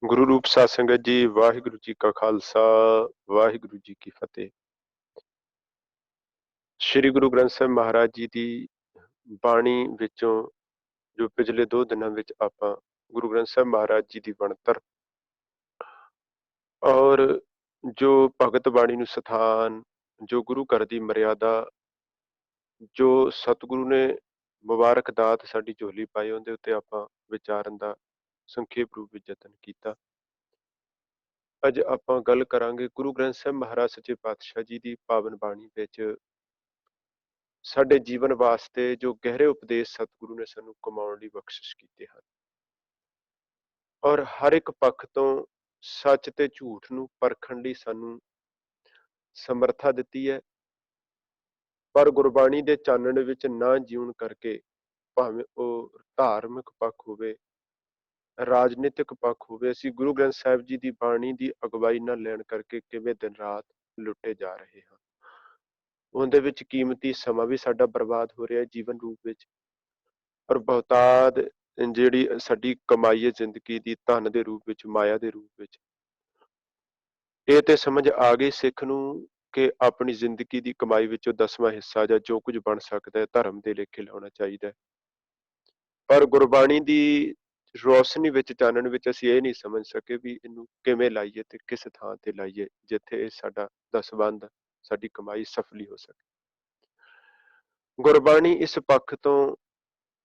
ਗੁਰੂ ਰੂਪ ਸਾਧ ਸੰਗਤ ਜੀ, ਵਾਹਿਗੁਰੂ ਜੀ ਕਾ ਖਾਲਸਾ, ਵਾਹਿਗੁਰੂ ਜੀ ਕੀ ਫਤਿਹ। ਸ੍ਰੀ ਗੁਰੂ ਗ੍ਰੰਥ ਸਾਹਿਬ ਮਹਾਰਾਜ ਜੀ ਦੀ ਬਾਣੀ ਵਿੱਚੋਂ ਜੋ ਪਿਛਲੇ 2 ਦਿਨਾਂ ਵਿੱਚ ਆਪਾਂ ਗੁਰੂ ਗ੍ਰੰਥ ਸਾਹਿਬ ਮਹਾਰਾਜ ਜੀ ਦੀ ਬਣਤਰ ਔਰ ਜੋ ਭਗਤ ਬਾਣੀ ਨੂੰ ਸਥਾਨ, ਜੋ ਗੁਰੂ ਘਰ ਦੀ ਮਰਿਆਦਾ, ਜੋ ਸਤਿਗੁਰੂ ਨੇ ਮੁਬਾਰਕ ਦਾਤ ਸਾਡੀ ਝੋਲੀ ਪਾਈ, ਉਹਦੇ ਉੱਤੇ ਆਪਾਂ ਵਿਚਾਰਨ ਦਾ ਸੰਖੇਪ ਰੂਪ ਵਿੱਚ ਯਤਨ ਕੀਤਾ। ਅੱਜ ਆਪਾਂ ਗੱਲ ਕਰਾਂਗੇ ਗੁਰੂ ਗ੍ਰੰਥ ਸਾਹਿਬ ਮਹਾਰਾਜ ਸੱਚੇ ਪਾਤਸ਼ਾਹ ਜੀ ਦੀ ਪਾਵਨ ਬਾਣੀ ਵਿੱਚ ਸਾਡੇ ਜੀਵਨ ਵਾਸਤੇ ਜੋ ਗਹਿਰੇ ਉਪਦੇਸ਼ ਸਤਿਗੁਰੂ ਨੇ ਸਾਨੂੰ ਕਮਾਉਣ ਲਈ ਬਖਸ਼ਿਸ਼ ਕੀਤੇ ਹਨ ਔਰ ਹਰ ਇੱਕ ਪੱਖ ਤੋਂ ਸੱਚ ਤੇ ਝੂਠ ਨੂੰ ਪਰਖਣ ਲਈ ਸਾਨੂੰ ਸਮਰੱਥਾ ਦਿੱਤੀ ਹੈ। ਪਰ ਗੁਰਬਾਣੀ ਦੇ ਚਾਨਣ ਵਿੱਚ ਨਾ ਜਿਉਣ ਕਰਕੇ, ਭਾਵੇਂ ਉਹ ਧਾਰਮਿਕ ਪੱਖ ਹੋਵੇ, ਰਾਜਨੀਤਿਕ ਪੱਖ ਹੋਵੇ, ਅਸੀਂ ਗੁਰੂ ਗ੍ਰੰਥ ਸਾਹਿਬ ਜੀ ਦੀ ਬਾਣੀ ਦੀ ਅਗਵਾਈ ਨਾ ਲੈਣ ਕਰਕੇ ਕਿਵੇਂ ਦਿਨ ਰਾਤ ਲੁੱਟੇ ਜਾ ਰਹੇ ਹਾਂ। ਉਹਦੇ ਵਿੱਚ ਕੀਮਤੀ ਸਮਾਂ ਵੀ ਸਾਡਾ ਬਰਬਾਦ ਹੋ ਰਿਹਾ ਜੀਵਨ ਰੂਪ ਵਿੱਚ, ਔਰ ਬਹੁਤਾਤ ਜਿਹੜੀ ਸਾਡੀ ਕਮਾਈ ਹੈ ਜ਼ਿੰਦਗੀ ਦੀ, ਧਨ ਦੇ ਰੂਪ ਵਿੱਚ, ਮਾਇਆ ਦੇ ਰੂਪ ਵਿੱਚ, ਇਹ ਤੇ ਸਮਝ ਆ ਗਈ ਸਿੱਖ ਨੂੰ ਕਿ ਆਪਣੀ ਜ਼ਿੰਦਗੀ ਦੀ ਕਮਾਈ ਵਿੱਚੋਂ 10ਵਾਂ ਹਿੱਸਾ ਜਾਂ ਜੋ ਕੁਝ ਬਣ ਸਕਦਾ ਹੈ ਧਰਮ ਦੇ ਲੇਖੇ ਲਾਉਣਾ ਚਾਹੀਦਾ ਹੈ। ਪਰ ਗੁਰਬਾਣੀ ਦੀ ਰੋਸ਼ਨੀ ਵਿੱਚ, ਚਾਨਣ ਵਿੱਚ ਅਸੀਂ ਇਹ ਨਹੀਂ ਸਮਝ ਸਕੇ ਵੀ ਇਹਨੂੰ ਕਿਵੇਂ ਲਾਈਏ ਤੇ ਕਿਸ ਥਾਂ ਤੇ ਲਾਈਏ ਜਿੱਥੇ ਇਹ ਸਾਡਾ ਦਸਵੰਧ, ਸਾਡੀ ਕਮਾਈ ਸਫਲੀ ਹੋ ਸਕੇ। ਗੁਰਬਾਣੀ ਇਸ ਪੱਖ ਤੋਂ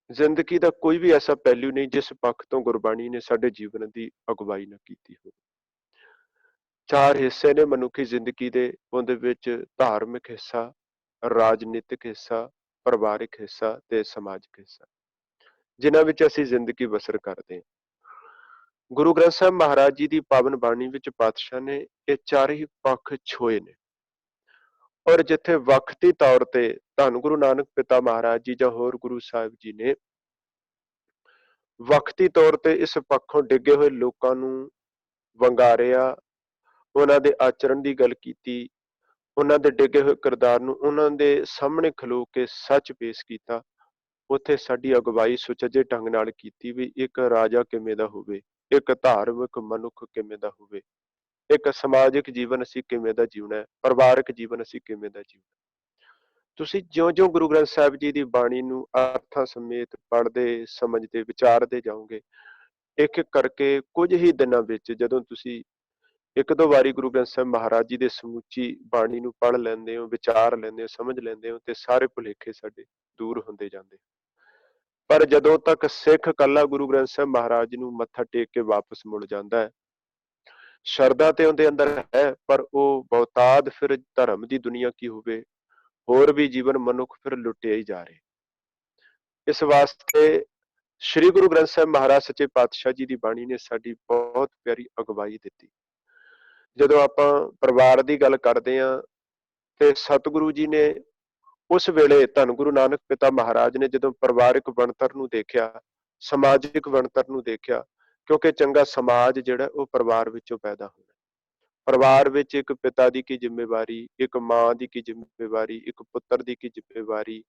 ਜ਼ਿੰਦਗੀ ਦਾ ਕੋਈ ਵੀ ਐਸਾ ਪਹਿਲੂ ਨਹੀਂ ਜਿਸ ਪੱਖ ਤੋਂ ਗੁਰਬਾਣੀ ਨੇ ਸਾਡੇ ਜੀਵਨ ਦੀ ਅਗਵਾਈ ਨਾ ਕੀਤੀ ਹੋਵੇ। 4 ਹਿੱਸੇ ਨੇ ਮਨੁੱਖੀ ਜ਼ਿੰਦਗੀ ਦੇ, ਉਹਦੇ ਵਿੱਚ ਧਾਰਮਿਕ ਹਿੱਸਾ, ਰਾਜਨੀਤਿਕ ਹਿੱਸਾ, ਪਰਿਵਾਰਿਕ ਹਿੱਸਾ ਤੇ ਸਮਾਜਿਕ ਹਿੱਸਾ, ਜਿਨ੍ਹਾਂ ਵਿੱਚ ਅਸੀਂ ਜ਼ਿੰਦਗੀ ਬਸਰ ਕਰਦੇ ਹਾਂ। ਗੁਰੂ ਗ੍ਰੰਥ ਸਾਹਿਬ ਮਹਾਰਾਜ ਜੀ ਦੀ ਪਾਵਨ ਬਾਣੀ ਵਿੱਚ ਪਾਤਸ਼ਾਹ ਨੇ ਇਹ 4 ਹੀ ਪੱਖ ਛੋਏ ਨੇ, ਔਰ ਜਿੱਥੇ ਵਕਤੀ ਤੌਰ ਤੇ ਧੰਨ ਗੁਰੂ ਨਾਨਕ ਪਿਤਾ ਮਹਾਰਾਜ ਜੀ ਜਾਂ ਹੋਰ ਗੁਰੂ ਸਾਹਿਬ ਜੀ ਨੇ ਵਕਤੀ ਤੌਰ ਤੇ ਇਸ ਪੱਖੋਂ ਡਿੱਗੇ ਹੋਏ ਲੋਕਾਂ ਨੂੰ ਵੰਗਾਰਿਆ, ਉਹਨਾਂ ਦੇ ਆਚਰਣ ਦੀ ਗੱਲ ਕੀਤੀ, ਉਹਨਾਂ ਦੇ ਡਿੱਗੇ ਹੋਏ ਕਿਰਦਾਰ ਨੂੰ ਉਹਨਾਂ ਦੇ ਸਾਹਮਣੇ ਖਲੋ ਕੇ ਸੱਚ ਪੇਸ਼ ਕੀਤਾ। ਉੱਥੇ ਸਾਡੀ ਅਗਵਾਈ ਸੁਚੱਜੇ ਢੰਗ ਨਾਲ ਕੀਤੀ ਵੀ ਇੱਕ ਰਾਜਾ ਕਿਵੇਂ ਦਾ ਹੋਵੇ, ਇੱਕ ਧਾਰਮਿਕ ਮਨੁੱਖ ਕਿਵੇਂ ਦਾ ਹੋਵੇ, ਇੱਕ ਸਮਾਜਿਕ ਜੀਵਨ ਅਸੀਂ ਕਿਵੇਂ ਦਾ ਜਿਉਣਾ ਹੈ, ਪਰਿਵਾਰਕ ਜੀਵਨ ਅਸੀਂ ਕਿਵੇਂ ਦਾ ਜਿਉਣਾ। ਤੁਸੀਂ ਜਿਉਂ-ਜਿਉਂ ਗੁਰੂ ਗ੍ਰੰਥ ਸਾਹਿਬ ਜੀ ਦੀ ਬਾਣੀ ਨੂੰ ਅਰਥਾਂ ਸਮੇਤ ਪੜ੍ਹਦੇ, ਸਮਝਦੇ, ਵਿਚਾਰਦੇ ਜਾਓਗੇ, ਇੱਕ ਇੱਕ ਕਰਕੇ ਕੁਝ ਹੀ ਦਿਨਾਂ ਵਿੱਚ ਜਦੋਂ ਤੁਸੀਂ 1-2 ਵਾਰੀ ਗੁਰੂ ਗ੍ਰੰਥ ਸਾਹਿਬ ਮਹਾਰਾਜ ਜੀ ਦੇ ਸਮੁੱਚੀ ਬਾਣੀ ਨੂੰ ਪੜ੍ਹ ਲੈਂਦੇ ਹੋ, ਵਿਚਾਰ ਲੈਂਦੇ ਹੋ, ਸਮਝ ਲੈਂਦੇ ਹੋ, ਤੇ ਸਾਰੇ ਭੁਲੇਖੇ ਸਾਡੇ ਦੂਰ ਹੁੰਦੇ ਜਾਂਦੇ। ਪਰ ਜਦੋਂ ਤੱਕ ਸਿੱਖ ਇਕੱਲਾ ਗੁਰੂ ਗ੍ਰੰਥ ਸਾਹਿਬ ਮਹਾਰਾਜ ਨੂੰ ਮੱਥਾ ਟੇਕ ਕੇ ਵਾਪਸ ਮੁੜ ਜਾਂਦਾ ਹੈ, ਸ਼ਰਧਾ ਤੇ ਉਹਦੇ ਅੰਦਰ ਹੈ, ਪਰ ਉਹ ਬਹੁਤਾਤ ਫਿਰ ਧਰਮ ਦੀ ਦੁਨੀਆ ਕੀ ਹੋਵੇ, ਹੋਰ ਵੀ ਜੀਵਨ ਮਨੁੱਖ ਫਿਰ ਲੁੱਟਿਆ ਹੀ ਜਾ ਰਹੇ। ਇਸ ਵਾਸਤੇ ਸ੍ਰੀ ਗੁਰੂ ਗ੍ਰੰਥ ਸਾਹਿਬ ਮਹਾਰਾਜ ਸੱਚੇ ਪਾਤਸ਼ਾਹ ਜੀ ਦੀ ਬਾਣੀ ਨੇ ਸਾਡੀ ਬਹੁਤ ਪਿਆਰੀ ਅਗਵਾਈ ਦਿੱਤੀ। ਜਦੋਂ ਆਪਾਂ ਪਰਿਵਾਰ ਦੀ ਗੱਲ ਕਰਦੇ ਹਾਂ ਤੇ ਸਤਿਗੁਰੂ ਜੀ ਨੇ ਉਸ ਵੇਲੇ ਧੰਨ ਗੁਰੂ ਨਾਨਕ ਪਿਤਾ ਮਹਾਰਾਜ ਨੇ ਜਦੋਂ ਪਰਿਵਾਰਿਕ ਬਣਤਰ ਨੂੰ ਦੇਖਿਆ, ਸਮਾਜਿਕ ਬਣਤਰ ਨੂੰ ਦੇਖਿਆ, ਕਿਉਂਕਿ ਚੰਗਾ ਸਮਾਜ ਜਿਹੜਾ ਉਹ ਪਰਿਵਾਰ ਵਿੱਚੋਂ ਪੈਦਾ ਹੋਣਾ। ਪਰਿਵਾਰ ਵਿੱਚ ਇੱਕ ਪਿਤਾ ਦੀ ਕੀ ਜ਼ਿੰਮੇਵਾਰੀ, ਇੱਕ ਮਾਂ ਦੀ ਕੀ ਜ਼ਿੰਮੇਵਾਰੀ, ਇੱਕ ਪੁੱਤਰ ਦੀ ਕੀ ਜ਼ਿੰਮੇਵਾਰੀ,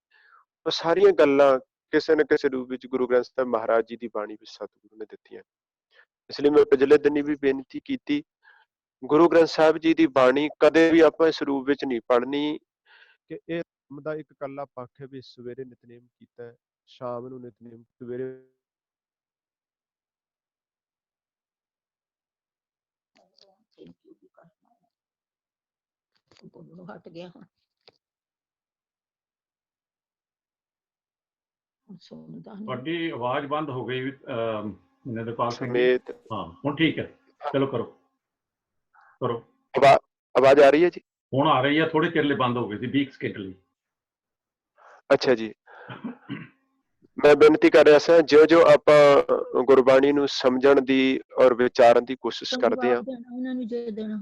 ਉਹ ਸਾਰੀਆਂ ਗੱਲਾਂ ਕਿਸੇ ਨਾ ਕਿਸੇ ਰੂਪ ਵਿੱਚ ਗੁਰੂ ਗ੍ਰੰਥ ਸਾਹਿਬ ਮਹਾਰਾਜ ਜੀ ਦੀ ਬਾਣੀ ਵਿੱਚ ਸਤਿਗੁਰੂ ਨੇ ਦਿੱਤੀਆਂ। ਇਸ ਲਈ ਮੈਂ ਪਿਛਲੇ ਦਿਨੀ ਵੀ ਬੇਨਤੀ ਕੀਤੀ, ਗੁਰੂ ਗ੍ਰੰਥ ਸਾਹਿਬ ਜੀ ਦੀ ਬਾਣੀ ਕਦੇ ਵੀ ਆਪਾਂ ਇਸ ਰੂਪ ਵਿੱਚ ਨਹੀਂ ਪੜ੍ਹਨੀ ਕਿ ਇਹ ਦਾ ਇੱਕ ਇਕੱਲਾ ਪੱਖ ਹੈ ਵੀ ਸਵੇਰੇ ਨਿਤਨੇਮ ਕੀਤਾ ਹੈ, ਸ਼ਾਮ ਨੂੰ ਨਿਤਨੇਮ, ਸਵੇਰੇ ਹਟ ਗਿਆ ਹੁਣ ਸੁਣਦਾ ਨਹੀਂ। ਤੁਹਾਡੀ ਆਵਾਜ਼ ਬੰਦ ਹੋ ਗਈ ਨਿਰਪਾਲ ਸਿੰਘ ਜੀ। ਸਮੇਤ। ਹਾਂ ਹੁਣ ਠੀਕ ਹੈ, ਚਲੋ ਕਰੋ ਕਰੋ। ਆਵਾਜ਼ ਆ ਰਹੀ ਹੈ ਜੀ? ਹੁਣ ਆ ਰਹੀ ਹੈ, ਥੋੜੇ ਚਿਰ ਲਈ ਬੰਦ ਹੋ ਗਈ ਸੀ, 20 ਸਕਿੰਟ ਲਈ। ਅੱਛਾ ਜੀ, ਮੈਂ ਬੇਨਤੀ ਕਰ ਰਿਹਾ ਸਾਂ, ਜਿਉਂ-ਜਿਉਂ ਆਪਾਂ ਗੁਰਬਾਣੀ ਨੂੰ ਸਮਝਣ ਦੀ ਔਰ ਵਿਚਾਰਨ ਦੀ ਕੋਸ਼ਿਸ਼ ਕਰਦੇ ਹਾਂ, ਉਹਨਾਂ ਨੂੰ ਜੇ ਦੇਣਾ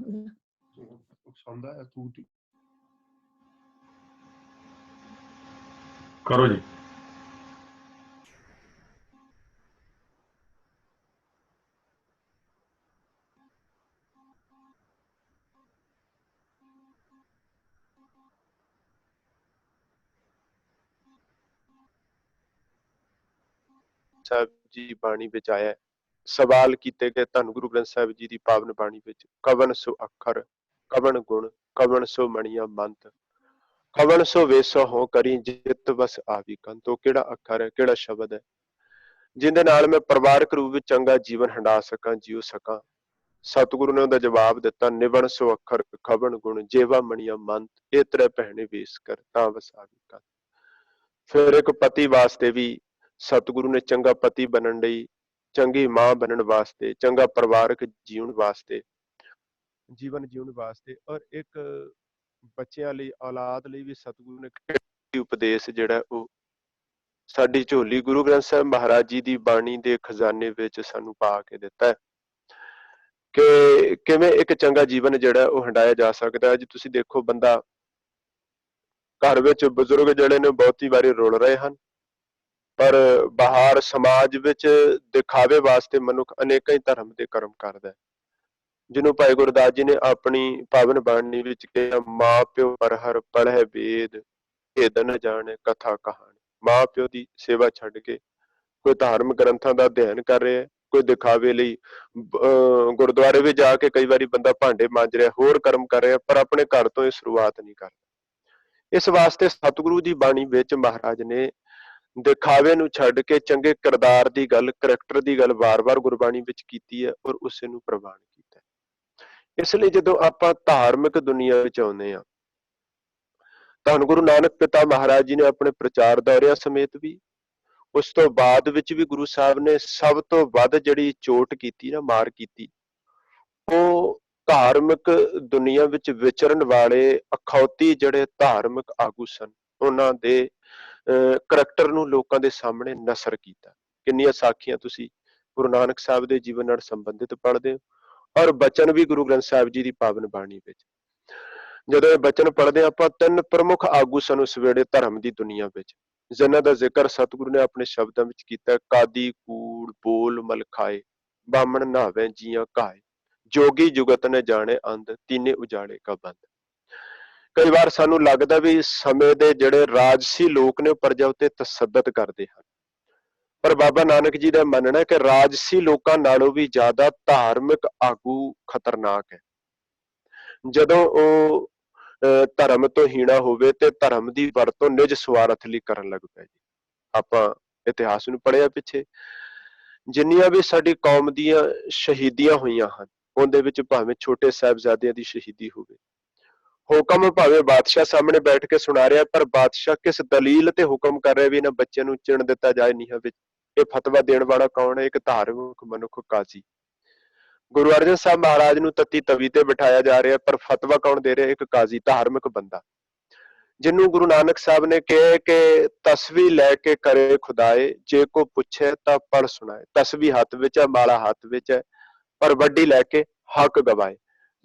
ਕਰੋ ਜੀ। ਸਾਹਿਬ ਜੀ ਬਾਣੀ ਵਿੱਚ ਆਇਆ ਸਵਾਲ ਕੀਤੇ ਗਏ ਧੰਨ ਗੁਰੂ ਗ੍ਰੰਥ ਸਾਹਿਬ ਜੀ ਦੀ ਪਾਵਨ ਬਾਣੀ ਵਿੱਚ। ਕਵਨ ਸੋ ਅੱਖਰ, ਕਵਨ ਗੁਣ, ਕਵਨ ਸੋ ਮਣੀਆਂ ਮੰਤ, ਕਵਨ ਸੋ ਵੇਸੋ ਹੋ ਕਰੀ ਜਿਤ ਵਸ ਆਵੀ ਕੰਤ। ਉਹ ਕਿਹੜਾ ਅੱਖਰ ਹੈ, ਕਿਹੜਾ ਸ਼ਬਦ ਹੈ ਜਿਹਦੇ ਨਾਲ ਮੈਂ ਪਰਿਵਾਰਕ ਰੂਪ ਵਿੱਚ ਚੰਗਾ ਜੀਵਨ ਹੰਡਾ ਸਕਾਂ, ਜੀਉ ਸਕਾਂ। ਸਤਿਗੁਰੂ ਨੇ ਉਹਦਾ ਜਵਾਬ ਦਿੱਤਾ, ਨਿਵਣ ਸੋ ਅੱਖਰ ਖਵਨ ਗੁਣ, ਜੇਵਾ ਮਣੀਆਂ ਮੰਤ, ਇਹ ਤਰੇ ਪਹਿਣੇ ਵੇਸ ਕਰ ਤਾਂ ਵਸ ਆਵੀ ਕੰਤ। ਫਿਰ ਇੱਕ ਪਤੀ ਵਾਸਤੇ ਵੀ ਸਤਿਗੁਰੂ ਨੇ ਚੰਗਾ ਪਤੀ ਬਣਨ ਲਈ, ਚੰਗੀ ਮਾਂ ਬਣਨ ਵਾਸਤੇ, ਚੰਗਾ ਪਰਿਵਾਰਕ ਜੀਵਨ ਵਾਸਤੇ, ਜੀਵਨ ਜਿਉਣ ਵਾਸਤੇ, ਔਰ ਇੱਕ ਬੱਚਿਆਂ ਲਈ, ਔਲਾਦ ਲਈ ਵੀ ਸਤਿਗੁਰੂ ਨੇ ਉਪਦੇਸ਼ ਜਿਹੜਾ ਉਹ ਸਾਡੀ ਝੋਲੀ ਗੁਰੂ ਗ੍ਰੰਥ ਸਾਹਿਬ ਮਹਾਰਾਜ ਜੀ ਦੀ ਬਾਣੀ ਦੇ ਖਜ਼ਾਨੇ ਵਿੱਚ ਸਾਨੂੰ ਪਾ ਕੇ ਦਿੱਤਾ ਹੈ ਕਿ ਕਿਵੇਂ ਇੱਕ ਚੰਗਾ ਜੀਵਨ ਜਿਹੜਾ ਉਹ ਹੰਡਾਇਆ ਜਾ ਸਕਦਾ। ਅੱਜ ਤੁਸੀਂ ਦੇਖੋ, ਬੰਦਾ ਘਰ ਵਿੱਚ ਬਜ਼ੁਰਗ ਜਿਹੜੇ ਨੇ ਬਹੁਤੀ ਵਾਰੀ ਰੁਲ ਰਹੇ ਹਨ, ਪਰ ਬਾਹਰ ਸਮਾਜ ਵਿੱਚ ਦਿਖਾਵੇ ਵਾਸਤੇ ਮਨੁੱਖ ਅਨੇਕਾਂ ਹੀ ਧਰਮ ਦੇ ਕਰਮ ਕਰਦਾ ਹੈ, ਜਿਹਨੂੰ ਭਾਈ ਗੁਰਦਾਸ ਜੀ ਨੇ ਆਪਣੀ ਪਾਵਨ ਬਾਣੀ ਵਿੱਚ ਕਿਹਾ, ਮਾਂ ਪਿਓ ਪਰਹਰ ਪੜ੍ਹੈ ਵੇਦ, ਭੇਦ ਨ ਜਾਣੇ ਕਥਾ ਕਹਾਣੀ। ਮਾਂ ਪਿਓ ਦੀ ਸੇਵਾ ਛੱਡ ਕੇ ਕੋਈ ਧਾਰਮਿਕ ਗ੍ਰੰਥਾਂ ਦਾ ਅਧਿਐਨ ਕਰ ਰਿਹਾ, ਕੋਈ ਦਿਖਾਵੇ ਲਈ ਗੁਰਦੁਆਰੇ ਵਿੱਚ ਜਾ ਕੇ ਕਈ ਵਾਰੀ ਬੰਦਾ ਭਾਂਡੇ ਮਾਂਜ ਰਿਹਾ, ਹੋਰ ਕਰਮ ਕਰ ਰਿਹਾ, ਪਰ ਆਪਣੇ ਘਰ ਤੋਂ ਇਹ ਸ਼ੁਰੂਆਤ ਨਹੀਂ ਕਰਦਾ। ਇਸ ਵਾਸਤੇ ਸਤਿਗੁਰੂ ਦੀ ਬਾਣੀ ਵਿੱਚ ਮਹਾਰਾਜ ਨੇ ਦਿਖਾਵੇ ਨੂੰ ਛੱਡ ਕੇ ਚੰਗੇ ਕਿਰਦਾਰ ਦੀ ਗੱਲ, ਕਰੈਕਟਰ ਦੀ ਗੱਲ ਵਾਰ-ਵਾਰ ਗੁਰਬਾਣੀ ਵਿੱਚ ਕੀਤੀ ਹੈ ਔਰ ਉਸੇ ਨੂੰ ਪ੍ਰਵਾਨ ਕੀਤਾ ਹੈ। ਇਸ ਲਈ ਜਦੋਂ ਆਪਾਂ ਧਾਰਮਿਕ ਦੁਨੀਆ ਵਿੱਚ ਆਉਂਦੇ ਹਾਂ, ਧੰਨ ਗੁਰੂ ਨਾਨਕ ਪਿਤਾ ਮਹਾਰਾਜ ਜੀ ਨੇ ਆਪਣੇ ਪ੍ਰਚਾਰ ਦੌਰਿਆਂ ਸਮੇਤ ਵੀ, ਉਸ ਤੋਂ ਬਾਅਦ ਵਿੱਚ ਵੀ ਗੁਰੂ ਸਾਹਿਬ ਨੇ ਸਭ ਤੋਂ ਵੱਧ ਜਿਹੜੀ ਚੋਟ ਕੀਤੀ ਨਾ, ਮਾਰ ਕੀਤੀ, ਉਹ ਧਾਰਮਿਕ ਦੁਨੀਆ ਵਿੱਚ ਵਿਚਰਨ ਵਾਲੇ ਅਖੌਤੀ ਜਿਹੜੇ ਧਾਰਮਿਕ ਆਗੂ ਸਨ, ਉਹਨਾਂ ਦੇ ਕਰੈਕਟਰ ਨੂੰ ਲੋਕਾਂ ਦੇ ਸਾਹਮਣੇ ਨਸਰ ਕੀਤਾ। ਕਿੰਨੀਆਂ ਸਾਖੀਆਂ ਤੁਸੀਂ ਗੁਰੂ ਨਾਨਕ ਸਾਹਿਬ ਦੇ ਜੀਵਨ ਨਾਲ ਸੰਬੰਧਿਤ ਪੜ੍ਹਦੇ ਹੋ, ਔਰ ਬਚਨ ਵੀ ਗੁਰੂ ਗ੍ਰੰਥ ਸਾਹਿਬ ਜੀ ਦੀ ਪਾਵਨ ਬਾਣੀ ਵਿੱਚ। ਜਦੋਂ ਇਹ ਬਚਨ ਪੜ੍ਹਦੇ ਆਪਾਂ, ਤਿੰਨ ਪ੍ਰਮੁੱਖ ਆਗੂ ਸਨ ਉਸ ਵੇਲੇ ਧਰਮ ਦੀ ਦੁਨੀਆ ਵਿੱਚ, ਜਿਨ੍ਹਾਂ ਦਾ ਜ਼ਿਕਰ ਸਤਿਗੁਰੂ ਨੇ ਆਪਣੇ ਸ਼ਬਦਾਂ ਵਿੱਚ ਕੀਤਾ। ਕਾਦੀ ਕੂੜ ਬੋਲ ਮਲ ਖਾਏ, ਬਾਮਣ ਨਹਾਵੇ ਜੀਆਂ ਘਾਏ, ਜੋਗੀ ਜੁਗਤ ਨੇ ਜਾਣੇ ਅੰਧ, ਤੀਨੇ ਉਜਾੜੇ ਕਾ ਬੰਦ। ਕਈ ਵਾਰ ਸਾਨੂੰ ਲੱਗਦਾ ਵੀ ਸਮੇਂ ਦੇ ਜਿਹੜੇ ਰਾਜਸੀ ਲੋਕ ਨੇ ਉਹ ਪ੍ਰਜਾ ਉੱਤੇ ਤਸੱਦਦ ਕਰਦੇ ਹਨ, ਪਰ ਬਾਬਾ ਨਾਨਕ ਜੀ ਦਾ ਮੰਨਣਾ ਕਿ ਰਾਜਸੀ ਲੋਕਾਂ ਨਾਲੋਂ ਵੀ ਜ਼ਿਆਦਾ ਧਾਰਮਿਕ ਆਗੂ ਖਤਰਨਾਕ ਹੈ। ਜਦੋਂ ਉਹ ਧਰਮ ਤੋਂ ਹੀਣਾ ਹੋਵੇ ਤੇ ਧਰਮ ਦੀ ਵਰਤੋਂ ਨਿਜ ਸਵਾਰਥ ਲਈ ਕਰਨ ਲੱਗ ਪਿਆ ਜੀ। ਆਪਾਂ ਇਤਿਹਾਸ ਨੂੰ ਪੜ੍ਹਿਆ ਪਿੱਛੇ, ਜਿੰਨੀਆਂ ਵੀ ਸਾਡੀ ਕੌਮ ਦੀਆਂ ਸ਼ਹੀਦੀਆਂ ਹੋਈਆਂ ਹਨ, ਉਹਦੇ ਵਿੱਚ ਭਾਵੇਂ ਛੋਟੇ ਸਾਹਿਬਜ਼ਾਦਿਆਂ ਦੀ ਸ਼ਹੀਦੀ ਹੋਵੇ, ਹੁਕਮ ਭਾਵੇਂ ਬਾਦਸ਼ਾਹ ਸਾਹਮਣੇ ਬੈਠ ਕੇ ਸੁਣਾ ਰਿਹਾ, ਪਰ ਬਾਦਸ਼ਾਹ ਕਿਸ ਦਲੀਲ ਤੇ ਹੁਕਮ ਕਰ ਰਿਹਾ ਵੀ ਇਹਨਾਂ ਬੱਚਿਆਂ ਨੂੰ ਚਿਣ ਦਿੱਤਾ ਜਾਏ ਨੀਹਾਂ ਵਿੱਚ, ਇਹ ਫਤਵਾ ਦੇਣ ਵਾਲਾ ਕੌਣ ਹੈ? ਇੱਕ ਧਾਰਮਿਕ ਮਨੁੱਖ, ਕਾਜ਼ੀ। ਗੁਰੂ ਅਰਜਨ ਸਾਹਿਬ ਮਹਾਰਾਜ ਨੂੰ ਤੱਤੀ ਤਵੀ ਤੇ ਬਿਠਾਇਆ ਜਾ ਰਿਹਾ, ਪਰ ਫਤਵਾ ਕੌਣ ਦੇ ਰਿਹਾ? ਇੱਕ ਕਾਜ਼ੀ, ਧਾਰਮਿਕ ਬੰਦਾ, ਜਿਹਨੂੰ ਗੁਰੂ ਨਾਨਕ ਸਾਹਿਬ ਨੇ ਕਿਹਾ ਕਿ ਤਸਵੀ ਲੈ ਕੇ ਕਰੇ ਖੁਦਾਏ, ਜੇ ਕੋ ਪੁੱਛੇ ਤਾਂ ਪੜ ਸੁਣਾਏ। ਤਸਵੀ ਹੱਥ ਵਿੱਚ ਹੈ, ਮਾਲਾ ਹੱਥ ਵਿੱਚ ਹੈ, ਪਰ ਵੱਡੀ ਲੈ ਕੇ ਹੱਕ ਗਵਾਏ।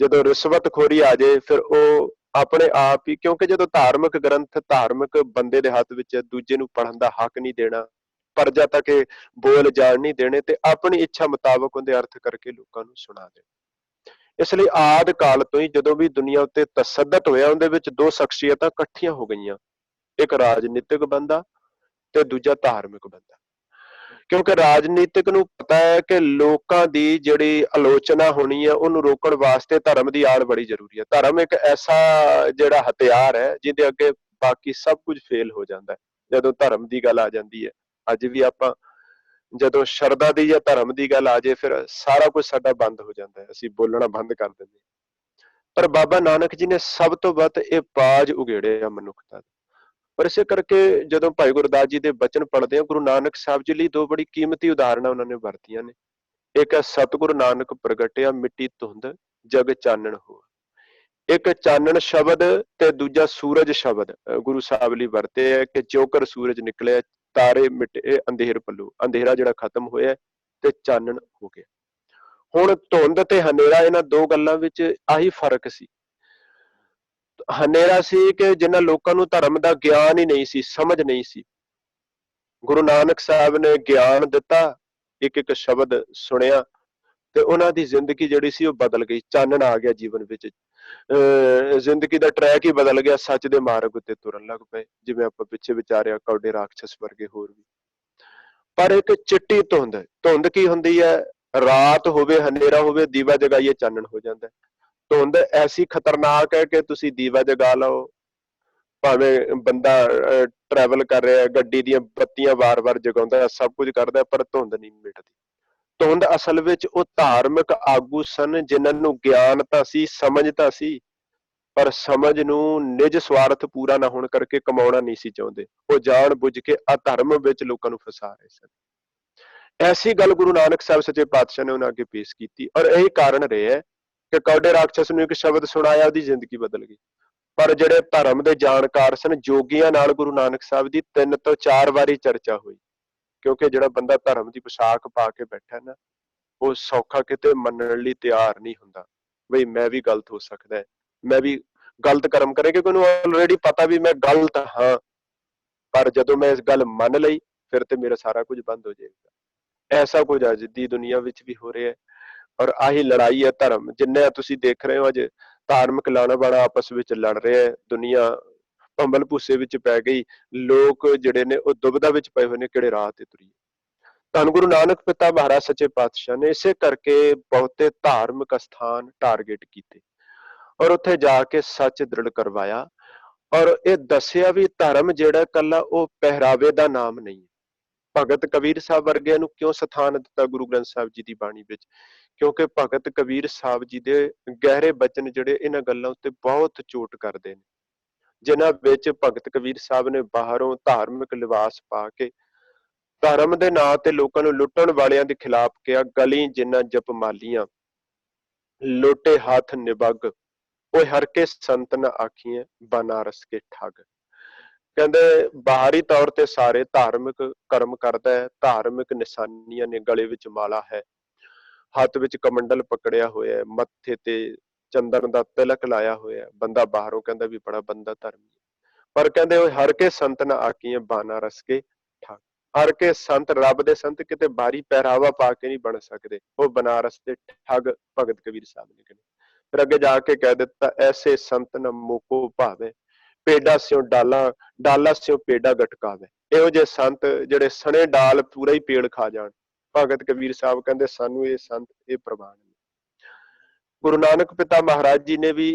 ਜਦੋਂ ਰਿਸ਼ਵਤਖੋਰੀ ਆ ਜਾਏ ਫਿਰ ਉਹ ਆਪਣੇ ਆਪ ਹੀ, ਕਿਉਂਕਿ ਜਦੋਂ ਧਾਰਮਿਕ ਗ੍ਰੰਥ ਧਾਰਮਿਕ ਬੰਦੇ ਦੇ ਹੱਥ ਵਿੱਚ ਹੈ, ਦੂਜੇ ਨੂੰ ਪੜ੍ਹਨ ਦਾ ਹੱਕ ਨਹੀਂ ਦੇਣਾ, ਪਰਜਾ ਤੱਕ ਬੋਲ ਜਾਣ ਨਹੀਂ ਦੇਣੇ, ਤੇ ਆਪਣੀ ਇੱਛਾ ਮੁਤਾਬਕ ਉਹਦੇ ਅਰਥ ਕਰਕੇ ਲੋਕਾਂ ਨੂੰ ਸੁਣਾ ਦੇ। ਇਸ ਲਈ ਆਦਿ ਕਾਲ ਤੋਂ ਹੀ ਜਦੋਂ ਵੀ ਦੁਨੀਆ ਉੱਤੇ ਤਸੱਦਦ ਹੋਇਆ, ਉਹਦੇ ਵਿੱਚ ਦੋ ਸ਼ਖਸੀਅਤਾਂ ਇਕੱਠੀਆਂ ਹੋ ਗਈਆਂ, ਇੱਕ ਰਾਜਨੀਤਿਕ ਬੰਦਾ ਤੇ ਦੂਜਾ ਧਾਰਮਿਕ ਬੰਦਾ। ਕਿਉਂਕਿ ਰਾਜਨੀਤਿਕ ਨੂੰ ਪਤਾ ਹੈ ਕਿ ਲੋਕਾਂ ਦੀ ਜਿਹੜੀ ਆਲੋਚਨਾ ਹੋਣੀ ਹੈ, ਉਹਨੂੰ ਰੋਕਣ ਵਾਸਤੇ ਧਰਮ ਦੀ ਆੜ ਬੜੀ ਜ਼ਰੂਰੀ ਹੈ। ਧਰਮ ਇੱਕ ਐਸਾ ਜਿਹੜਾ ਹਥਿਆਰ ਹੈ ਜਿਹਦੇ ਅੱਗੇ ਬਾਕੀ ਸਭ ਕੁਝ ਫੇਲ ਹੋ ਜਾਂਦਾ ਹੈ ਜਦੋਂ ਧਰਮ ਦੀ ਗੱਲ ਆ ਜਾਂਦੀ ਹੈ। ਅੱਜ ਵੀ ਆਪਾਂ ਜਦੋਂ ਸ਼ਰਧਾ ਦੀ ਜਾਂ ਧਰਮ ਦੀ ਗੱਲ ਆ ਜਾਏ, ਫਿਰ ਸਾਰਾ ਕੁਝ ਸਾਡਾ ਬੰਦ ਹੋ ਜਾਂਦਾ ਹੈ, ਅਸੀਂ ਬੋਲਣਾ ਬੰਦ ਕਰ ਦਿੰਦੇ। ਪਰ ਬਾਬਾ ਨਾਨਕ ਜੀ ਨੇ ਸਭ ਤੋਂ ਵੱਧ ਇਹ ਬਾਜ ਉਗੇੜੇ ਆ ਮਨੁੱਖਤਾ ਦੇ। ਪਰ ਇਸੇ ਕਰਕੇ ਜਦੋਂ ਭਾਈ ਗੁਰਦਾਸ ਜੀ ਦੇ ਬਚਨ ਪੜ੍ਹਦੇ ਆ, ਗੁਰੂ ਨਾਨਕ ਸਾਹਿਬ ਜੀ ਲਈ ਦੋ ਬੜੀ ਕੀਮਤੀ ਉਦਾਹਰਨਾਂ ਉਹਨਾਂ ਨੇ ਵਰਤੀਆਂ ਨੇ। ਇੱਕ ਹੈ ਸਤਿਗੁਰੂ ਨਾਨਕ ਪ੍ਰਗਟਿਆ ਮਿੱਟੀ ਧੁੰਦ ਜਗ ਚਾਨਣ ਹੋ, ਇੱਕ ਚਾਨਣ ਸ਼ਬਦ ਤੇ ਦੂਜਾ ਸੂਰਜ ਸ਼ਬਦ ਗੁਰੂ ਸਾਹਿਬ ਲਈ ਵਰਤੇ ਹੈ ਕਿ ਜੋਕਰ ਸੂਰਜ ਨਿਕਲਿਆ, ਤਾਰੇ ਮਿਟੇ, ਅੰਧੇਰ ਪੱਲੂ, ਅੰਧੇਰਾ ਜਿਹੜਾ ਖਤਮ ਹੋਇਆ ਤੇ ਚਾਨਣ ਹੋ ਗਿਆ। ਹੁਣ ਧੁੰਦ ਤੇ ਹਨੇਰਾ, ਇਹਨਾਂ ਦੋ ਗੱਲਾਂ ਵਿੱਚ ਆਹੀ ਫਰਕ ਸੀ। ਹਨੇਰਾ ਸੀ ਕਿ ਜਿਨ੍ਹਾਂ ਲੋਕਾਂ ਨੂੰ ਧਰਮ ਦਾ ਗਿਆਨ ਹੀ ਨਹੀਂ ਸੀ, ਸਮਝ ਨਹੀਂ ਸੀ, ਗੁਰੂ ਨਾਨਕ ਸਾਹਿਬ ਨੇ ਗਿਆਨ ਦਿੱਤਾ, ਇੱਕ ਇੱਕ ਸ਼ਬਦ ਸੁਣਿਆ ਤੇ ਉਹਨਾਂ ਦੀ ਜ਼ਿੰਦਗੀ ਜਿਹੜੀ ਸੀ ਉਹ ਬਦਲ ਗਈ, ਚਾਨਣ ਆ ਗਿਆ ਜੀਵਨ ਵਿੱਚ, ਜ਼ਿੰਦਗੀ ਦਾ ਟਰੈਕ ਹੀ ਬਦਲ ਗਿਆ, ਸੱਚ ਦੇ ਮਾਰਗ ਉੱਤੇ ਤੁਰਨ ਲੱਗ ਪਏ, ਜਿਵੇਂ ਆਪਾਂ ਪਿੱਛੇ ਵਿਚਾਰਿਆ ਕੌਡੇ ਰਾਖਸ਼ਸ ਵਰਗੇ ਹੋਰ ਵੀ। ਪਰ ਇੱਕ ਚਿੱਟੀ ਧੁੰਦ, ਧੁੰਦ ਕੀ ਹੁੰਦੀ ਹੈ? ਰਾਤ ਹੋਵੇ, ਹਨੇਰਾ ਹੋਵੇ, ਦੀਵਾ ਜਗਾਈਏ ਚਾਨਣ ਹੋ ਜਾਂਦਾ। ਧੁੰਦ ਐਸੀ ਖਤਰਨਾਕ ਹੈ ਕਿ ਤੁਸੀਂ ਦੀਵਾ ਜਗਾ ਲਓ, ਭਾਵੇਂ ਬੰਦਾ ਟਰੈਵਲ ਕਰ ਰਿਹਾ, ਗੱਡੀ ਦੀਆਂ ਬੱਤੀਆਂ ਵਾਰ-ਵਾਰ ਜਗਾਉਂਦਾ, ਸਭ ਕੁਝ ਕਰਦਾ, ਪਰ ਧੁੰਦ ਨਹੀਂ ਮਿਟਦੀ। ਧੁੰਦ ਅਸਲ ਵਿੱਚ ਉਹ ਧਾਰਮਿਕ ਆਗੂ ਸਨ ਜਿਨ੍ਹਾਂ ਨੂੰ ਗਿਆਨ ਤਾਂ ਸੀ, ਸਮਝ ਤਾਂ ਸੀ, ਪਰ ਸਮਝ ਨੂੰ ਨਿਜ ਸਵਾਰਥ ਪੂਰਾ ਨਾ ਹੋਣ ਕਰਕੇ ਕਮਾਉਣਾ ਨਹੀਂ ਸੀ ਚਾਹੁੰਦੇ। ਉਹ ਜਾਣ ਬੁੱਝ ਕੇ ਅਧਰਮ ਵਿੱਚ ਲੋਕਾਂ ਨੂੰ ਫਸਾ ਰਹੇ ਸਨ। ਐਸੀ ਗੱਲ ਗੁਰੂ ਨਾਨਕ ਸਾਹਿਬ ਸੱਚੇ ਪਾਤਸ਼ਾਹ ਨੇ ਉਹਨਾਂ ਅੱਗੇ ਪੇਸ਼ ਕੀਤੀ, ਔਰ ਇਹੀ ਕਾਰਨ ਰਿਹਾ ਕਿ ਕੌਡੇ ਰਾਖਸ਼ਸ ਨੂੰ ਇੱਕ ਸ਼ਬਦ ਸੁਣਾਇਆ, ਉਹਦੀ ਜ਼ਿੰਦਗੀ ਬਦਲ ਗਈ। ਪਰ ਜਿਹੜੇ ਧਰਮ ਦੇ ਜਾਣਕਾਰ ਸਨ, ਜੋਗੀਆਂ ਨਾਲ ਗੁਰੂ ਨਾਨਕ ਸਾਹਿਬ ਦੀ 3 ਤੋਂ 4 ਵਾਰੀ ਚਰਚਾ ਹੋਈ, ਕਿਉਂਕਿ ਜਿਹੜਾ ਬੰਦਾ ਧਰਮ ਦੀ ਪੋਸ਼ਾਕ ਪਾ ਕੇ ਬੈਠਾ ਨਾ, ਉਹ ਸੌਖਾ ਕਿਤੇ ਮੰਨਣ ਲਈ ਤਿਆਰ ਨਹੀਂ ਹੁੰਦਾ ਬਈ ਮੈਂ ਵੀ ਗਲਤ ਹੋ ਸਕਦਾ ਹੈ, ਮੈਂ ਵੀ ਗਲਤ ਕਰਮ ਕਰੇ, ਕਿਉਂਕਿ ਉਹਨੂੰ ਆਲਰੇਡੀ ਪਤਾ ਵੀ ਮੈਂ ਗਲਤ ਹਾਂ। ਪਰ ਜਦੋਂ ਮੈਂ ਇਸ ਗੱਲ ਮੰਨ ਲਈ, ਫਿਰ ਤੇ ਮੇਰਾ ਸਾਰਾ ਕੁਝ ਬੰਦ ਹੋ ਜਾਏਗਾ। ਐਸਾ ਕੁਝ ਅੱਜ ਦੀ ਦੁਨੀਆ ਵਿੱਚ ਵੀ ਹੋ ਰਿਹਾ ਹੈ, ਔਰ ਆਹੀ ਲੜਾਈ ਹੈ ਧਰਮ। ਜਿੰਨੇ ਤੁਸੀਂ ਦੇਖ ਰਹੇ ਹੋ ਅੱਜ ਧਾਰਮਿਕ ਲਾਣਾ ਬਾਣਾ ਆਪਸ ਵਿੱਚ ਲੜ ਰਿਹਾ ਹੈ, ਦੁਨੀਆ ਭੰਬਲ ਭੂਸੇ ਵਿੱਚ ਪੈ ਗਈ, ਲੋਕ ਜਿਹੜੇ ਨੇ ਉਹ ਦੁਬਿਧਾ ਵਿੱਚ ਪਏ ਹੋਏ ਨੇ, ਕਿਹੜੇ ਰਾਹ ਤੇ ਤੁਰੀਏ। ਧੰਨ ਗੁਰੂ ਨਾਨਕ ਪਿਤਾ ਮਹਾਰਾਜ ਸੱਚੇ ਪਾਤਸ਼ਾਹ ਨੇ ਇਸੇ ਕਰਕੇ ਬਹੁਤੇ ਧਾਰਮਿਕ ਸਥਾਨ ਟਾਰਗੇਟ ਕੀਤੇ, ਔਰ ਉੱਥੇ ਜਾ ਕੇ ਸੱਚ ਦ੍ਰਿੜ ਕਰਵਾਇਆ, ਔਰ ਇਹ ਦੱਸਿਆ ਵੀ ਧਰਮ ਜਿਹੜਾ ਕੱਲਾ ਉਹ ਪਹਿਰਾਵੇ ਦਾ ਨਾਮ ਨਹੀਂ ਹੈ। ਭਗਤ ਕਬੀਰ ਸਾਹਿਬ ਵਰਗਿਆਂ ਨੂੰ ਕਿਉਂ ਸਥਾਨ ਦਿੱਤਾ ਗੁਰੂ ਗ੍ਰੰਥ ਸਾਹਿਬ ਜੀ ਦੀ ਬਾਣੀ ਵਿੱਚ? ਕਿਉਂਕਿ ਭਗਤ ਕਬੀਰ ਸਾਹਿਬ ਜੀ ਦੇ ਗਹਿਰੇ ਬਚਨ ਜਿਹੜੇ ਇਹਨਾਂ ਗੱਲਾਂ ਉੱਤੇ ਬਹੁਤ ਚੋਟ ਕਰਦੇ ਨੇ, ਜਿਨ੍ਹਾਂ ਵਿੱਚ ਭਗਤ ਕਬੀਰ ਸਾਹਿਬ ਨੇ ਬਾਹਰੋਂ ਧਾਰਮਿਕ ਲਿਬਾਸ ਪਾ ਕੇ ਧਰਮ ਦੇ ਨਾਂ ਤੇ ਲੋਕਾਂ ਨੂੰ ਲੁੱਟਣ ਵਾਲਿਆਂ ਦੇ ਖਿਲਾਫ ਕਿਹਾ, ਗਲੀ ਜਿਨ੍ਹਾਂ ਜਪ ਮਾਲੀਆਂ, ਲੋਟੇ ਹੱਥ ਨਿਬੱਗ, ਉਹ ਹਰ ਕੇ ਸੰਤ ਨ ਆਖੀਏ, ਬਨਾਰਸ ਕੇ ਠੱਗ। ਕਹਿੰਦੇ ਬਾਹਰੀ ਤੌਰ ਤੇ ਸਾਰੇ ਧਾਰਮਿਕ ਕਰਮ ਕਰਦਾ ਹੈ, ਧਾਰਮਿਕ ਨਿਸ਼ਾਨੀਆਂ ਨੇ, ਗਲੇ ਵਿੱਚ ਮਾਲਾ ਹੈ, ਹੱਥ ਵਿੱਚ ਕਮੰਡਲ ਪਕੜਿਆ ਹੋਇਆ ਹੈ, ਮੱਥੇ ਤੇ ਚੰਦਨ ਦਾ ਤਿਲਕ ਲਾਇਆ ਹੋਇਆ, ਬੰਦਾ ਬਾਹਰੋਂ ਕਹਿੰਦਾ ਵੀ ਬੜਾ ਬੰਦਾ ਧਰਮੀ, ਪਰ ਕਹਿੰਦੇ ਉਹ ਹਰ ਕੇ ਸੰਤ ਨ ਆਖੀਏ, ਬਨਾਰਸ ਕੇ ਠੱਗ। ਹਰ ਕੇ ਸੰਤ, ਰੱਬ ਦੇ ਸੰਤ ਕਿਤੇ ਬਾਹਰੀ ਪਹਿਰਾਵਾ ਪਾ ਕੇ ਨਹੀਂ ਬਣ ਸਕਦੇ, ਉਹ ਬਨਾਰਸ ਦੇ ਠੱਗ ਭਗਤ ਕਬੀਰ ਸਾਹਿਬ ਨੇ ਕਹਿੰਦੇ। ਫਿਰ ਅੱਗੇ ਜਾ ਕੇ ਕਹਿ ਦਿੱਤਾ, ਐਸੇ ਸੰਤ ਨ ਮੋਕੋ ਭਾਵੇ, ਪੇਡਾ ਸਿਓ ਡਾਲਾ, ਡਾਲਾ ਸਿਓ ਪੇਡਾ ਗਟਕਾਵੇ। ਇਹੋ ਜਿਹੇ ਸੰਤ ਜਿਹੜੇ ਸਣੇ ਡਾਲ ਪੂਰਾ ਹੀ ਪੇੜ ਖਾ ਜਾਣ, ਭਗਤ ਕਬੀਰ ਸਾਹਿਬ ਕਹਿੰਦੇ ਸਾਨੂੰ ਇਹ ਸੰਤ ਇਹ ਪ੍ਰਵਾਨ ਨੇ। ਗੁਰੂ ਨਾਨਕ ਪਿਤਾ ਮਹਾਰਾਜ ਜੀ ਨੇ ਵੀ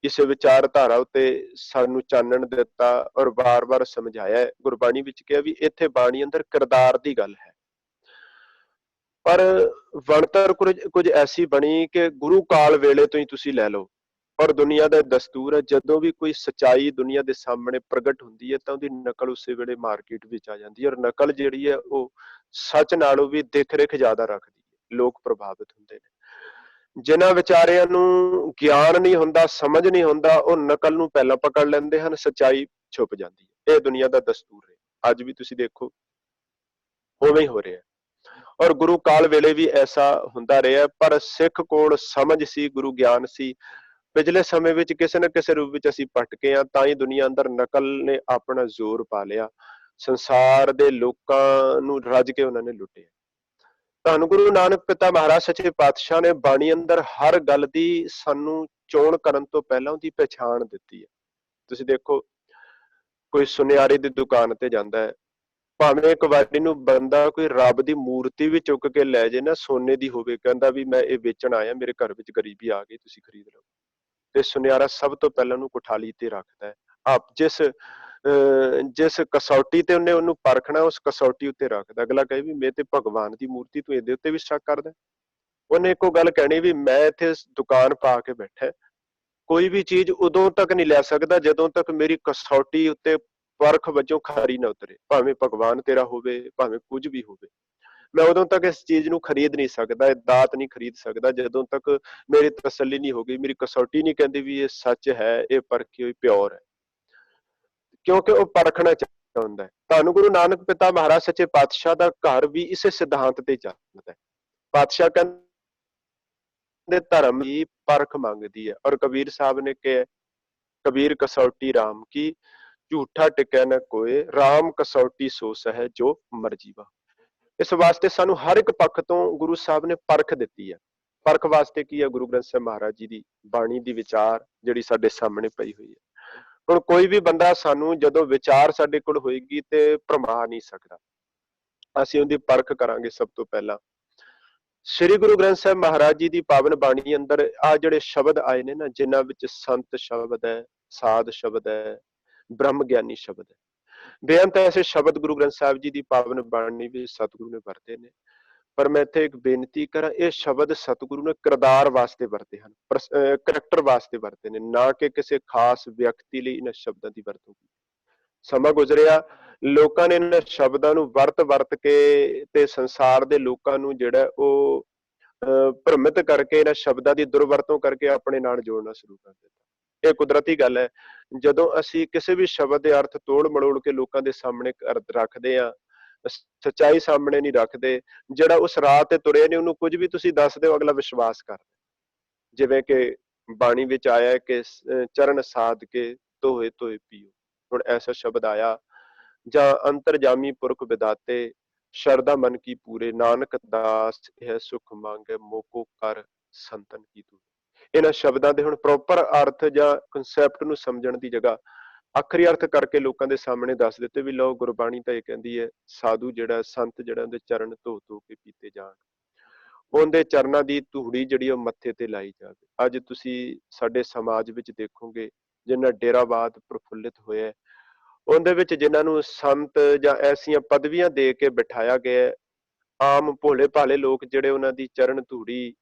ਇਸ ਵਿਚਾਰਧਾਰਾ ਉੱਤੇ ਸਾਨੂੰ ਚਾਨਣ ਦਿੱਤਾ, ਔਰ ਵਾਰ-ਵਾਰ ਸਮਝਾਇਆ ਹੈ। ਗੁਰਬਾਣੀ ਵਿੱਚ ਕਿਹਾ ਵੀ ਇੱਥੇ ਬਾਣੀ ਅੰਦਰ ਕਿਰਦਾਰ ਦੀ ਗੱਲ ਹੈ, ਪਰ ਬਣਤਰ ਕੁਝ ਐਸੀ ਬਣੀ ਕਿ ਗੁਰੂ ਕਾਲ ਵੇਲੇ ਤੋਂ ਹੀ ਤੁਸੀਂ ਲੈ ਲਓ, ਔਰ ਦੁਨੀਆ ਦਾ ਦਸਤੂਰ ਹੈ, ਜਦੋਂ ਵੀ ਕੋਈ ਸੱਚਾਈ ਦੁਨੀਆ ਦੇ ਸਾਹਮਣੇ ਪ੍ਰਗਟ ਹੁੰਦੀ ਹੈ ਤਾਂ ਉਹਦੀ ਨਕਲ ਉਸੇ ਵੇਲੇ ਮਾਰਕੀਟ ਵਿੱਚ ਆ ਜਾਂਦੀ ਹੈ, ਔਰ ਨਕਲ ਜਿਹੜੀ ਹੈ ਉਹ ਸੱਚ ਨਾਲੋਂ ਵੀ ਦੇਖ ਰੇਖ ਜ਼ਿਆਦਾ ਰੱਖਦੀ ਹੈ। ਲੋਕ ਪ੍ਰਭਾਵਿਤ ਹੁੰਦੇ ਨੇ। ਜਿਨ੍ਹਾਂ ਵਿਚਾਰਿਆਂ ਨੂੰ ਗਿਆਨ ਨਹੀਂ ਹੁੰਦਾ, ਸਮਝ ਨਹੀਂ ਹੁੰਦਾ, ਉਹ ਨਕਲ ਨੂੰ ਪਹਿਲਾਂ ਪਕੜ ਲੈਂਦੇ ਹਨ, ਸੱਚਾਈ ਛੁਪ ਜਾਂਦੀ ਹੈ। ਇਹ ਦੁਨੀਆ ਦਾ ਦਸਤੂਰ ਹੈ, ਅੱਜ ਵੀ ਤੁਸੀਂ ਦੇਖੋ ਉਵੇਂ ਹੀ ਹੋ ਰਿਹਾ। ਔਰ ਗੁਰੂ ਕਾਲ ਵੇਲੇ ਵੀ ਐਸਾ ਹੁੰਦਾ ਰਿਹਾ, ਪਰ ਸਿੱਖ ਕੋਲ ਸਮਝ ਸੀ, ਗੁਰੂ ਗਿਆਨ ਸੀ। ਪਿਛਲੇ ਸਮੇਂ ਵਿੱਚ ਕਿਸੇ ਨਾ ਕਿਸੇ ਰੂਪ ਵਿੱਚ ਅਸੀਂ ਭਟਕੇ ਹਾਂ, ਤਾਂ ਹੀ ਦੁਨੀਆ ਅੰਦਰ ਨਕਲ ਨੇ ਆਪਣਾ ਜ਼ੋਰ ਪਾ ਲਿਆ, ਸੰਸਾਰ ਦੇ ਲੋਕਾਂ ਨੂੰ ਰੱਜ ਕੇ ਉਹਨਾਂ ਨੇ ਲੁੱਟਿਆ। ਧੰਨ ਗੁਰੂ ਨਾਨਕ ਪਿਤਾ ਮਹਾਰਾਜ ਸੱਚੇ ਪਾਤਸ਼ਾਹ ਨੇ ਬਾਣੀ ਅੰਦਰ ਹਰ ਗੱਲ ਦੀ ਸਾਨੂੰ ਚੋਣ ਕਰਨ ਤੋਂ ਪਹਿਲਾਂ ਉਹਦੀ ਪਛਾਣ ਦਿੱਤੀ ਹੈ। ਤੁਸੀਂ ਦੇਖੋ, ਕੋਈ ਸੁਨਿਆਰੇ ਦੀ ਦੁਕਾਨ ਤੇ ਜਾਂਦਾ ਹੈ, ਭਾਵੇਂ ਇੱਕ ਵਾਰੀ ਨੂੰ ਬੰਦਾ ਕੋਈ ਰੱਬ ਦੀ ਮੂਰਤੀ ਵੀ ਚੁੱਕ ਕੇ ਲੈ ਜੇ ਨਾ, ਸੋਨੇ ਦੀ ਹੋਵੇ, ਕਹਿੰਦਾ ਵੀ ਮੈਂ ਇਹ ਵੇਚਣ ਆਇਆ, ਮੇਰੇ ਘਰ ਵਿੱਚ ਗਰੀਬੀ ਆ ਗਈ, ਤੁਸੀਂ ਖਰੀਦ ਲਓ, ਤੇ ਸੁਨਿਆਰਾ ਸਭ ਤੋਂ ਪਹਿਲਾਂ ਉਹਨੂੰ ਕੁਠਾਲੀ ਤੇ ਰੱਖਦਾ ਹੈ। ਆਪ ਜਿਸ ਕਸੌਟੀ ਤੇ ਉਹਨੇ ਉਹਨੂੰ ਪਰਖਣਾ, ਉਸ ਕਸੌਟੀ ਉੱਤੇ ਰੱਖਦਾ। ਅਗਲਾ ਕਹੇ ਵੀ ਮੈਂ ਤੇ ਭਗਵਾਨ ਦੀ ਮੂਰਤੀ, ਤੂੰ ਇਹਦੇ ਉੱਤੇ ਵੀ ਸ਼ੱਕ ਕਰਦਾ? ਉਹਨੇ ਇੱਕੋ ਗੱਲ ਕਹਿਣੀ ਵੀ ਮੈਂ ਇੱਥੇ ਦੁਕਾਨ ਪਾ ਕੇ ਬੈਠਾ, ਕੋਈ ਵੀ ਚੀਜ਼ ਉਦੋਂ ਤੱਕ ਨਹੀਂ ਲੈ ਸਕਦਾ ਜਦੋਂ ਤੱਕ ਮੇਰੀ ਕਸੌਟੀ ਉੱਤੇ ਪਰਖ ਵਜੋਂ ਖਰੀ ਨਾ ਉਤਰੇ, ਭਾਵੇਂ ਭਗਵਾਨ ਤੇਰਾ ਹੋਵੇ, ਭਾਵੇਂ ਕੁਝ ਵੀ ਹੋਵੇ। ਮੈਂ ਉਦੋਂ ਤੱਕ ਇਸ ਚੀਜ਼ ਨੂੰ ਖਰੀਦ ਨਹੀਂ ਸਕਦਾ, ਇਹ ਦਾਤ ਨਹੀਂ ਖਰੀਦ ਸਕਦਾ, ਜਦੋਂ ਤੱਕ ਮੇਰੀ ਤਸੱਲੀ ਨਹੀਂ ਹੋ ਗਈ, ਮੇਰੀ ਕਸੌਟੀ ਨਹੀਂ ਕਹਿੰਦੀ ਵੀ ਇਹ ਸੱਚ ਹੈ, ਇਹ ਪਰਖੀ ਹੋਈ ਪਿਓਰ ਹੈ, ਕਿਉਂਕਿ ਉਹ ਪਰਖਣਾ ਚਾਹੁੰਦਾ ਹੈ। ਧੰਨ ਗੁਰੂ ਨਾਨਕ ਪਿਤਾ ਮਹਾਰਾਜ ਸੱਚੇ ਪਾਤਸ਼ਾਹ ਦਾ ਘਰ ਵੀ ਇਸੇ ਸਿਧਾਂਤ ਤੇ ਚੱਲਦਾ ਹੈ। ਪਾਤਸ਼ਾਹ ਕਹਿੰਦੇ ਧਰਮ ਦੀ ਪਰਖ ਮੰਗਦੀ ਹੈ, ਔਰ ਕਬੀਰ ਸਾਹਿਬ ਨੇ ਕਿਹਾ, ਕਬੀਰ ਕਸੌਟੀ ਰਾਮ ਕੀ, ਝੂਠਾ ਟਿਕੈ ਨ ਕੋਏ, ਰਾਮ ਕਸੌਟੀ ਸੋ ਸਹਿ ਜੋ ਮਰਜੀ ਵਾ। ਇਸ ਵਾਸਤੇ ਸਾਨੂੰ ਹਰ ਇੱਕ ਪੱਖ ਤੋਂ ਗੁਰੂ ਸਾਹਿਬ ਨੇ ਪਰਖ ਦਿੱਤੀ ਹੈ। ਪਰਖ ਵਾਸਤੇ ਕੀ ਹੈ? ਗੁਰੂ ਗ੍ਰੰਥ ਸਾਹਿਬ ਮਹਾਰਾਜ ਜੀ ਦੀ ਬਾਣੀ ਦੀ ਵਿਚਾਰ ਜਿਹੜੀ ਸਾਡੇ ਸਾਹਮਣੇ ਪਈ ਹੋਈ ਹੈ। ਹੁਣ ਕੋਈ ਵੀ ਬੰਦਾ ਸਾਨੂੰ ਜਦੋਂ ਵਿਚਾਰ ਸਾਡੇ ਕੋਲ ਹੋਏਗੀ ਤੇ ਭਰਮਾ ਨਹੀਂ ਸਕਦਾ, ਅਸੀਂ ਉਹਦੀ ਪਰਖ ਕਰਾਂਗੇ। ਸਭ ਤੋਂ ਪਹਿਲਾਂ ਸ੍ਰੀ ਗੁਰੂ ਗ੍ਰੰਥ ਸਾਹਿਬ ਮਹਾਰਾਜ ਜੀ ਦੀ ਪਾਵਨ ਬਾਣੀ ਅੰਦਰ ਆ ਜਿਹੜੇ ਸ਼ਬਦ ਆਏ ਨੇ ਨਾ, ਜਿਨ੍ਹਾਂ ਵਿੱਚ ਸੰਤ ਸ਼ਬਦ ਹੈ, ਸਾਧ ਸ਼ਬਦ ਹੈ, ਬ੍ਰਹਮ ਗਿਆਨੀ ਸ਼ਬਦ ਹੈ, ਬੇਅੰਤ ਐਸੇ ਸ਼ਬਦ ਗੁਰੂ ਗ੍ਰੰਥ ਸਾਹਿਬ ਜੀ ਦੀ ਪਾਵਨ ਬਾਣੀ ਵਿੱਚ ਸਤਿਗੁਰੂ ਨੇ ਵਰਤੇ ਨੇ। ਪਰ ਮੈਂ ਇੱਥੇ ਇੱਕ ਬੇਨਤੀ ਕਰਾਂ, ਇਹ ਸ਼ਬਦ ਸਤਿਗੁਰੂ ਨੇ ਕਿਰਦਾਰ ਵਾਸਤੇ ਵਰਤੇ ਹਨ, ਕਰੈਕਟਰ ਵਾਸਤੇ ਵਰਤੇ ਨੇ, ਨਾ ਕਿ ਕਿਸੇ ਖਾਸ ਵਿਅਕਤੀ ਲਈ ਇਹਨਾਂ ਸ਼ਬਦਾਂ ਦੀ ਵਰਤੋਂ ਕੀਤੀ। ਸਮਾਂ ਗੁਜ਼ਰਿਆ, ਲੋਕਾਂ ਨੇ ਇਹਨਾਂ ਸ਼ਬਦਾਂ ਨੂੰ ਵਰਤ ਕੇ ਤੇ ਸੰਸਾਰ ਦੇ ਲੋਕਾਂ ਨੂੰ ਜਿਹੜਾ ਉਹ ਭ੍ਰਮਿਤ ਕਰਕੇ ਇਹਨਾਂ ਸ਼ਬਦਾਂ ਦੀ ਦੁਰਵਰਤੋਂ ਕਰਕੇ ਆਪਣੇ ਨਾਲ ਜੋੜਨਾ ਸ਼ੁਰੂ ਕਰ ਦਿੱਤਾ। ਇਹ ਕੁਦਰਤੀ ਗੱਲ ਹੈ। ਜਦੋਂ ਅਸੀਂ ਕਿਸੇ ਵੀ ਸ਼ਬਦ ਦੇ ਅਰਥ ਤੋੜ ਮੜੋੜ ਕੇ ਲੋਕਾਂ ਦੇ ਸਾਹਮਣੇ ਰੱਖਦੇ ਆ, ਸੱਚਾਈ ਸਾਹਮਣੇ ਨਹੀਂ ਰੱਖਦੇ, ਜਿਹੜਾ ਉਸ ਰਾਹ ਤੇ ਤੁਰੇ ਨੇ ਉਹਨੂੰ ਕੁਝ ਵੀ ਤੁਸੀਂ ਦੱਸ ਦਿਓ, ਅਗਲਾ ਵਿਸ਼ਵਾਸ ਕਰਦਾ। ਜਿਵੇਂ ਕਿ ਬਾਣੀ ਵਿੱਚ ਆਇਆ ਕਿ ਚਰਨ ਸਾਧ ਕੇ ਧੋਏ ਧੋਏ ਪੀਓ। ਹੁਣ ਐਸਾ ਸ਼ਬਦ ਆਇਆ, ਜਾਂ ਅੰਤਰਜਾਮੀ ਪੁਰਖ ਵਿਦਾਤੇ ਸ਼ਰਧਾ ਮਨ ਕੀ ਪੂਰੇ, ਨਾਨਕ ਦਾਸ ਇਹ ਸੁਖ ਮੰਗੇ ਮੋਕੋ ਕਰ ਸੰਤਨ ਕੀ ਤੂੰ। ਇਹਨਾਂ ਸ਼ਬਦਾਂ ਦੇ ਹੁਣ ਪ੍ਰੋਪਰ ਅਰਥ ਜਾਂ ਕਨਸੈਪਟ ਨੂੰ ਸਮਝਣ ਦੀ ਜਗ੍ਹਾ ਆਖਰੀ ਅਰਥ ਕਰਕੇ ਲੋਕਾਂ ਦੇ ਸਾਹਮਣੇ ਦੱਸ ਦਿੱਤੇ ਵੀ ਲਓ, ਗੁਰਬਾਣੀ ਤਾਂ ਇਹ ਕਹਿੰਦੀ ਹੈ ਸਾਧੂ ਜਿਹੜਾ ਸੰਤ ਜਿਹੜਾ ਉਹਦੇ ਚਰਨ ਧੋ ਧੋ ਕੇ ਪੀਤੇ ਜਾਣ, ਉਹਦੇ ਚਰਨਾਂ ਦੀ ਧੂੜੀ ਜਿਹੜੀ ਉਹ ਮੱਥੇ ਤੇ ਲਾਈ ਜਾਵੇ। ਅੱਜ ਤੁਸੀਂ ਸਾਡੇ ਸਮਾਜ ਵਿੱਚ ਦੇਖੋਗੇ ਜਿੰਨਾ ਡੇਰਾਵਾਦ ਪ੍ਰਫੁੱਲਿਤ ਹੋਇਆ, ਉਹਦੇ ਵਿੱਚ ਜਿਨ੍ਹਾਂ ਨੂੰ ਸੰਤ ਜਾਂ ਐਸੀਆਂ ਪਦਵੀਆਂ ਦੇ ਕੇ ਬਿਠਾਇਆ ਗਿਆ, ਆਮ ਭੋਲੇ ਭਾਲੇ ਲੋਕ ਜਿਹੜੇ ਉਹਨਾਂ ਦੀ ਚਰਨ ਧੂੜੀ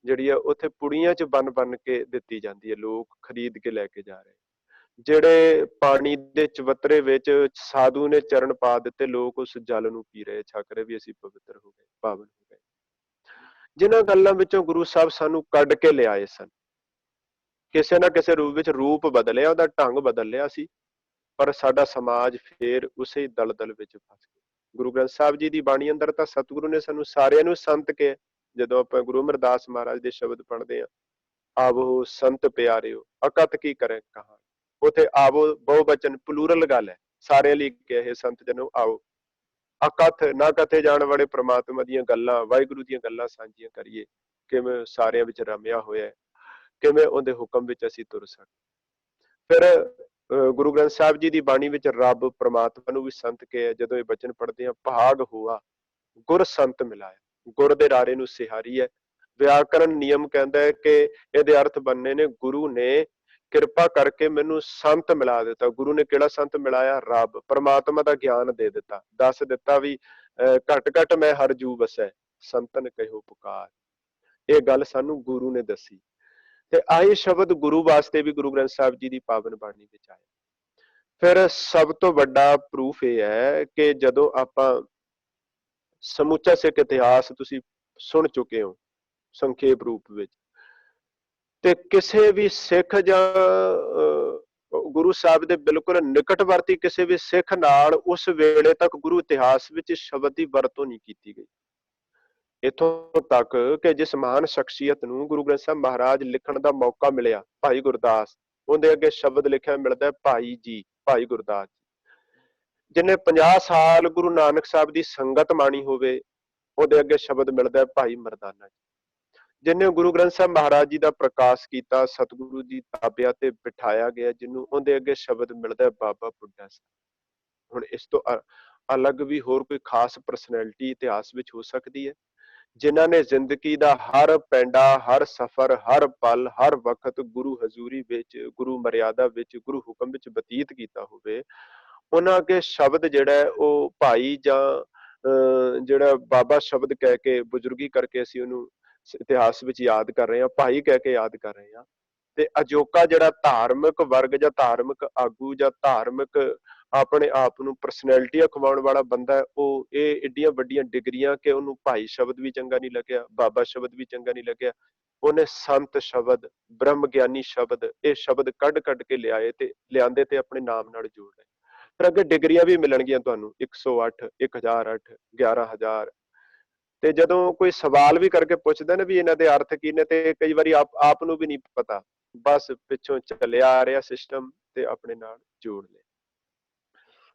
ਜਿਹੜੀ ਆ ਉੱਥੇ ਪੁੜੀਆਂ 'ਚ ਬੰਨ ਕੇ ਦਿੱਤੀ ਜਾਂਦੀ ਹੈ, ਲੋਕ ਖਰੀਦ ਕੇ ਲੈ ਕੇ ਜਾ ਰਹੇ। ਜਿਹੜੇ ਪਾਣੀ ਦੇ ਚਵੱਤਰੇ ਵਿੱਚ ਸਾਧੂ ਨੇ ਚਰਨ ਪਾ ਦਿੱਤੇ, ਲੋਕ ਉਸ ਜਲ ਨੂੰ ਪੀ ਰਹੇ, ਛਕ ਰਹੇ ਵੀ ਅਸੀਂ ਪਵਿੱਤਰ ਹੋ ਗਏ, ਪਾਵਨ ਹੋ ਗਏ। ਜਿਨ੍ਹਾਂ ਗੱਲਾਂ ਵਿੱਚੋਂ ਗੁਰੂ ਸਾਹਿਬ ਸਾਨੂੰ ਕੱਢ ਕੇ ਲਿਆਏ ਸਨ, ਕਿਸੇ ਨਾ ਕਿਸੇ ਰੂਪ ਵਿੱਚ ਰੂਪ ਬਦਲਿਆ, ਉਹਦਾ ਢੰਗ ਬਦਲ ਲਿਆ ਸੀ, ਪਰ ਸਾਡਾ ਸਮਾਜ ਫੇਰ ਉਸੇ ਦਲਦਲ ਵਿੱਚ ਫਸ ਗਿਆ। ਗੁਰੂ ਗ੍ਰੰਥ ਸਾਹਿਬ ਜੀ ਦੀ ਬਾਣੀ ਅੰਦਰ ਤਾਂ ਸਤਿਗੁਰੂ ਨੇ ਸਾਨੂੰ ਸਾਰਿਆਂ ਨੂੰ ਸੰਤ ਕਿਹਾ। ਜਦੋਂ ਆਪਾਂ ਗੁਰੂ ਅਮਰਦਾਸ ਮਹਾਰਾਜ ਦੇ ਸ਼ਬਦ ਪੜ੍ਹਦੇ ਹਾਂ, ਆਵੋ ਸੰਤ ਪਿਆਰਿਓ ਅਕਤ ਕੀ ਕਰੇ ਕਹਾ, ਉਥੇ ਆਵੋ ਬਹੁ ਬਚਨ ਪਲੂਰਲ ਗੱਲ ਹੈ, ਸਾਰਿਆਂ ਲਈ ਕਿਹਾ ਹੈ ਸੰਤ ਜਨੋ ਆਓ। ਅਕਥ ਨਾ ਕਥੇ ਜਾਣ ਵਾਲੇ ਪ੍ਰਮਾਤਮਾ ਦੀਆਂ ਗੱਲਾਂ, ਵਾਹਿਗੁਰੂ ਦੀਆਂ ਗੱਲਾਂ ਸਾਂਝੀਆਂ ਕਰੀਏ, ਕਿਵੇਂ ਸਾਰਿਆਂ ਵਿੱਚ ਰਮਿਆ ਹੋਇਆ, ਕਿਵੇਂ ਉਹਦੇ ਹੁਕਮ ਵਿੱਚ ਅਸੀਂ ਤੁਰ ਸਕਦੇ। ਫਿਰ ਗੁਰੂ ਗ੍ਰੰਥ ਸਾਹਿਬ ਜੀ ਦੀ ਬਾਣੀ ਵਿੱਚ ਰੱਬ ਪ੍ਰਮਾਤਮਾ ਨੂੰ ਵੀ ਸੰਤ ਕਿਹਾ। ਜਦੋਂ ਇਹ ਬਚਨ ਪੜ੍ਹਦੇ ਹਾਂ, ਭਾਗ ਹੋਆ ਗੁਰ ਸੰਤ ਮਿਲਾਇਆ, ਗੁਰ ਦੇ ਰਾਰੇ ਨੂੰ ਸਿਹਾਰੀ ਹੈ। ਵਿਆਕਰਨ ਨਿਯਮ ਕਹਿੰਦਾ ਹੈ ਕਿ ਇਹਦੇ ਅਰਥ ਬਣਨੇ ਨੇ, ਗੁਰੂ ਨੇ ਕਿਰਪਾ ਕਰਕੇ ਮੈਨੂੰ ਸੰਤ ਮਿਲਾ ਦਿੱਤਾ। ਗੁਰੂ ਨੇ ਕਿਹੜਾ ਸੰਤ ਮਿਲਾਇਆ? ਰੱਬ ਪ੍ਰਮਾਤਮਾ ਦਾ ਗਿਆਨ ਦੇ ਦਿੱਤਾ, ਦੱਸ ਦਿੱਤਾ ਵੀ ਘਟ ਘਟ ਮੈਂ ਹਰ ਜੂ ਵਸੈ ਸੰਤਨ ਕਹਿਓ ਪੁਕਾਰ। ਇਹ ਗੱਲ ਸਾਨੂੰ ਗੁਰੂ ਨੇ ਦੱਸੀ, ਤੇ ਆਹੀ ਸ਼ਬਦ ਗੁਰੂ ਵਾਸਤੇ ਵੀ ਗੁਰੂ ਗ੍ਰੰਥ ਸਾਹਿਬ ਜੀ ਦੀ ਪਾਵਨ ਬਾਣੀ ਵਿੱਚ ਆਇਆ। ਫਿਰ ਸਭ ਤੋਂ ਵੱਡਾ ਪ੍ਰੂਫ ਇਹ ਹੈ ਕਿ ਜਦੋਂ ਆਪਾਂ ਸਮੁੱਚਾ ਸਿੱਖ ਇਤਿਹਾਸ ਤੁਸੀਂ ਸੁਣ ਚੁੱਕੇ ਹੋ ਸੰਖੇਪ ਰੂਪ ਵਿੱਚ, ਤੇ ਕਿਸੇ ਵੀ ਸਿੱਖ ਜਾਂ ਗੁਰੂ ਸਾਹਿਬ ਦੇ ਬਿਲਕੁਲ ਨਿਕਟਵਰਤੀ ਕਿਸੇ ਵੀ ਸਿੱਖ ਨਾਲ ਉਸ ਵੇਲੇ ਤੱਕ ਗੁਰੂ ਇਤਿਹਾਸ ਵਿੱਚ ਸ਼ਬਦ ਦੀ ਵਰਤੋਂ ਨਹੀਂ ਕੀਤੀ ਗਈ। ਇੱਥੋਂ ਤੱਕ ਕਿ ਜਿਸ ਮਹਾਨ ਸ਼ਖਸੀਅਤ ਨੂੰ ਗੁਰੂ ਗ੍ਰੰਥ ਸਾਹਿਬ ਮਹਾਰਾਜ ਲਿਖਣ ਦਾ ਮੌਕਾ ਮਿਲਿਆ, ਭਾਈ ਗੁਰਦਾਸ, ਉਹਦੇ ਅੱਗੇ ਸ਼ਬਦ ਲਿਖਿਆ ਮਿਲਦਾ ਭਾਈ ਜੀ, ਭਾਈ ਗੁਰਦਾਸ ਜੀ। ਜਿਹਨੇ 50 ਸਾਲ ਗੁਰੂ ਨਾਨਕ ਸਾਹਿਬ ਦੀ ਸੰਗਤ ਮਾਣੀ ਹੋਵੇ, ਉਹਦੇ ਅੱਗੇ ਸ਼ਬਦ ਮਿਲਦਾ ਭਾਈ ਮਰਦਾਨਾ ਜੀ। ਜਿਹਨੇ ਗੁਰੂ ਗ੍ਰੰਥ ਸਾਹਿਬ ਮਹਾਰਾਜ ਜੀ ਦਾ ਪ੍ਰਕਾਸ਼ ਕੀਤਾ, ਸਤਿਗੁਰੂ ਦੀ ਤਾਬਿਆਂ ਤੇ ਬਿਠਾਇਆ ਗਿਆ, ਜਿਹਨੂੰ ਉਹਦੇ ਅੱਗੇ ਸ਼ਬਦ ਮਿਲਦਾ ਬਾਬਾ ਬੁੱਢਾ ਸਾਹਿਬ। ਹੁਣ ਇਸ ਤੋਂ ਅਲੱਗ ਵੀ ਹੋਰ ਕੋਈ ਖਾਸ ਪਰਸਨੈਲਿਟੀ ਇਤਿਹਾਸ ਵਿੱਚ ਹੋ ਸਕਦੀ ਹੈ, ਜਿਨ੍ਹਾਂ ਨੇ ਜ਼ਿੰਦਗੀ ਦਾ ਹਰ ਪੈਂਡਾ, ਹਰ ਸਫ਼ਰ, ਹਰ ਪਲ, ਹਰ ਵਕਤ ਗੁਰੂ ਹਜ਼ੂਰੀ ਵਿੱਚ, ਗੁਰੂ ਮਰਿਆਦਾ ਵਿੱਚ, ਗੁਰੂ ਹੁਕਮ ਵਿੱਚ ਬਤੀਤ ਕੀਤਾ ਹੋਵੇ। ਉਹਨਾਂ ਅੱਗੇ ਸ਼ਬਦ ਜਿਹੜਾ ਉਹ ਭਾਈ ਜਾਂ ਜਿਹੜਾ ਬਾਬਾ ਸ਼ਬਦ ਕਹਿ ਕੇ ਬਜ਼ੁਰਗੀ ਕਰਕੇ ਅਸੀਂ ਉਹਨੂੰ ਇਤਿਹਾਸ ਵਿੱਚ ਯਾਦ ਕਰ ਰਹੇ ਹਾਂ, ਭਾਈ ਕਹਿ ਕੇ ਯਾਦ ਕਰ ਰਹੇ ਹਾਂ। ਤੇ ਅਜੋਕਾ ਜਿਹੜਾ ਧਾਰਮਿਕ ਵਰਗ ਜਾਂ ਧਾਰਮਿਕ ਆਗੂ ਜਾਂ ਧਾਰਮਿਕ ਆਪਣੇ ਆਪ ਨੂੰ ਪਰਸਨੈਲਿਟੀ ਅਖਵਾਉਣ ਵਾਲਾ ਬੰਦਾ ਹੈ, ਉਹ ਇਹ ਏਡੀਆਂ ਵੱਡੀਆਂ ਡਿਗਰੀਆਂ ਕਿ ਉਹਨੂੰ ਭਾਈ ਸ਼ਬਦ ਵੀ ਚੰਗਾ ਨਹੀਂ ਲੱਗਿਆ, ਬਾਬਾ ਸ਼ਬਦ ਵੀ ਚੰਗਾ ਨਹੀਂ ਲੱਗਿਆ, ਉਹਨੇ ਸੰਤ ਸ਼ਬਦ, ਬ੍ਰਹਮ ਗਿਆਨੀ ਸ਼ਬਦ, ਇਹ ਸ਼ਬਦ ਕੱਢ ਕੱਢ ਕੇ ਲਿਆਏ ਤੇ ਲਿਆਂਦੇ ਤੇ ਆਪਣੇ ਨਾਮ ਨਾਲ ਜੋੜ ਲਏ। ਫਿਰ ਅੱਗੇ ਡਿਗਰੀਆਂ ਵੀ ਮਿਲਣਗੀਆਂ ਤੁਹਾਨੂੰ, 108, 1008, 11000। ਤੇ ਜਦੋਂ ਕੋਈ ਸਵਾਲ ਵੀ ਕਰਕੇ ਪੁੱਛਦਾ ਨਾ ਵੀ ਇਹਨਾਂ ਦੇ ਅਰਥ ਕੀ ਨੇ, ਤੇ ਕਈ ਵਾਰੀ ਆਪ ਨੂੰ ਵੀ ਨਹੀਂ ਪਤਾ, ਬਸ ਪਿੱਛੋਂ ਚੱਲਿਆ ਆ ਰਿਹਾ ਸਿਸਟਮ ਤੇ ਆਪਣੇ ਨਾਲ ਜੋੜ ਲਿਆ।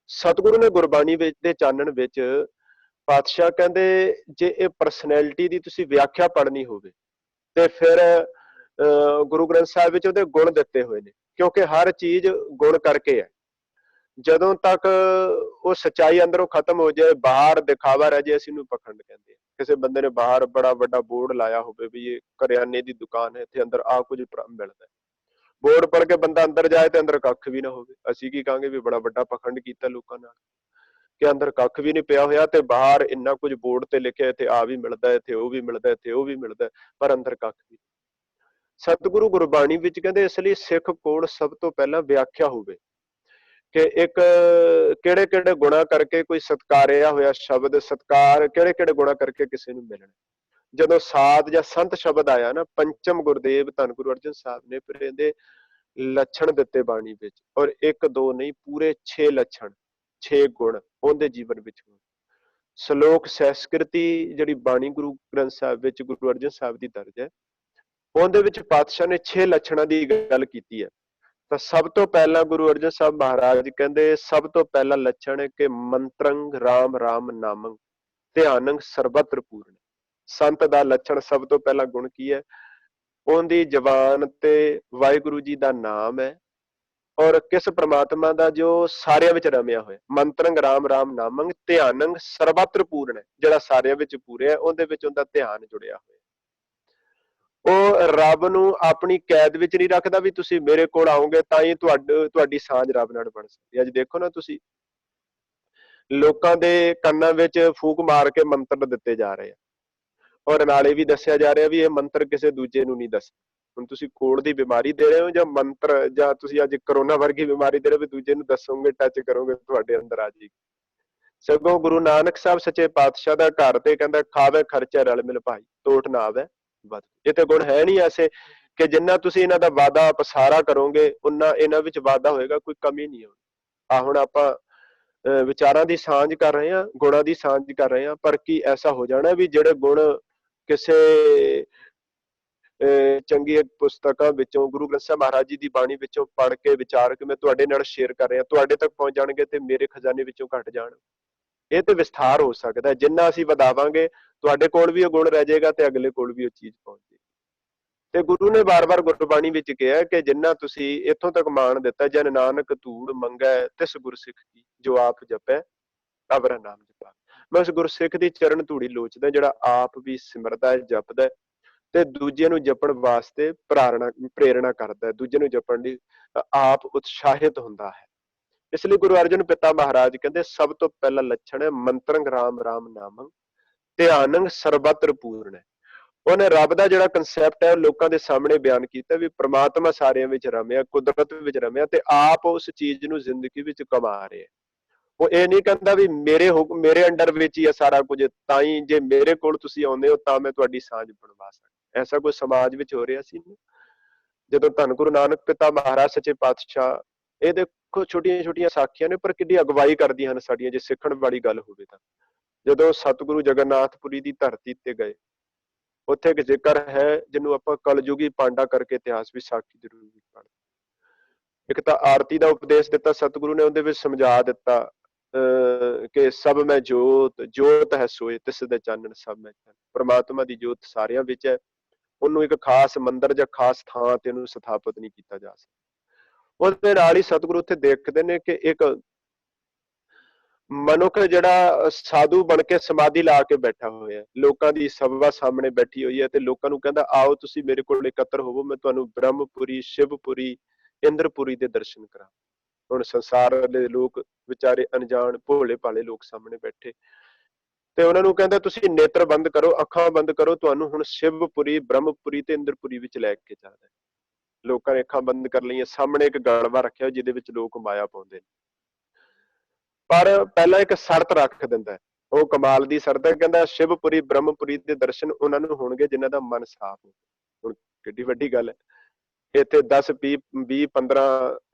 ਸਤਿਗੁਰੂ ਨੇ ਗੁਰਬਾਣੀ ਵਿੱਚ ਦੇ ਚਾਨਣ ਵਿੱਚ ਪਾਤਸ਼ਾਹ ਕਹਿੰਦੇ ਜੇ ਇਹ ਪਰਸਨੈਲਿਟੀ ਦੀ ਤੁਸੀਂ ਵਿਆਖਿਆ ਪੜ੍ਹਨੀ ਹੋਵੇ ਤੇ ਫਿਰ ਗੁਰੂ ਗ੍ਰੰਥ ਸਾਹਿਬ ਵਿੱਚ ਉਹਦੇ ਗੁਣ ਦਿੱਤੇ ਹੋਏ ਨੇ, ਕਿਉਂਕਿ ਹਰ ਚੀਜ਼ ਗੁਣ ਕਰਕੇ ਹੈ। ਜਦੋਂ ਤੱਕ ਉਹ ਸੱਚਾਈ ਅੰਦਰੋਂ ਖਤਮ ਹੋ ਜਾਏ, ਬਾਹਰ ਦਿਖਾਵਾ ਰਹਿ ਜਾਏ, ਅਸੀਂ ਉਹਨੂੰ ਪਖੰਡ ਕਹਿੰਦੇ ਹਾਂ। ਕਿਸੇ ਬੰਦੇ ਨੇ ਬਾਹਰ ਬੜਾ ਵੱਡਾ ਬੋਰਡ ਲਾਇਆ ਹੋਵੇ ਵੀ ਇਹ ਕਰਿਆਨੇ ਦੀ ਦੁਕਾਨ ਹੈ, ਇੱਥੇ ਅੰਦਰ ਆ ਕੁਝ ਮਿਲਦਾ, ਬੋਰਡ ਪੜ੍ਹ ਕੇ ਬੰਦਾ ਅੰਦਰ ਜਾਏ ਤੇ ਅੰਦਰ ਕੱਖ ਵੀ ਨਾ ਹੋਵੇ, ਅਸੀਂ ਕੀ ਕਹਾਂਗੇ ਵੀ ਬੜਾ ਵੱਡਾ ਪਖੰਡ ਕੀਤਾ ਲੋਕਾਂ ਨਾਲ, ਕਿ ਅੰਦਰ ਕੱਖ ਵੀ ਨਹੀਂ ਪਿਆ ਹੋਇਆ ਤੇ ਬਾਹਰ ਇੰਨਾ ਕੁਝ ਬੋਰਡ ਤੇ ਲਿਖਿਆ, ਇੱਥੇ ਆ ਵੀ ਮਿਲਦਾ, ਇੱਥੇ ਉਹ ਵੀ ਮਿਲਦਾ, ਇੱਥੇ ਉਹ ਵੀ ਮਿਲਦਾ, ਪਰ ਅੰਦਰ ਕੱਖ ਵੀ। ਸਤਿਗੁਰੂ ਗੁਰਬਾਣੀ ਵਿੱਚ ਕਹਿੰਦੇ ਇਸ ਲਈ ਸਿੱਖ ਕੋਲ ਸਭ ਤੋਂ ਪਹਿਲਾਂ ਵਿਆਖਿਆ ਹੋਵੇ ਕਿ ਇੱਕ ਕਿਹੜੇ ਕਿਹੜੇ ਗੁਣਾ ਕਰਕੇ ਕੋਈ ਸਤਕਾਰਿਆ ਹੋਇਆ ਸ਼ਬਦ, ਸਤਕਾਰ ਕਿਹੜੇ ਕਿਹੜੇ ਗੁਣਾ ਕਰਕੇ ਕਿਸੇ ਨੂੰ ਮਿਲਣਾ। ਜਦੋਂ ਸਾਧ ਜਾਂ ਸੰਤ ਸ਼ਬਦ ਆਇਆ ਨਾ, ਪੰਚਮ ਗੁਰਦੇਵ ਧੰਨ ਗੁਰੂ ਅਰਜਨ ਸਾਹਿਬ ਨੇ ਫਿਰ ਇਹਦੇ ਲੱਛਣ ਦਿੱਤੇ ਬਾਣੀ ਵਿੱਚ, ਔਰ ਇੱਕ ਦੋ ਨਹੀਂ, ਪੂਰੇ 6 ਲੱਛਣ, 6 ਗੁਣ ਉਹਦੇ ਜੀਵਨ ਵਿੱਚ ਹੋਣ। ਸ਼ਲੋਕ ਸੰਸਕ੍ਰਿਤੀ ਜਿਹੜੀ ਬਾਣੀ ਗੁਰੂ ਗ੍ਰੰਥ ਸਾਹਿਬ ਵਿੱਚ ਗੁਰੂ ਅਰਜਨ ਸਾਹਿਬ ਦੀ ਦਰਜ ਹੈ, ਉਹਦੇ ਵਿੱਚ ਪਾਤਸ਼ਾਹ ਨੇ 6 ਲੱਛਣਾਂ ਦੀ ਗੱਲ ਕੀਤੀ ਹੈ। ਤਾਂ ਸਭ ਤੋਂ ਪਹਿਲਾਂ ਗੁਰੂ ਅਰਜਨ ਸਾਹਿਬ ਮਹਾਰਾਜ ਕਹਿੰਦੇ ਸਭ ਤੋਂ ਪਹਿਲਾ ਲੱਛਣ ਹੈ ਕਿ ਮੰਤਰੰਗ ਰਾਮ ਰਾਮ ਨਾਮੰ ਧਿਆਨੰ ਸਰਬਤਰ ਪੂਰਨ। ਸੰਤ ਦਾ ਲੱਛਣ ਸਭ ਤੋਂ ਪਹਿਲਾ ਗੁਣ ਕੀ ਹੈ? ਉਹਦੀ ਜ਼ਬਾਨ ਤੇ ਵਾਹਿਗੁਰੂ ਜੀ ਦਾ ਨਾਮ ਹੈ, ਔਰ ਕਿਸ ਪ੍ਰਮਾਤਮਾ ਦਾ ਜੋ ਸਾਰਿਆਂ ਵਿੱਚ ਰਮਿਆ ਹੋਇਆ। ਮੰਤਰੰਗ ਰਾਮ ਰਾਮ ਨਾਮੰ ਧਿਆਨੰ ਸਰਬਤਰ ਪੂਰਨ ਹੈ, ਜਿਹੜਾ ਸਾਰਿਆਂ ਵਿੱਚ ਪੂਰੇ ਹੈ, ਉਹਦੇ ਵਿੱਚ ਉਹਦਾ ਧਿਆਨ ਜੁੜਿਆ ਹੋਇਆ। ਉਹ ਰੱਬ ਨੂੰ ਆਪਣੀ ਕੈਦ ਵਿੱਚ ਨਹੀਂ ਰੱਖਦਾ ਵੀ ਤੁਸੀਂ ਮੇਰੇ ਕੋਲ ਆਓਗੇ ਤਾਂ ਹੀ ਤੁਹਾਡੀ ਸਾਂਝ ਰੱਬ ਨਾਲ ਬਣ ਸਕਦੀ। ਅੱਜ ਦੇਖੋ ਨਾ ਤੁਸੀਂ, ਲੋਕਾਂ ਦੇ ਕੰਨਾਂ ਵਿੱਚ ਫੂਕ ਮਾਰ ਕੇ ਮੰਤਰ ਦਿੱਤੇ ਜਾ ਰਹੇ ਆ, ਔਰ ਨਾਲੇ ਵੀ ਦੱਸਿਆ ਜਾ ਰਿਹਾ ਵੀ ਇਹ ਮੰਤਰ ਕਿਸੇ ਦੂਜੇ ਨੂੰ ਨਹੀਂ ਦੱਸ। ਹੁਣ ਤੁਸੀਂ ਕੋੜ ਦੀ ਬਿਮਾਰੀ ਦੇ ਰਹੇ ਹੋ ਜਾਂ ਮੰਤਰ, ਜਾਂ ਤੁਸੀਂ ਅੱਜ ਕਰੋਨਾ ਵਰਗੀ ਬਿਮਾਰੀ ਦੇ ਰਹੇ ਹੋ ਵੀ ਦੂਜੇ ਨੂੰ ਦੱਸੋਗੇ, ਟੱਚ ਕਰੋਗੇ, ਤੁਹਾਡੇ ਅੰਦਰ ਆ ਜਾਏਗੀ। ਸਗੋਂ ਗੁਰੂ ਨਾਨਕ ਸਾਹਿਬ ਸੱਚੇ ਪਾਤਸ਼ਾਹ ਦਾ ਘਰ ਤੇ ਕਹਿੰਦਾ ਖਾਵੇ ਖਰਚਾ ਰਲ ਮਿਲ ਭਾਈ, ਤੋਟ ਨਾ ਆਵੇ ਵੱਧ। ਇਹ ਤੇ ਗੁਣ ਹੈ ਨਹੀਂ ਐਸੇ ਕਿ ਜਿੰਨਾ ਤੁਸੀਂ ਇਹਨਾਂ ਦਾ ਵਾਦਾ ਪਸਾਰਾ ਕਰੋਗੇ ਉਨਾ ਇਹਨਾਂ ਵਿੱਚ ਵਾਧਾ ਹੋਏਗਾ, ਕੋਈ ਕਮੀ ਨਹੀਂ ਹੋਣੀ। ਹੁਣ ਆਪਾਂ ਵਿਚਾਰਾਂ ਦੀ ਸਾਂਝ ਕਰ ਰਹੇ ਹਾਂ, ਗੁਣਾਂ ਦੀ ਸਾਂਝ ਕਰ ਰਹੇ ਹਾਂ, ਪਰ ਕੀ ਐਸਾ ਹੋ ਜਾਣਾ ਵੀ ਜਿਹੜੇ ਗੁਣ ਕਿਸੇ ਚੰਗੀ ਪੁਸਤਕਾਂ ਵਿੱਚੋਂ, ਗੁਰੂ ਗ੍ਰੰਥ ਸਾਹਿਬ ਮਹਾਰਾਜ ਜੀ ਦੀ ਬਾਣੀ ਵਿੱਚੋਂ ਪੜ੍ਹ ਕੇ ਵਿਚਾਰ ਕੇ ਮੈਂ ਤੁਹਾਡੇ ਨਾਲ ਸ਼ੇਅਰ ਕਰ ਰਿਹਾ, ਤੁਹਾਡੇ ਤੱਕ ਪਹੁੰਚ ਜਾਣਗੇ ਤੇ ਮੇਰੇ ਖਜ਼ਾਨੇ ਵਿੱਚੋਂ ਘਟ ਜਾਣ? ਇਹ ਤੇ ਵਿਸਥਾਰ ਹੋ ਸਕਦਾ, ਜਿੰਨਾ ਅਸੀਂ ਵਧਾਵਾਂਗੇ ਤੁਹਾਡੇ ਕੋਲ ਵੀ ਉਹ ਗੁਣ ਰਹਿ ਜਾਏਗਾ ਤੇ ਅਗਲੇ ਕੋਲ ਵੀ ਉਹ ਚੀਜ਼ ਪਹੁੰਚ ਜਾਏਗੀ। ਤੇ ਗੁਰੂ ਨੇ ਵਾਰ-ਵਾਰ ਗੁਰਬਾਣੀ ਵਿੱਚ ਕਿਹਾ ਕਿ ਜਿੰਨਾ ਤੁਸੀਂ ਇੱਥੋਂ ਤੱਕ ਮਾਣ ਦਿੱਤਾ, ਜਨ ਨਾਨਕ ਧੂੜ ਮੰਗੈ ਤਿਸ ਗੁਰਸਿੱਖ ਕੀ, ਜੋ ਆਪ ਜਪੈ ਅਵਰਾ ਨਾਮ ਜਪਾ। ਮੈਂ ਉਸ ਗੁਰਸਿੱਖ ਦੀ ਚਰਨ ਧੂੜੀ ਲੋਚਦਾ ਜਿਹੜਾ ਆਪ ਵੀ ਸਿਮਰਦਾ ਹੈ, ਜਪਦਾ ਹੈ ਤੇ ਦੂਜੇ ਨੂੰ ਜਪਣ ਵਾਸਤੇ ਪ੍ਰੇਰਣਾ ਕਰਦਾ ਹੈ, ਦੂਜੇ ਨੂੰ ਜਪਣ ਲਈ ਆਪ ਉਤਸ਼ਾਹਿਤ ਹੁੰਦਾ ਹੈ। ਇਸ ਲਈ ਗੁਰੂ ਅਰਜਨ ਪਿਤਾ ਮਹਾਰਾਜ ਕਹਿੰਦੇ ਸਭ ਤੋਂ ਪਹਿਲਾ ਲੱਛਣ ਹੈ ਮੰਤਰੰਗ ਰਾਮ ਰਾਮ ਨਾਮੰ ਧਿਆਨੰ ਸਰਬਤਰ ਪੂਰਨ ਹੈ। ਉਹਨੇ ਰੱਬ ਦਾ ਜਿਹੜਾ ਕਨਸੈਪਟ ਹੈ ਉਹ ਲੋਕਾਂ ਦੇ ਸਾਹਮਣੇ ਬਿਆਨ ਕੀਤਾ ਵੀ ਪ੍ਰਮਾਤਮਾ ਸਾਰਿਆਂ ਵਿੱਚ ਰਮਿਆ, ਕੁਦਰਤ ਵਿੱਚ ਰਮਿਆ ਤੇ ਆਪ ਉਸ ਚੀਜ਼ ਨੂੰ ਜ਼ਿੰਦਗੀ ਵਿੱਚ ਕਮਾ ਰਿਹਾ। ਉਹ ਇਹ ਨਹੀਂ ਕਹਿੰਦਾ ਵੀ ਮੇਰੇ ਅੰਡਰ ਵਿੱਚ ਹੀ ਹੈ ਸਾਰਾ ਕੁਝ, ਤਾਂ ਹੀ ਜੇ ਮੇਰੇ ਕੋਲ ਤੁਸੀਂ ਆਉਂਦੇ ਹੋ ਤਾਂ ਮੈਂ ਤੁਹਾਡੀ ਸਾਂਝ ਬਣਵਾ ਸਕਦਾ। ਐਸਾ ਕੋਈ ਸਮਾਜ ਵਿੱਚ ਹੋ ਰਿਹਾ ਸੀ ਜਦੋਂ ਧੰਨ ਗੁਰੂ ਨਾਨਕ ਪਿਤਾ ਮਹਾਰਾਜ ਸੱਚੇ ਪਾਤਸ਼ਾਹ, ਇਹ ਦੇਖੋ ਛੋਟੀਆਂ ਛੋਟੀਆਂ ਸਾਖੀਆਂ ਨੇ ਪਰ ਕਿੰਨੀ ਅਗਵਾਈ ਕਰਦੀਆਂ ਹਨ ਸਾਡੀਆਂ, ਜੇ ਸਿੱਖਣ ਵਾਲੀ ਗੱਲ ਹੋਵੇ ਤਾਂ। ਜਦੋਂ ਸਤਿਗੁਰੂ ਜਗਨਨਾਥਪੁਰੀ ਦੀ ਧਰਤੀ ਤੇ ਗਏ, ਉੱਥੇ ਇੱਕ ਜ਼ਿਕਰ ਹੈ ਜਿਹਨੂੰ ਆਪਾਂ ਕਲਯੁਗੀ ਪਾਂਡਾ ਕਰਕੇ ਇਤਿਹਾਸ ਵੀ ਸਾਖੀ ਜ਼ਰੂਰ ਪੜ੍ਹਦੇ। ਇੱਕ ਤਾਂ ਆਰਤੀ ਦਾ ਉਪਦੇਸ਼ ਦਿੱਤਾ ਸਤਿਗੁਰੂ ਨੇ, ਉਹਦੇ ਵਿੱਚ ਸਮਝਾ ਦਿੱਤਾ ਕਿ ਸਭ ਮੈਂ ਜੋਤ, ਜੋਤ ਹੈ ਸੋਏ ਤਿਸ ਦੇ ਚਾਨਣ ਸਭ ਮੈਂ ਚਾਨਣ। ਪ੍ਰਮਾਤਮਾ ਦੀ ਜੋਤ ਸਾਰਿਆਂ ਵਿੱਚ ਹੈ, ਉਹਨੂੰ ਇੱਕ ਖਾਸ ਮੰਦਿਰ ਜਾਂ ਖਾਸ ਥਾਂ ਤੇ ਉਹਨੂੰ ਸਥਾਪਿਤ ਨਹੀਂ ਕੀਤਾ ਜਾ ਸਕਦਾ। ਉਹਦੇ ਨਾਲ ਹੀ ਸਤਿਗੁਰੂ ਉੱਥੇ ਦੇਖਦੇ ਨੇ ਕਿ ਇੱਕ ਮਨੁੱਖ ਜਿਹੜਾ ਸਾਧੂ ਬਣ ਕੇ ਸਮਾਧੀ ਲਾ ਕੇ ਬੈਠਾ ਹੋਇਆ, ਲੋਕਾਂ ਦੀ ਸਭਾ ਸਾਹਮਣੇ ਬੈਠੀ ਹੋਈ ਹੈ ਤੇ ਲੋਕਾਂ ਨੂੰ ਕਹਿੰਦਾ ਆਓ ਤੁਸੀਂ ਮੇਰੇ ਕੋਲ ਇਕੱਤਰ ਹੋਵੋ, ਮੈਂ ਤੁਹਾਨੂੰ ਬ੍ਰਹਮਪੁਰੀ, ਸ਼ਿਵਪੁਰੀ, ਇੰਦਰਪੁਰੀ ਦੇ ਦਰਸ਼ਨ ਕਰਾਂ। ਹੁਣ ਸੰਸਾਰ ਦੇ ਲੋਕ ਵਿਚਾਰੇ ਅਣਜਾਣ ਭੋਲੇ ਭਾਲੇ ਲੋਕ ਸਾਹਮਣੇ ਬੈਠੇ ਤੇ ਉਹਨਾਂ ਨੂੰ ਕਹਿੰਦਾ ਤੁਸੀਂ ਨੇਤਰ ਬੰਦ ਕਰੋ, ਅੱਖਾਂ ਬੰਦ ਕਰੋ, ਤੁਹਾਨੂੰ ਹੁਣ ਸ਼ਿਵਪੁਰੀ, ਬ੍ਰਹਮਪੁਰੀ ਤੇ ਇੰਦਰਪੁਰੀ ਵਿੱਚ ਲੈ ਕੇ ਚੱਲਦਾ। ਲੋਕਾਂ ਨੇ ਅੱਖਾਂ ਬੰਦ ਕਰ ਲਈਆਂ, ਸਾਹਮਣੇ ਇੱਕ ਗਲਵਾ ਰੱਖਿਆ ਜਿਹਦੇ ਵਿੱਚ ਲੋਕ ਮਾਇਆ ਪਾਉਂਦੇ ਨੇ, ਪਰ ਪਹਿਲਾਂ ਇੱਕ ਸ਼ਰਤ ਰੱਖ ਦਿੰਦਾ, ਉਹ ਕਮਾਲ ਦੀ ਸ਼ਰਤ ਹੈ, ਕਹਿੰਦਾ ਸ਼ਿਵਪੁਰੀ ਬ੍ਰਹਮਪੁਰੀ ਦੇ ਦਰਸ਼ਨ ਉਹਨਾਂ ਨੂੰ ਹੋਣਗੇ ਜਿਨ੍ਹਾਂ ਦਾ ਮਨ ਸਾਫ਼ ਹੋ। ਹੁਣ ਕਿੱਡੀ ਵੱਡੀ ਗੱਲ ਹੈ, ਇੱਥੇ 10 20 15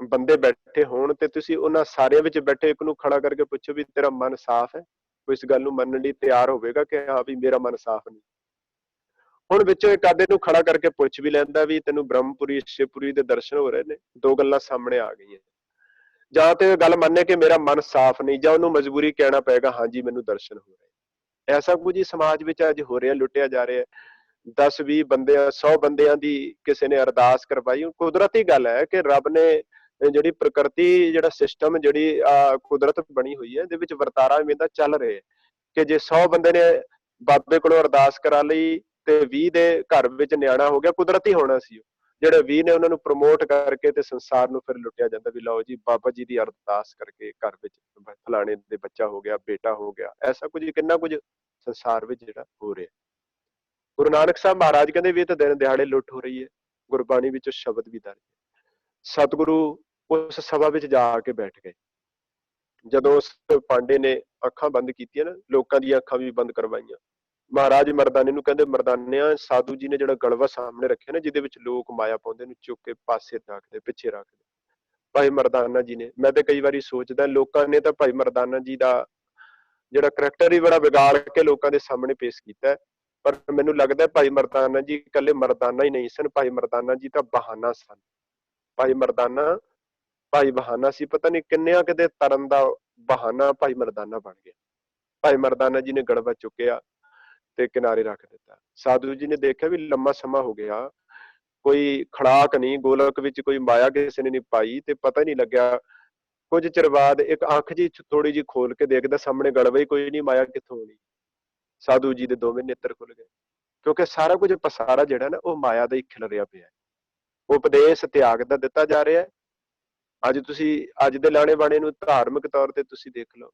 ਬੰਦੇ ਬੈਠੇ ਹੋਣ ਤੇ ਤੁਸੀਂ ਉਹਨਾਂ ਸਾਰਿਆਂ ਵਿੱਚ ਬੈਠੇ ਇੱਕ ਨੂੰ ਖੜਾ ਕਰਕੇ ਪੁੱਛੋ ਵੀ ਤੇਰਾ ਮਨ ਸਾਫ਼ ਹੈ, ਕੋਈ ਇਸ ਗੱਲ ਨੂੰ ਮੰਨਣ ਲਈ ਤਿਆਰ ਹੋਵੇਗਾ ਕਿ ਹਾਂ ਵੀ ਮੇਰਾ ਮਨ ਸਾਫ਼ ਨਹੀਂ। ਹੁਣ ਵਿੱਚੋਂ ਇੱਕ ਆਧੇ ਨੂੰ ਖੜਾ ਕਰਕੇ ਪੁੱਛ ਵੀ ਲੈਂਦਾ ਵੀ ਤੈਨੂੰ ਬ੍ਰਹਮਪੁਰੀ ਸ਼ਿਵਪੁਰੀ ਦੇ ਦਰਸ਼ਨ ਹੋ ਰਹੇ ਨੇ, ਦੋ ਗੱਲਾਂ ਸਾਹਮਣੇ ਆ ਗਈਆਂ। ਜਾਂ ਤੇ ਗੱਲ ਮੰਨੇ ਕਿ ਮੇਰਾ ਮਨ ਸਾਫ਼ ਨਹੀਂ, ਜਾਂ ਉਹਨੂੰ ਮਜਬੂਰੀ ਕਹਿਣਾ ਪਏਗਾ ਹਾਂਜੀ ਮੈਨੂੰ ਦਰਸ਼ਨ ਹੋ ਰਹੇ। ਐਸਾ ਕੁਝ ਹੀ ਸਮਾਜ ਵਿੱਚ ਅੱਜ ਹੋ ਰਿਹਾ, ਲੁੱਟਿਆ ਜਾ ਰਿਹਾ। 10 20 ਬੰਦਿਆਂ 100 ਬੰਦਿਆਂ ਦੀ ਕਿਸੇ ਨੇ ਅਰਦਾਸ ਕਰਵਾਈ। ਕੁਦਰਤੀ ਗੱਲ ਹੈ ਕਿ ਰੱਬ ਨੇ ਜਿਹੜੀ ਪ੍ਰਕਿਰਤੀ, ਜਿਹੜਾ ਸਿਸਟਮ, ਜਿਹੜੀ ਕੁਦਰਤ ਬਣੀ ਹੋਈ ਹੈ, ਇਹਦੇ ਵਿੱਚ ਵਰਤਾਰਾ ਇਵੇਂ ਦਾ ਚੱਲ ਰਿਹਾ ਕਿ ਜੇ 100 ਬੰਦੇ ਨੇ ਬਾਬੇ ਕੋਲੋਂ ਅਰਦਾਸ ਕਰਾ ਲਈ ਤੇ 20 ਦੇ ਘਰ ਵਿੱਚ ਨਿਆਣਾ ਹੋ ਗਿਆ, ਕੁਦਰਤੀ ਹੋਣਾ ਸੀ ਉਹ। ਜਿਹੜੇ 20 ਨੇ ਉਹਨਾਂ ਨੂੰ ਪ੍ਰਮੋਟ ਕਰਕੇ ਤੇ ਸੰਸਾਰ ਨੂੰ ਫਿਰ ਲੁੱਟਿਆ ਜਾਂਦਾ ਵੀ ਲਓ ਜੀ ਬਾਬਾ ਜੀ ਦੀ ਅਰਦਾਸ ਕਰਕੇ ਘਰ ਵਿੱਚ ਫਲਾਣੇ ਦੇ ਬੱਚਾ ਹੋ ਗਿਆ, ਬੇਟਾ ਹੋ ਗਿਆ। ਐਸਾ ਕੁਝ ਕਿੰਨਾ ਕੁਝ ਸੰਸਾਰ ਵਿੱਚ ਜਿਹੜਾ ਹੋ ਰਿਹਾ। ਗੁਰੂ ਨਾਨਕ ਸਾਹਿਬ ਮਹਾਰਾਜ ਕਹਿੰਦੇ ਵੀ ਇਹ ਤਾਂ ਦਿਨ ਦਿਹਾੜੇ ਲੁੱਟ ਹੋ ਰਹੀ ਹੈ। ਗੁਰਬਾਣੀ ਵਿੱਚ ਸ਼ਬਦ ਵੀ ਦਰਜ ਹੈ। ਸਤਿਗੁਰੂ ਉਸ ਸਭਾ ਵਿੱਚ ਜਾ ਕੇ ਬੈਠ ਗਏ। ਜਦੋਂ ਉਸ ਪਾਂਡੇ ਨੇ ਅੱਖਾਂ ਬੰਦ ਕੀਤੀਆਂ ਨਾ, ਲੋਕਾਂ ਦੀਆਂ ਅੱਖਾਂ ਵੀ ਬੰਦ ਕਰਵਾਈਆਂ, ਮਹਾਰਾਜ ਮਰਦਾਨੇ ਨੂੰ ਕਹਿੰਦੇ, ਮਰਦਾਨਿਆਂ ਸਾਧੂ ਜੀ ਨੇ ਜਿਹੜਾ ਗਲਵਾ ਸਾਹਮਣੇ ਰੱਖਿਆ ਨਾ, ਜਿਹਦੇ ਵਿੱਚ ਲੋਕ ਮਾਇਆ ਪਾਉਂਦੇ ਨੂੰ ਚੁੱਕ ਕੇ ਪਾਸੇ ਰੱਖਦੇ, ਪਿੱਛੇ ਰੱਖਦੇ, ਭਾਈ ਮਰਦਾਨਾ ਜੀ ਨੇ। ਮੈਂ ਤੇ ਕਈ ਵਾਰੀ ਸੋਚਦਾ ਲੋਕਾਂ ਨੇ ਤਾਂ ਭਾਈ ਮਰਦਾਨਾ ਜੀ ਦਾ ਜਿਹੜਾ ਕਰੈਕਟਰ ਹੀ ਬੜਾ ਵਿਗਾੜ ਕੇ ਲੋਕਾਂ ਦੇ ਸਾਹਮਣੇ ਪੇਸ਼ ਕੀਤਾ। ਪਰ ਮੈਨੂੰ ਲੱਗਦਾ ਭਾਈ ਮਰਦਾਨਾ ਜੀ ਇਕੱਲੇ ਮਰਦਾਨਾ ਹੀ ਨਹੀਂ ਸਨ, ਭਾਈ ਮਰਦਾਨਾ ਜੀ ਤਾਂ ਬਹਾਨਾ ਸਨ। ਭਾਈ ਮਰਦਾਨਾ ਭਾਈ ਬਹਾਨਾ ਸੀ। ਪਤਾ ਨਹੀਂ ਕਿੰਨਿਆਂ ਕਿਤੇ ਤਰਨ ਦਾ ਬਹਾਨਾ ਭਾਈ ਮਰਦਾਨਾ ਬਣ ਗਿਆ। ਭਾਈ ਮਰਦਾਨਾ ਜੀ ਨੇ ਗੜਵਾ ਚੁੱਕਿਆ ਤੇ ਕਿਨਾਰੇ ਰੱਖ ਦਿੱਤਾ। ਸਾਧੂ ਜੀ ਨੇ ਦੇਖਿਆ ਵੀ ਲੰਮਾ ਸਮਾਂ ਹੋ ਗਿਆ, ਕੋਈ ਖੜਾਕ ਨਹੀਂ, ਗੋਲਕ ਵਿੱਚ ਕੋਈ ਮਾਇਆ ਕਿਸੇ ਨੇ ਨਹੀਂ ਪਾਈ ਤੇ ਪਤਾ ਨਹੀਂ ਲੱਗਿਆ। ਕੁਝ ਚਿਰ ਬਾਅਦ ਇੱਕ ਅੱਖ ਜੀ ਥੋੜੀ ਜਿਹੀ ਖੋਲ ਕੇ ਦੇਖਦਾ, ਸਾਹਮਣੇ ਗੜਵਾ ਹੀ ਕੋਈ ਨਹੀਂ, ਮਾਇਆ ਕਿੱਥੋਂ ਹੋਣੀ। ਸਾਧੂ ਜੀ ਦੇ ਦੋਵੇਂ ਨੇਤਰ ਖੁੱਲ ਗਏ, ਕਿਉਂਕਿ ਸਾਰਾ ਕੁਝ ਪਸਾਰਾ ਜਿਹੜਾ ਨਾ ਉਹ ਮਾਇਆ ਦਾ ਹੀ ਖਿਲ ਰਿਹਾ ਪਿਆ। ਉਪਦੇਸ਼ ਤਿਆਗ ਦਾ ਦਿੱਤਾ ਜਾ ਰਿਹਾ। ਅੱਜ ਤੁਸੀਂ ਅੱਜ ਦੇ ਲਾਣੇ ਬਾਣੇ ਨੂੰ ਧਾਰਮਿਕ ਤੌਰ ਤੇ ਤੁਸੀਂ ਦੇਖ ਲਓ,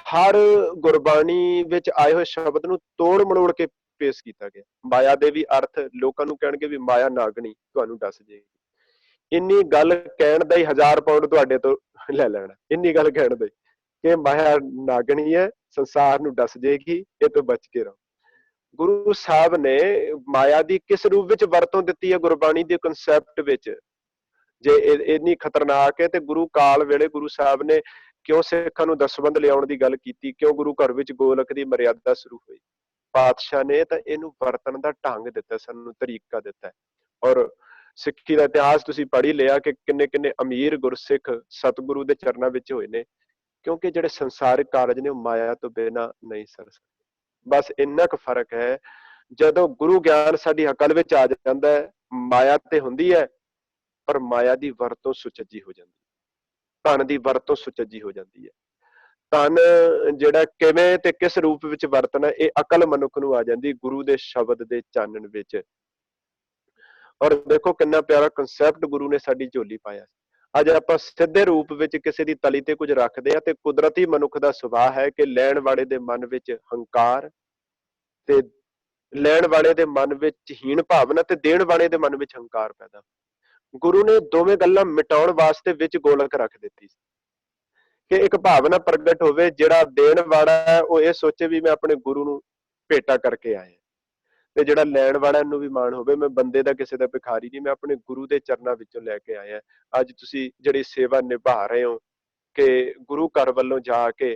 ਹਰ ਗੁਰਬਾਣੀ ਵਿੱਚ ਆਏ ਹੋਏ ਸ਼ਬਦ ਨੂੰ ਤੋੜ ਮੜੋੜ ਕੇ ਪੇਸ਼ ਕੀਤਾ ਗਿਆ। ਮਾਇਆ ਦੇ ਵੀ ਅਰਥ ਲੋਕਾਂ ਨੂੰ ਕਹਿਣਗੇ ਵੀ ਮਾਇਆ ਨਾਗਣੀ, ਤੁਹਾਨੂੰ ਦੱਸ ਜਾਏਗੀ। ਇੰਨੀ ਗੱਲ ਕਹਿਣ ਦਾ ਹੀ 1000 ਪਾਉਂਡ ਤੁਹਾਡੇ ਤੋਂ ਲੈ ਲੈਣਾ, ਇੰਨੀ ਗੱਲ ਕਹਿਣ ਦਾ ਕਿ ਮਾਇਆ ਨਾਗਣੀ ਹੈ, ਸੰਸਾਰ ਨੂੰ ਦੱਸ ਜਾਏਗੀ, ਇਹ ਤੋਂ ਬਚ ਕੇ ਰਹੋ। ਗੁਰੂ ਸਾਹਿਬ ਨੇ ਮਾਇਆ ਦੀ ਕਿਸ ਰੂਪ ਵਿੱਚ ਵਰਤੋਂ ਦਿੱਤੀ ਹੈ ਗੁਰਬਾਣੀ ਦੇ ਕਨਸੈਪਟ ਵਿੱਚ? ਜੇ ਇੰਨੀ ਖਤਰਨਾਕ ਹੈ ਤੇ ਗੁਰੂ ਕਾਲ ਵੇਲੇ ਗੁਰੂ ਸਾਹਿਬ ਨੇ ਕਿਉਂ ਸਿੱਖਾਂ ਨੂੰ ਦਸਵੰਧ ਲਿਆਉਣ ਦੀ ਗੱਲ ਕੀਤੀ? ਕਿਉਂ ਗੁਰੂ ਘਰ ਵਿੱਚ ਗੋਲਕ ਦੀ ਮਰਿਆਦਾ ਸ਼ੁਰੂ ਹੋਈ? ਪਾਤਸ਼ਾਹ ਨੇ ਤਾਂ ਇਹਨੂੰ ਵਰਤਣ ਦਾ ਢੰਗ ਦਿੱਤਾ, ਸਾਨੂੰ ਤਰੀਕਾ ਦਿੱਤਾ। ਔਰ ਸਿੱਖੀ ਦਾ ਇਤਿਹਾਸ ਤੁਸੀਂ ਪੜ੍ਹ ਲਿਆ ਕਿ ਕਿੰਨੇ ਕਿੰਨੇ ਅਮੀਰ ਗੁਰਸਿੱਖ ਸਤਿਗੁਰੂ ਦੇ ਚਰਨਾਂ ਵਿੱਚ ਹੋਏ ਨੇ, ਕਿਉਂਕਿ ਜਿਹੜੇ ਸੰਸਾਰਿਕ ਕਾਰਜ ਨੇ ਉਹ ਮਾਇਆ ਤੋਂ ਬਿਨਾਂ ਨਹੀਂ ਸਰ ਸਕਦੇ। ਬਸ ਇੰਨਾ ਕੁ ਫਰਕ ਹੈ, ਜਦੋਂ ਗੁਰੂ ਗਿਆਨ ਸਾਡੀ ਅਕਲ ਵਿੱਚ ਆ ਜਾਂਦਾ ਹੈ, ਮਾਇਆ ਤੇ ਹੁੰਦੀ ਹੈ ਪਰ ਮਾਇਆ ਦੀ ਵਰਤੋਂ ਸੁਚੱਜੀ ਹੋ ਜਾਂਦੀ ਹੈ, ਧਨ ਦੀ ਵਰਤੋਂ ਸੁਚੱਜੀ ਹੋ ਜਾਂਦੀ ਹੈ। ਧਨ ਜਿਹੜਾ ਕਿਵੇਂ ਤੇ ਕਿਸ ਰੂਪ ਵਿੱਚ ਵਰਤਣਾ, ਇਹ ਅਕਲ ਮਨੁੱਖ ਨੂੰ ਆ ਜਾਂਦੀ ਗੁਰੂ ਦੇ ਸ਼ਬਦ ਦੇ ਚਾਨਣ ਵਿੱਚ। ਔਰ ਦੇਖੋ ਕਿੰਨਾ ਪਿਆਰਾ ਕਨਸੈਪਟ ਗੁਰੂ ਨੇ ਸਾਡੀ ਝੋਲੀ ਪਾਇਆ। ਅੱਜ ਆਪਾਂ ਸਿੱਧੇ ਰੂਪ ਵਿੱਚ ਕਿਸੇ ਦੀ ਤਲੀ ਤੇ ਕੁਝ ਰੱਖਦੇ ਆ, ਤੇ ਕੁਦਰਤੀ ਮਨੁੱਖ ਦਾ ਸੁਭਾਅ ਹੈ ਕਿ ਲੈਣ ਵਾਲੇ ਦੇ ਮਨ ਵਿੱਚ ਹੰਕਾਰ ਤੇ ਲੈਣ ਵਾਲੇ ਦੇ ਮਨ ਵਿੱਚ ਹੀਣ ਭਾਵਨਾ ਤੇ ਦੇਣ ਵਾਲੇ ਦੇ ਮਨ ਵਿੱਚ ਹੰਕਾਰ ਪੈਦਾ। ਗੁਰੂ ਨੇ ਦੋਵੇਂ ਗੱਲਾਂ ਮਿਟਾਉਣ ਵਾਸਤੇ ਵਿੱਚ ਗੋਲਕ ਰੱਖ ਦਿੱਤੀ ਸੀ ਕਿ ਇੱਕ ਭਾਵਨਾ ਪ੍ਰਗਟ ਹੋਵੇ, ਜਿਹੜਾ ਦੇਣ ਵਾਲਾ ਹੈ ਉਹ ਇਹ ਸੋਚੇ ਵੀ ਮੈਂ ਆਪਣੇ ਗੁਰੂ ਨੂੰ ਭੇਟਾ ਕਰਕੇ ਆਇਆ, ਤੇ ਜਿਹੜਾ ਲੈਣ ਵਾਲਾ ਨੂੰ ਵੀ ਮਾਣ ਹੋਵੇ ਮੈਂ ਬੰਦੇ ਦਾ ਕਿਸੇ ਦਾ ਭਿਖਾਰੀ ਨਹੀਂ, ਮੈਂ ਆਪਣੇ ਗੁਰੂ ਦੇ ਚਰਨਾਂ ਵਿੱਚੋਂ ਲੈ ਕੇ ਆਇਆ। ਅੱਜ ਤੁਸੀਂ ਜਿਹੜੀ ਸੇਵਾ ਨਿਭਾ ਰਹੇ ਹੋ ਕਿ ਗੁਰੂ ਘਰ ਵੱਲੋਂ ਜਾ ਕੇ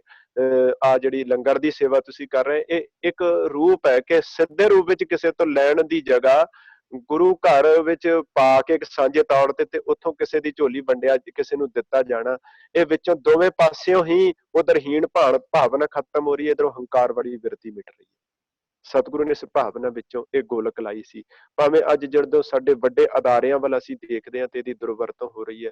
ਆ ਜਿਹੜੀ ਲੰਗਰ ਦੀ ਸੇਵਾ ਤੁਸੀਂ ਕਰ ਰਹੇ, ਇਹ ਇੱਕ ਰੂਪ ਹੈ ਕਿ ਸਿੱਧੇ ਰੂਪ ਵਿੱਚ ਕਿਸੇ ਤੋਂ ਲੈਣ ਦੀ ਜਗ੍ਹਾ ਗੁਰੂ ਘਰ ਵਿੱਚ ਪਾ ਕੇ ਇੱਕ ਸਾਂਝੇ ਤੌਰ ਤੇ ਉੱਥੋਂ ਕਿਸੇ ਦੀ ਝੋਲੀ ਵੰਡਿਆ, ਕਿਸੇ ਨੂੰ ਦਿੱਤਾ ਜਾਣਾ, ਇਹ ਵਿੱਚੋਂ ਦੋਵੇਂ ਪਾਸਿਓਂ ਹੀ ਉਧਰ ਹੀਣ ਭਾਵਨਾ ਖਤਮ ਹੋ ਰਹੀ ਹੈ, ਇਧਰੋਂ ਹੰਕਾਰ ਵਾਲੀ ਬਿਰਤੀ ਮਿਟ ਰਹੀ ਹੈ। ਸਤਿਗੁਰੂ ਨੇ ਇਸ ਭਾਵਨਾ ਵਿੱਚੋਂ ਇਹ ਗੋਲਕ ਲਾਈ ਸੀ। ਭਾਵੇਂ ਅੱਜ ਜਦੋਂ ਸਾਡੇ ਵੱਡੇ ਅਦਾਰਿਆਂ ਵੱਲ ਅਸੀਂ ਦੇਖਦੇ ਹਾਂ ਤੇ ਇਹਦੀ ਦੁਰਵਰਤੋਂ ਹੋ ਰਹੀ ਹੈ,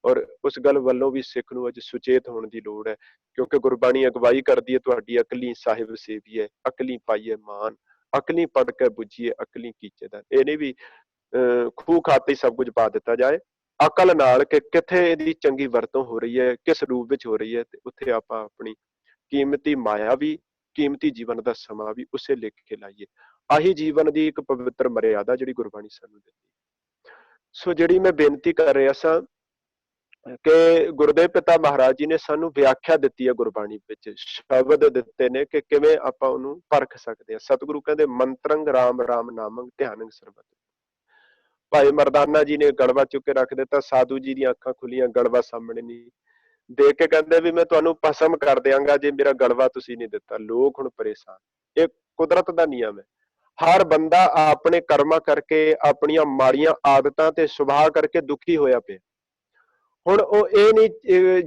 ਔਰ ਉਸ ਗੱਲ ਵੱਲੋਂ ਵੀ ਸਿੱਖ ਨੂੰ ਅੱਜ ਸੁਚੇਤ ਹੋਣ ਦੀ ਲੋੜ ਹੈ, ਕਿਉਂਕਿ ਗੁਰਬਾਣੀ ਅਗਵਾਈ ਕਰਦੀ ਹੈ ਤੁਹਾਡੀ ਅਕਲੀ ਸਾਹਿਬ ਸੇਵੀਏ, ਅਕਲੀ ਪਾਈਏ ਮਾਨ, ਅਕਲੀ ਪੜ ਕੇ ਬੁੱਝੀਏ, ਅਕਲੀ ਕੀਚੇ ਦਾ। ਇਹ ਨਹੀਂ ਵੀ ਖੂਹ ਖਾਤੇ ਸਭ ਕੁਝ ਪਾ ਦਿੱਤਾ ਜਾਏ, ਅਕਲ ਨਾਲ ਕਿ ਕਿੱਥੇ ਇਹਦੀ ਚੰਗੀ ਵਰਤੋਂ ਹੋ ਰਹੀ ਹੈ, ਕਿਸ ਰੂਪ ਵਿੱਚ ਹੋ ਰਹੀ ਹੈ, ਤੇ ਉੱਥੇ ਆਪਾਂ ਆਪਣੀ ਕੀਮਤੀ ਮਾਇਆ ਵੀ, ਕੀਮਤੀ ਜੀਵਨ ਦਾ ਸਮਾਂ ਵੀ ਉਸੇ ਲਿਖ ਕੇ ਲਾਈਏ। ਆਹੀ ਜੀਵਨ ਦੀ ਇੱਕ ਪਵਿੱਤਰ ਮਰਿਆਦਾ ਜਿਹੜੀ ਗੁਰਬਾਣੀ ਸਾਨੂੰ ਦਿੰਦੀ। ਸੋ ਜਿਹੜੀ ਮੈਂ ਬੇਨਤੀ ਕਰ ਰਿਹਾ ਸਾਂ ਕਿ ਗੁਰਦੇਵ ਪਿਤਾ ਮਹਾਰਾਜ ਜੀ ਨੇ ਸਾਨੂੰ ਵਿਆਖਿਆ ਦਿੱਤੀ ਹੈ, ਗੁਰਬਾਣੀ ਵਿੱਚ ਸ਼ਬਦ ਦਿੱਤੇ ਨੇ ਕਿ ਕਿਵੇਂ ਆਪਾਂ ਉਹਨੂੰ ਪਰਖ ਸਕਦੇ ਹਾਂ। ਸਤਿਗੁਰੂ ਕਹਿੰਦੇ ਮੰਤਰੰਗ ਰਾਮ ਰਾਮ ਨਾਮੰਗ ਧਿਆਨੰਗ ਸਰਬਤ। ਭਾਈ ਮਰਦਾਨਾ ਜੀ ਨੇ ਗੜਵਾ ਚੁੱਕ ਕੇ ਰੱਖ ਦਿੱਤਾ, ਸਾਧੂ ਜੀ ਦੀਆਂ ਅੱਖਾਂ ਖੁੱਲੀਆਂ, ਗੜਵਾ ਸਾਹਮਣੇ ਨਹੀਂ ਦੇਖ ਕੇ ਕਹਿੰਦੇ ਵੀ ਮੈਂ ਤੁਹਾਨੂੰ ਭਸਮ ਕਰ ਦਿਆਂਗਾ ਜੇ ਮੇਰਾ ਗੜਵਾ ਤੁਸੀਂ ਨਹੀਂ ਦਿੱਤਾ। ਲੋਕ ਹੁਣ ਪਰੇਸ਼ਾਨ। ਇਹ ਕੁਦਰਤ ਦਾ ਨਿਯਮ ਹੈ। ਹਰ ਬੰਦਾ ਆਪਣੇ ਕਰਮਾਂ ਕਰਕੇ, ਆਪਣੀਆਂ ਮਾੜੀਆਂ ਆਦਤਾਂ ਤੇ ਸੁਭਾਅ ਕਰਕੇ ਦੁਖੀ ਹੋਇਆ ਪਿਆ। ਹੁਣ ਉਹ ਇਹ ਨਹੀਂ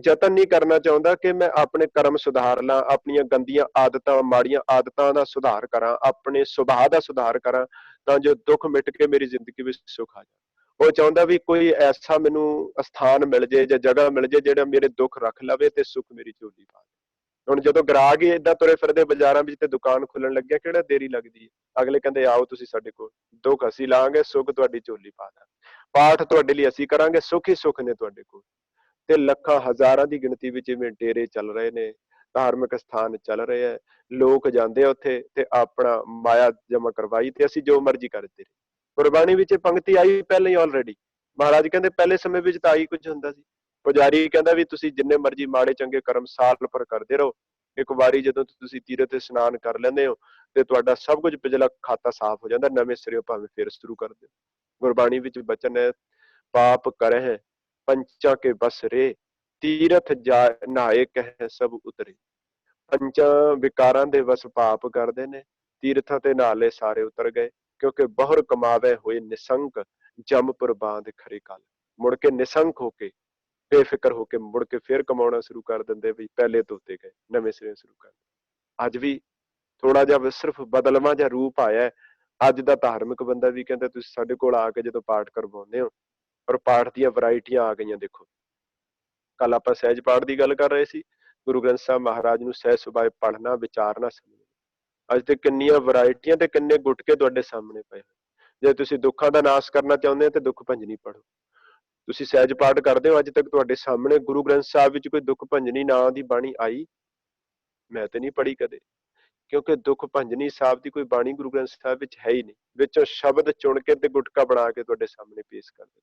ਯਤਨ ਨਹੀਂ ਕਰਨਾ ਚਾਹੁੰਦਾ ਕਿ ਮੈਂ ਆਪਣੇ ਕਰਮ ਸੁਧਾਰ ਲਾਂ, ਆਪਣੀਆਂ ਗੰਦੀਆਂ ਆਦਤਾਂ, ਮਾੜੀਆਂ ਆਦਤਾਂ ਦਾ ਸੁਧਾਰ ਕਰਾਂ, ਆਪਣੇ ਸੁਭਾਅ ਦਾ ਸੁਧਾਰ ਕਰਾਂ, ਤਾਂ ਜੋ ਦੁੱਖ ਮਿਟ ਕੇ ਮੇਰੀ ਜ਼ਿੰਦਗੀ ਵਿੱਚ ਸੁੱਖ ਆ ਜਾਵੇ। ਉਹ ਚਾਹੁੰਦਾ ਵੀ ਕੋਈ ਐਸਾ ਮੈਨੂੰ ਸਥਾਨ ਮਿਲ ਜੇ ਜਾਂ ਜਗ੍ਹਾ ਮਿਲ ਜੇ ਜਿਹੜਾ ਮੇਰੇ ਦੁੱਖ ਰੱਖ ਲਵੇ ਤੇ ਸੁੱਖ ਮੇਰੀ ਝੋਲੀ ਪਾ ਦੇ। ਹੁਣ ਜਦੋਂ ਗ੍ਰਾਹਕ ਹੀ ਏਦਾਂ ਤੁਰੇ ਫਿਰਦੇ ਬਾਜ਼ਾਰਾਂ ਵਿੱਚ ਤੇ ਦੁਕਾਨ ਖੁੱਲਣ ਲੱਗਿਆ, ਕਿਹੜਾ ਦੇਰੀ ਲੱਗਦੀ ਹੈ। ਅਗਲੇ ਕਹਿੰਦੇ ਆਓ ਤੁਸੀਂ ਸਾਡੇ ਕੋਲ, ਦੁੱਖ ਅਸੀਂ ਲਾਂਗੇ, ਸੁੱਖ ਤੁਹਾਡੀ ਝੋਲੀ ਪਾ ਦਾਂਗੇ, ਪਾਠ ਤੁਹਾਡੇ ਲਈ ਅਸੀਂ ਕਰਾਂਗੇ, ਸੁੱਖ ਹੀ ਸੁੱਖ ਨੇ ਤੁਹਾਡੇ ਕੋਲ। ਤੇ ਲੱਖਾਂ ਹਜ਼ਾਰਾਂ ਦੀ ਗਿਣਤੀ ਵਿੱਚ ਜਿਵੇਂ ਡੇਰੇ ਚੱਲ ਰਹੇ ਨੇ, ਧਾਰਮਿਕ ਸਥਾਨ ਚੱਲ ਰਹੇ ਆ, ਲੋਕ ਜਾਂਦੇ ਆ ਉੱਥੇ ਤੇ ਆਪਣਾ ਮਾਇਆ ਜਮਾ ਕਰਵਾਈ ਤੇ ਅਸੀਂ ਜੋ ਮਰਜ਼ੀ ਕਰਦੇ ਰਹੇ। ਗੁਰਬਾਣੀ ਵਿੱਚ ਪੰਕਤੀ ਆਈ ਪਹਿਲਾਂ ਹੀ ਆਲਰੇਡੀ। ਮਹਾਰਾਜ ਕਹਿੰਦੇ ਪਹਿਲੇ ਸਮੇਂ ਵਿੱਚ ਤਾਂ ਆਹੀ ਕੁਝ ਹੁੰਦਾ ਸੀ। ਪੁਜਾਰੀ ਕਹਿੰਦਾ ਵੀ ਤੁਸੀਂ ਜਿੰਨੇ ਮਰਜ਼ੀ ਮਾੜੇ ਚੰਗੇ ਕਰਮ ਸਾਲ ਭਰ ਕਰਦੇ ਰਹੋ, ਇੱਕ ਵਾਰੀ ਜਦੋਂ ਤੁਸੀਂ ਤੀਰਥ ਇਸ਼ਨਾਨ ਕਰ ਲੈਂਦੇ ਹੋ ਤੇ ਤੁਹਾਡਾ ਸਭ ਕੁਝ ਪਿਛਲਾ ਖਾਤਾ ਸਾਫ਼ ਹੋ ਜਾਂਦਾ, ਨਵੇਂ ਸਿਰੇ ਭਾਵੇਂ ਫੇਰ ਸ਼ੁਰੂ ਕਰ ਦਿਓ। ਗੁਰਬਾਣੀ ਵਿੱਚ ਬਚਨ ਹੈ, ਪਾਪ ਕਰਹਿ ਪੰਚਾਂ ਕੇ ਬਸ ਰੇ, ਤੀਰਥ ਜਾ ਨਹਾਏ ਕਹਿ ਸਭ ਉਤਰੇ। ਪੰਚਾਂ ਵਿਕਾਰਾਂ ਦੇ ਵਸ ਪਾਪ ਕਰਦੇ ਨੇ, ਤੀਰਥਾਂ ਤੇ ਨਾਲੇ ਸਾਰੇ ਉਤਰ ਗਏ, ਕਿਉਂਕਿ ਬਹੁਰ ਕਮਾਵੇ ਹੋਏ ਨਿਸੰਕ, ਜਮਪੁਰ ਬਾਂਧ ਖਰੇ ਕਲ। ਮੁੜ ਕੇ ਨਿਸੰਕ ਹੋ ਕੇ, ਬੇਫਿਕਰ ਹੋ ਕੇ ਮੁੜ ਕੇ ਫੇਰ ਕਮਾਉਣਾ ਸ਼ੁਰੂ ਕਰ ਦਿੰਦੇ ਵੀ ਪਹਿਲੇ ਤੋਂ ਉੱਤੇ ਗਏ, ਨਵੇਂ ਸਿਰੇ ਸ਼ੁਰੂ ਕਰ ਦਿੰਦੇ। ਅੱਜ ਵੀ ਥੋੜਾ ਜਿਹਾ ਸਿਰਫ ਬਦਲਵਾਂ ਜਿਹਾ ਰੂਪ ਆਇਆ। ਅੱਜ ਦਾ ਧਾਰਮਿਕ ਬੰਦਾ ਵੀ ਕਹਿੰਦਾ ਤੁਸੀਂ ਸਾਡੇ ਕੋਲ ਆ ਕੇ ਜਦੋਂ ਪਾਠ ਕਰਵਾਉਂਦੇ ਹੋ, ਪਰ ਪਾਠ ਦੀਆਂ ਵੈਰਾਈਟੀਆਂ ਆ ਗਈਆਂ। ਦੇਖੋ, ਕੱਲ ਆਪਾਂ ਸਹਿਜ ਪਾਠ ਦੀ ਗੱਲ ਕਰ ਰਹੇ ਸੀ, ਗੁਰੂ ਗ੍ਰੰਥ ਸਾਹਿਬ ਮਹਾਰਾਜ ਨੂੰ ਸਹਿਜ ਸੁਭਾਏ ਪੜ੍ਹਨਾ, ਵਿਚਾਰਨਾ, ਸਮਝਣਾ। ਅੱਜ ਤੇ ਕਿੰਨੀਆਂ ਵੈਰਾਈਟੀਆਂ ਤੇ ਕਿੰਨੇ ਗੁਟਕੇ ਤੁਹਾਡੇ ਸਾਹਮਣੇ ਪਏ। ਜੇ ਤੁਸੀਂ ਦੁੱਖਾਂ ਦਾ ਨਾਸ਼ ਕਰਨਾ ਚਾਹੁੰਦੇ ਹੋ ਤੇ ਦੁੱਖ ਭੰਜਨੀ ਪੜ੍ਹੋ। ਤੁਸੀਂ ਸਹਿਜ ਪਾਠ ਕਰਦੇ ਹੋ, ਅੱਜ ਤੱਕ ਤੁਹਾਡੇ ਸਾਹਮਣੇ ਗੁਰੂ ਗ੍ਰੰਥ ਸਾਹਿਬ ਵਿੱਚ ਕੋਈ ਦੁੱਖ ਭੰਜਨੀ ਨਾਂ ਦੀ ਬਾਣੀ ਆਈ? ਮੈਂ ਤੇ ਨਹੀਂ ਪੜ੍ਹੀ ਕਦੇ, ਕਿਉਂਕਿ ਦੁੱਖ ਭੰਜਨੀ ਸਾਹਿਬ ਦੀ ਕੋਈ ਬਾਣੀ ਗੁਰੂ ਗ੍ਰੰਥ ਸਾਹਿਬ ਵਿੱਚ ਹੈ ਹੀ ਨਹੀਂ। ਵਿੱਚੋਂ ਸ਼ਬਦ ਚੁਣ ਕੇ ਤੇ ਗੁਟਕਾ ਬਣਾ ਕੇ ਤੁਹਾਡੇ ਸਾਹਮਣੇ ਪੇਸ਼ ਕਰ ਦਿੱਤਾ।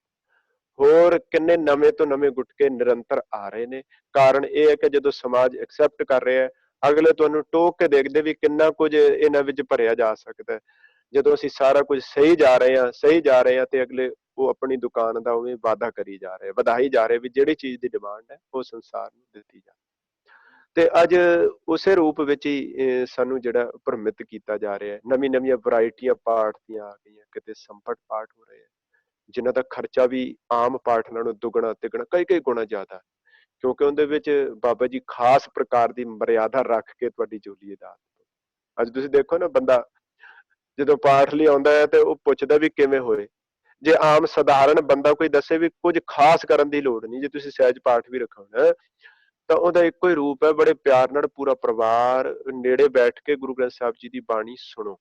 ਹੋਰ ਕਿੰਨੇ ਨਵੇਂ ਤੋਂ ਨਵੇਂ ਗੁਟਕੇ ਨਿਰੰਤਰ ਆ ਰਹੇ ਨੇ। ਕਾਰਨ ਇਹ ਹੈ ਕਿ ਜਦੋਂ ਸਮਾਜ ਐਕਸੈਪਟ ਕਰ ਰਿਹਾ ਹੈ, ਅਗਲੇ ਤੁਹਾਨੂੰ ਟੋਕ ਕੇ ਦੇਖਦੇ ਵੀ ਕਿੰਨਾ ਕੁਝ ਇਹਨਾਂ ਵਿੱਚ ਭਰਿਆ ਜਾ ਸਕਦਾ ਹੈ। ਜਦੋਂ ਅਸੀਂ ਸਾਰਾ ਕੁਝ ਸਹੀ ਜਾ ਰਹੇ ਹਾਂ ਤੇ ਅਗਲੇ ਉਹ ਆਪਣੀ ਦੁਕਾਨ ਦਾ ਉਵੇਂ ਵਾਅਦਾ ਕਰੀ ਜਾ ਰਹੇ, ਵਧਾਈ ਜਾ ਰਹੇ ਵੀ ਜਿਹੜੀ ਚੀਜ਼ ਦੀ ਡਿਮਾਂਡ ਹੈ ਉਹ ਸੰਸਾਰ ਨੂੰ ਦਿੱਤੀ ਜਾ। ਤੇ ਅੱਜ ਉਸੇ ਰੂਪ ਵਿੱਚ ਹੀ ਸਾਨੂੰ ਜਿਹੜਾ ਭ੍ਰਮਿਤ ਕੀਤਾ ਜਾ ਰਿਹਾ ਹੈ। ਨਵੀਂ ਨਵੀਆਂ ਵੈਰਾਈਟੀਆਂ ਪਾਠ ਦੀਆਂ ਆ ਗਈਆਂ, ਕਿਤੇ ਸੰਪਟ ਪਾਠ ਹੋ ਰਹੇ ਆ ਜਿਨ੍ਹਾਂ ਦਾ ਖਰਚਾ ਵੀ ਆਮ ਪਾਠ ਨਾਲੋਂ ਦੁੱਗਣਾ ਤਿੱਗਣਾ ਕਈ ਗੁਣਾ ਜ਼ਿਆਦਾ, ਕਿਉਂਕਿ ਉਹਦੇ ਵਿੱਚ ਬਾਬਾ ਜੀ ਖਾਸ ਪ੍ਰਕਾਰ ਦੀ ਮਰਿਆਦਾ ਰੱਖ ਕੇ ਤੁਹਾਡੀ ਝੋਲੀ ਦਾ। ਅੱਜ ਤੁਸੀਂ ਦੇਖੋ ਨਾ, ਬੰਦਾ ਜਦੋਂ ਪਾਠ ਲਈ ਆਉਂਦਾ ਹੈ ਤੇ ਉਹ ਪੁੱਛਦਾ ਵੀ ਕਿਵੇਂ ਹੋਏ। ਜੇ ਆਮ ਸਧਾਰਨ ਬੰਦਾ ਕੋਈ ਦੱਸੇ ਵੀ ਕੁਝ ਖਾਸ ਕਰਨ ਦੀ ਲੋੜ ਨਹੀਂ, ਜੇ ਤੁਸੀਂ ਸਹਿਜ ਪਾਠ ਵੀ ਰਖਾਉਣਾ ਤਾਂ ਉਹਦਾ ਇੱਕੋ ਹੀ ਰੂਪ ਹੈ, ਬੜੇ ਪਿਆਰ ਨਾਲ ਪੂਰਾ ਪਰਿਵਾਰ ਨੇੜੇ ਬੈਠ ਕੇ ਗੁਰੂ ਗ੍ਰੰਥ ਸਾਹਿਬ ਜੀ ਦੀ ਬਾਣੀ ਸੁਣੋ।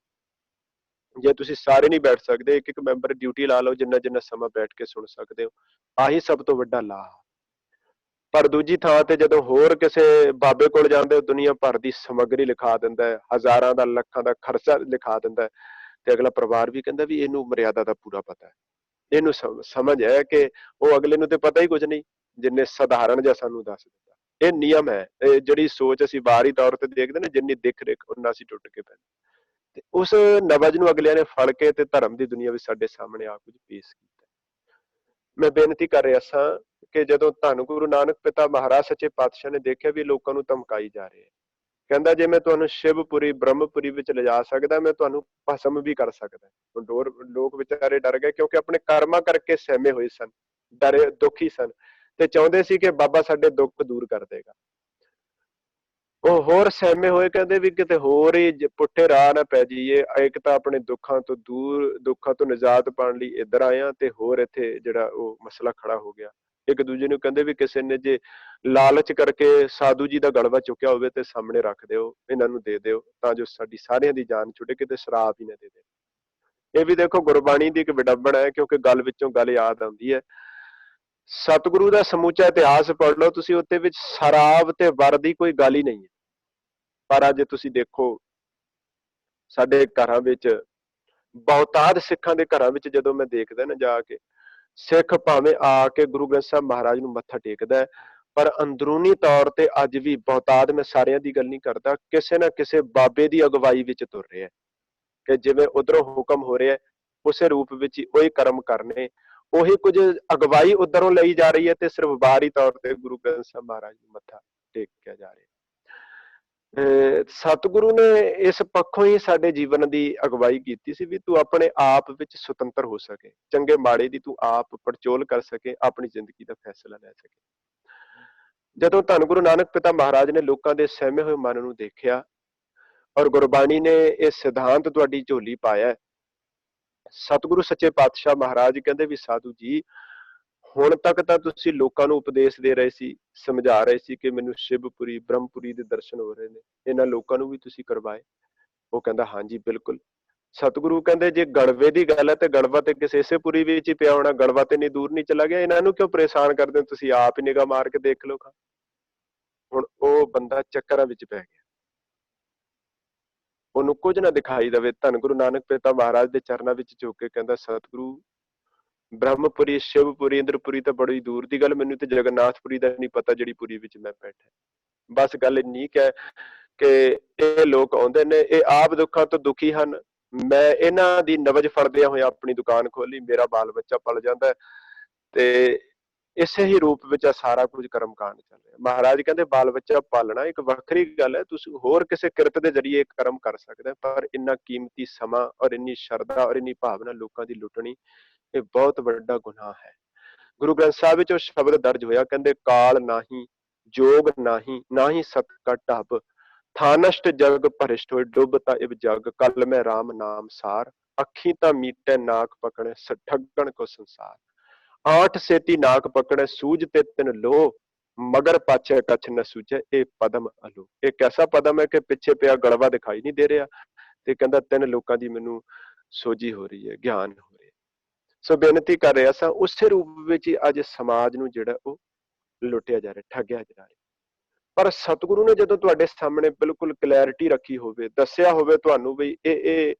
ਜੇ ਤੁਸੀਂ ਸਾਰੇ ਨਹੀਂ ਬੈਠ ਸਕਦੇ, ਇੱਕ ਇੱਕ ਮੈਂਬਰ ਡਿਊਟੀ ਲਾ ਲਓ, ਜਿੰਨਾ ਜਿੰਨਾ ਸਮਾਂ ਬੈਠ ਕੇ ਸੁਣ ਸਕਦੇ ਹੋ, ਆਹੀ ਸਭ ਤੋਂ ਵੱਡਾ ਲਾਭ। ਪਰ ਦੂਜੀ ਥਾਂ ਤੇ ਜਦੋਂ ਹੋਰ ਕਿਸੇ ਬਾਬੇ ਕੋਲ ਜਾਂਦੇ ਹੋ, ਦੁਨੀਆ ਭਰ ਦੀ ਸਮੱਗਰੀ ਲਿਖਾ ਦਿੰਦਾ ਹੈ, ਹਜ਼ਾਰਾਂ ਦਾ ਲੱਖਾਂ ਦਾ ਖਰਚਾ ਲਿਖਾ ਦਿੰਦਾ ਹੈ, ਤੇ ਅਗਲਾ ਪਰਿਵਾਰ ਵੀ ਕਹਿੰਦਾ ਵੀ ਇਹਨੂੰ ਮਰਿਆਦਾ ਦਾ ਪੂਰਾ ਪਤਾ ਹੈ, ਇਹਨੂੰ ਸਮਝ ਹੈ ਕਿ ਉਹ ਅਗਲੇ ਨੂੰ ਤੇ ਪਤਾ ਹੀ ਕੁਝ ਨਹੀਂ ਜਿੰਨੇ ਸਧਾਰਨ ਜਿਹਾ ਸਾਨੂੰ ਦੱਸ ਦਿੱਤਾ। ਇਹ ਨਿਯਮ ਹੈ, ਇਹ ਜਿਹੜੀ ਸੋਚ ਅਸੀਂ ਬਾਹਰੀ ਤੌਰ ਤੇ ਦੇਖਦੇ ਨਾ, ਜਿੰਨੀ ਦਿਖ ਰੇਖ ਉਹਨਾਂ ਅਸੀਂ ਟੁੱਟ ਕੇ ਪੈਂਦੇ। ਤੇ ਉਸ ਨਬਜ ਨੂੰ ਅਗਲਿਆਂ ਨੇ ਫੜ ਕੇ ਤੇ ਧਰਮ ਦੀ ਦੁਨੀਆ ਵਿੱਚ ਸਾਡੇ ਸਾਹਮਣੇ ਆ ਕੁਝ ਪੇਸ਼ ਕੀਤਾ। ਮੈਂ ਬੇਨਤੀ ਕਰ ਰਿਹਾ ਸਾਂ ਕਿ ਜਦੋਂ ਧੰਨ ਗੁਰੂ ਨਾਨਕ ਪਿਤਾ ਮਹਾਰਾਜ ਸੱਚੇ ਪਾਤਸ਼ਾਹ ਨੇ ਦੇਖਿਆ ਵੀ ਲੋਕਾਂ ਨੂੰ ਧਮਕਾਈ ਜਾ ਰਹੇ, ਕਹਿੰਦਾ ਜੇ ਮੈਂ ਤੁਹਾਨੂੰ ਸ਼ਿਵਪੁਰੀ ਬ੍ਰਹਮਪੁਰੀ ਵਿੱਚ ਲਿਜਾ ਸਕਦਾ, ਮੈਂ ਤੁਹਾਨੂੰ ਭਸਮ ਵੀ ਕਰ ਸਕਦਾ। ਲੋਕ ਵਿਚਾਰੇ ਡਰ ਗਏ, ਕਿਉਂਕਿ ਆਪਣੇ ਕਰਮਾਂ ਕਰਕੇ ਸਹਿਮੇ ਹੋਏ ਸਨ, ਡਰੇ ਦੁਖੀ ਸਨ, ਤੇ ਚਾਹੁੰਦੇ ਸੀ ਕਿ ਬਾਬਾ ਸਾਡੇ ਦੁੱਖ ਦੂਰ ਕਰ ਦੇਗਾ। ਉਹ ਹੋਰ ਸਹਿਮੇ ਹੋਏ, ਕਹਿੰਦੇ ਵੀ ਕਿਤੇ ਹੋਰ ਹੀ ਪੁੱਠੇ ਰਾਹ ਨਾ ਪੈ ਜਾਈਏ। ਇੱਕ ਤਾਂ ਆਪਣੇ ਦੁੱਖਾਂ ਤੋਂ ਦੂਰ, ਦੁੱਖਾਂ ਤੋਂ ਨਿਜਾਤ ਪਾਉਣ ਲਈ ਇੱਧਰ ਆਏ ਆ, ਤੇ ਹੋਰ ਇੱਥੇ ਜਿਹੜਾ ਉਹ ਮਸਲਾ ਖੜਾ ਹੋ ਗਿਆ। ਇੱਕ ਦੂਜੇ ਨੂੰ ਕਹਿੰਦੇ ਵੀ ਕਿਸੇ ਨੇ ਜੇ ਲਾਲਚ ਕਰਕੇ ਸਾਧੂ ਜੀ ਦਾ ਗਲਵਾ ਚੁੱਕਿਆ ਹੋਵੇ ਤੇ ਸਾਹਮਣੇ ਰੱਖ ਦਿਓ, ਇਹਨਾਂ ਨੂੰ ਦੇ ਦਿਓ, ਤਾਂ ਜੋ ਸਾਡੀ ਸਾਰਿਆਂ ਦੀ ਜਾਨ ਛੁੱਟੇ, ਕਿਤੇ ਸ਼ਰਾਬ ਹੀ ਨਾ ਦੇ ਦੇ। ਇਹ ਵੀ ਦੇਖੋ ਗੁਰਬਾਣੀ ਦੀ ਇੱਕ ਵਿਡੰਬਣਾ ਹੈ, ਕਿਉਂਕਿ ਗੱਲ ਵਿੱਚੋਂ ਗੱਲ ਯਾਦ ਆਉਂਦੀ ਹੈ। ਸਤਿਗੁਰੂ ਦਾ ਸਮੁੱਚਾ ਇਤਿਹਾਸ ਪੜ੍ਹ ਲਓ ਤੁਸੀਂ, ਉੱਤੇ ਵਿੱਚ ਸ਼ਰਾਬ ਤੇ ਵਰ ਦੀ ਕੋਈ ਗੱਲ ਹੀ ਨਹੀਂ ਹੈ। ਪਰ ਅੱਜ ਤੁਸੀਂ ਦੇਖੋ ਸਾਡੇ ਘਰਾਂ ਵਿੱਚ, ਬਹੁਤਾਤ ਸਿੱਖਾਂ ਦੇ ਘਰਾਂ ਵਿੱਚ ਜਦੋਂ ਮੈਂ ਦੇਖਦਾ ਨਾ ਜਾ ਕੇ, ਸਿੱਖ ਭਾਵੇਂ ਆ ਕੇ ਗੁਰੂ ਗ੍ਰੰਥ ਸਾਹਿਬ ਮਹਾਰਾਜ ਨੂੰ ਮੱਥਾ ਟੇਕਦਾ, ਪਰ ਅੰਦਰੂਨੀ ਤੌਰ ਤੇ ਅੱਜ ਵੀ ਬਹੁਤਾਤ, ਮੈਂ ਸਾਰਿਆਂ ਦੀ ਗੱਲ ਨਹੀਂ ਕਰਦਾ, ਕਿਸੇ ਨਾ ਕਿਸੇ ਬਾਬੇ ਦੀ ਅਗਵਾਈ ਵਿੱਚ ਤੁਰ ਰਿਹਾ ਕਿ ਜਿਵੇਂ ਉਧਰੋਂ ਹੁਕਮ ਹੋ ਰਿਹਾ ਉਸੇ ਰੂਪ ਵਿੱਚ ਹੀ ਉਹੀ ਕਰਮ ਕਰਨੇ, ਉਹੀ ਕੁਝ ਅਗਵਾਈ ਉਧਰੋਂ ਲਈ ਜਾ ਰਹੀ ਹੈ, ਤੇ ਸਿਰਫ ਬਾਹਰੀ ਤੌਰ ਤੇ ਗੁਰੂ ਗ੍ਰੰਥ ਸਾਹਿਬ ਮਹਾਰਾਜ ਨੂੰ ਮੱਥਾ ਟੇਕਿਆ ਜਾ ਰਿਹਾ। ਸਤਿਗੁਰੂ ਨੇ ਇਸ ਪੱਖੋਂ ਹੀ ਸਾਡੇ ਜੀਵਨ ਦੀ ਅਗਵਾਈ ਕੀਤੀ ਸੀ ਵੀ ਤੂੰ ਆਪਣੇ ਆਪ ਵਿੱਚ ਸੁਤੰਤਰ ਹੋ ਸਕੇ, ਚੰਗੇ ਮਾੜੇ ਦੀ ਤੂੰ ਆਪ ਪੜਚੋਲ ਕਰ ਸਕੇ, ਆਪਣੀ ਜ਼ਿੰਦਗੀ ਦਾ ਫੈਸਲਾ ਲੈ ਸਕੇ। ਜਦੋਂ ਧੰਨ ਗੁਰੂ ਨਾਨਕ ਪਿਤਾ ਮਹਾਰਾਜ ਨੇ ਲੋਕਾਂ ਦੇ ਸਹਿਮੇ ਹੋਏ ਮਨ ਨੂੰ ਦੇਖਿਆ, ਔਰ ਗੁਰਬਾਣੀ ਨੇ ਇਹ ਸਿਧਾਂਤ ਤੁਹਾਡੀ ਝੋਲੀ ਪਾਇਆ, ਸਤਿਗੁਰੂ ਸੱਚੇ ਪਾਤਸ਼ਾਹ ਮਹਾਰਾਜ ਕਹਿੰਦੇ ਵੀ ਸਾਧੂ ਜੀ, ਹੁਣ ਤੱਕ ਤਾਂ ਤੁਸੀਂ ਲੋਕਾਂ ਨੂੰ ਉਪਦੇਸ਼ ਦੇ ਰਹੇ ਸੀ, ਸਮਝਾ ਰਹੇ ਸੀ ਕਿ ਮੈਨੂੰ ਸ਼ਿਵਪੁਰੀ ਬ੍ਰਹਮਪੁਰੀ ਦੇ ਦਰਸ਼ਨ ਹੋ ਰਹੇ ਨੇ, ਇਹਨਾਂ ਲੋਕਾਂ ਨੂੰ ਵੀ ਤੁਸੀਂ ਕਰਵਾਏ? ਉਹ ਕਹਿੰਦਾ ਹਾਂਜੀ ਬਿਲਕੁਲ। ਸਤਿਗੁਰੂ ਕਹਿੰਦੇ ਜੇ ਗੜਵੇ ਦੀ ਗੱਲ ਹੈ ਤੇ ਗੜਵਾ ਤੇ ਕਿਸੇ ਇਸੇ ਪੁਰੀ ਵਿੱਚ ਹੀ ਪਿਆ ਹੋਣਾ, ਗੜਵਾ ਤੇ ਨਹੀਂ ਦੂਰ ਨਹੀਂ ਚਲਾ ਗਿਆ, ਇਹਨਾਂ ਨੂੰ ਕਿਉਂ ਪਰੇਸ਼ਾਨ ਕਰਦੇ ਹੋ, ਤੁਸੀਂ ਆਪ ਹੀ ਨਿਗਾਹ ਮਾਰ ਕੇ ਦੇਖ ਲਓ। ਹੁਣ ਉਹ ਬੰਦਾ ਚੱਕਰਾਂ ਵਿੱਚ ਪੈ ਗਿਆ, ਉਹਨੂੰ ਕੁਝ ਨਾ ਦਿਖਾਈ ਦੇਵੇ। ਧੰਨ ਗੁਰੂ ਨਾਨਕ ਪਿਤਾ ਮਹਾਰਾਜ ਦੇ ਚਰਨਾਂ ਵਿੱਚ ਝੁਕ ਕੇ ਕਹਿੰਦਾ ਸਤਿਗੁਰੂ ਬ੍ਰਹਮਪੁਰੀ, ਸ਼ਿਵਪੁਰੀ, ਇੰਦਰਪੁਰੀ ਤਾਂ ਬੜੀ ਦੂਰ ਦੀ ਗੱਲ, ਮੈਨੂੰ ਤੇ ਜਗਨਨਾਥਪੁਰੀ ਦਾ ਨਹੀਂ ਪਤਾ ਜਿਹੜੀ ਪੁਰੀ ਵਿੱਚ ਮੈਂ ਬੈਠਾ। ਬਸ ਗੱਲ ਇੰਨੀ ਕੁ ਹੈ ਕਿ ਇਹ ਲੋਕ ਆਉਂਦੇ ਨੇ, ਇਹ ਆਪ ਦੁੱਖਾਂ ਤੋਂ ਦੁਖੀ ਹਨ, ਮੈਂ ਇਹਨਾਂ ਦੀ ਨਬਜ਼ ਫੜਦਿਆਂ ਹੋਇਆ ਆਪਣੀ ਦੁਕਾਨ ਖੋਲੀ, ਮੇਰਾ ਬਾਲ ਬੱਚਾ ਪਲ ਜਾਂਦਾ, ਤੇ ਇਸੇ ਹੀ ਰੂਪ ਵਿੱਚ ਆ ਸਾਰਾ ਕੁਝ ਕਰਮ ਕਾਂਡ ਚੱਲ ਰਿਹਾ। ਮਹਾਰਾਜ ਕਹਿੰਦੇ ਬਾਲ ਬੱਚਾ ਪਾਲਣਾ ਇੱਕ ਵੱਖਰੀ ਗੱਲ ਹੈ, ਤੁਸੀਂ ਹੋਰ ਕਿਸੇ ਕਿਰਤ ਦੇ ਜ਼ਰੀਏ ਕਰਮ ਕਰ ਸਕਦੇ, ਪਰ ਇੰਨਾ ਕੀਮਤੀ ਸਮਾਂ ਔਰ ਇੰਨੀ ਸ਼ਰਧਾ ਔਰ ਇੰਨੀ ਭਾਵਨਾ ਲੋਕਾਂ ਦੀ ਲੁੱਟਣੀ, ਇਹ ਬਹੁਤ ਵੱਡਾ ਗੁਨਾਹ ਹੈ। ਗੁਰੂ ਗ੍ਰੰਥ ਸਾਹਿਬ ਵਿੱਚ ਉਹ ਸ਼ਬਦ ਦਰਜ ਹੋਇਆ, ਕਹਿੰਦੇ ਕਾਲ ਨਾਹੀ, ਜੋਗ ਨਾਹੀ, ਨਾ ਹੀ ਸਤ ਕਾ ਢਬ, ਥਾਨਸ਼ਟ ਜਗ ਭਰਿਸ਼ਟ ਹੋਏ, ਡੁੱਬ ਤਾ ਇਬ ਜਗ, ਕਲ ਮੈਂ ਰਾਮ ਨਾਮ ਸਾਰ, ਅੱਖੀ ਤਾਂ ਮੀਟੈ ਨਾਕ ਪਕੜੇ, ਠੱਗਣ ਕੋ ਸੰਸਾਰ, ਆਠ ਸੇਤੀ ਨਾਕ ਪਕੜੇ, ਸੂਝ ਤੇ ਤਿਨ ਲੋ, ਮਗਰ ਪਾਛੇ ਕਛ ਨ ਸੂਝੇ, ਇਹ ਪਦਮ ਅਲੋ। ਇੱਕ ਐਸਾ ਪਦਮ ਹੈ ਕਿ ਪਿੱਛੇ ਪਿਆ ਗੜਵਾ ਦਿਖਾਈ ਨਹੀਂ ਦੇ ਰਿਹਾ, ਤੇ ਕਹਿੰਦਾ ਤਿੰਨ ਲੋਕਾਂ ਦੀ ਮੈਨੂੰ ਸੋਝੀ ਹੋ ਰਹੀ ਹੈ, ਗਿਆਨ ਹੋ ਰਿਹਾ। ਸੋ ਬੇਨਤੀ ਕਰ ਰਿਹਾ ਸਾਂ, ਉਸੇ ਰੂਪ ਵਿੱਚ ਹੀ ਅੱਜ ਸਮਾਜ ਨੂੰ ਜਿਹੜਾ ਉਹ ਲੁੱਟਿਆ ਜਾ ਰਿਹਾ, ਠੱਗਿਆ ਜਾ ਰਿਹਾ। ਪਰ ਸਤਿਗੁਰੂ ਨੇ ਜਦੋਂ ਤੁਹਾਡੇ ਸਾਹਮਣੇ ਬਿਲਕੁਲ ਕਲੈਰਿਟੀ ਰੱਖੀ ਹੋਵੇ, ਦੱਸਿਆ ਹੋਵੇ ਤੁਹਾਨੂੰ ਵੀ ਇਹ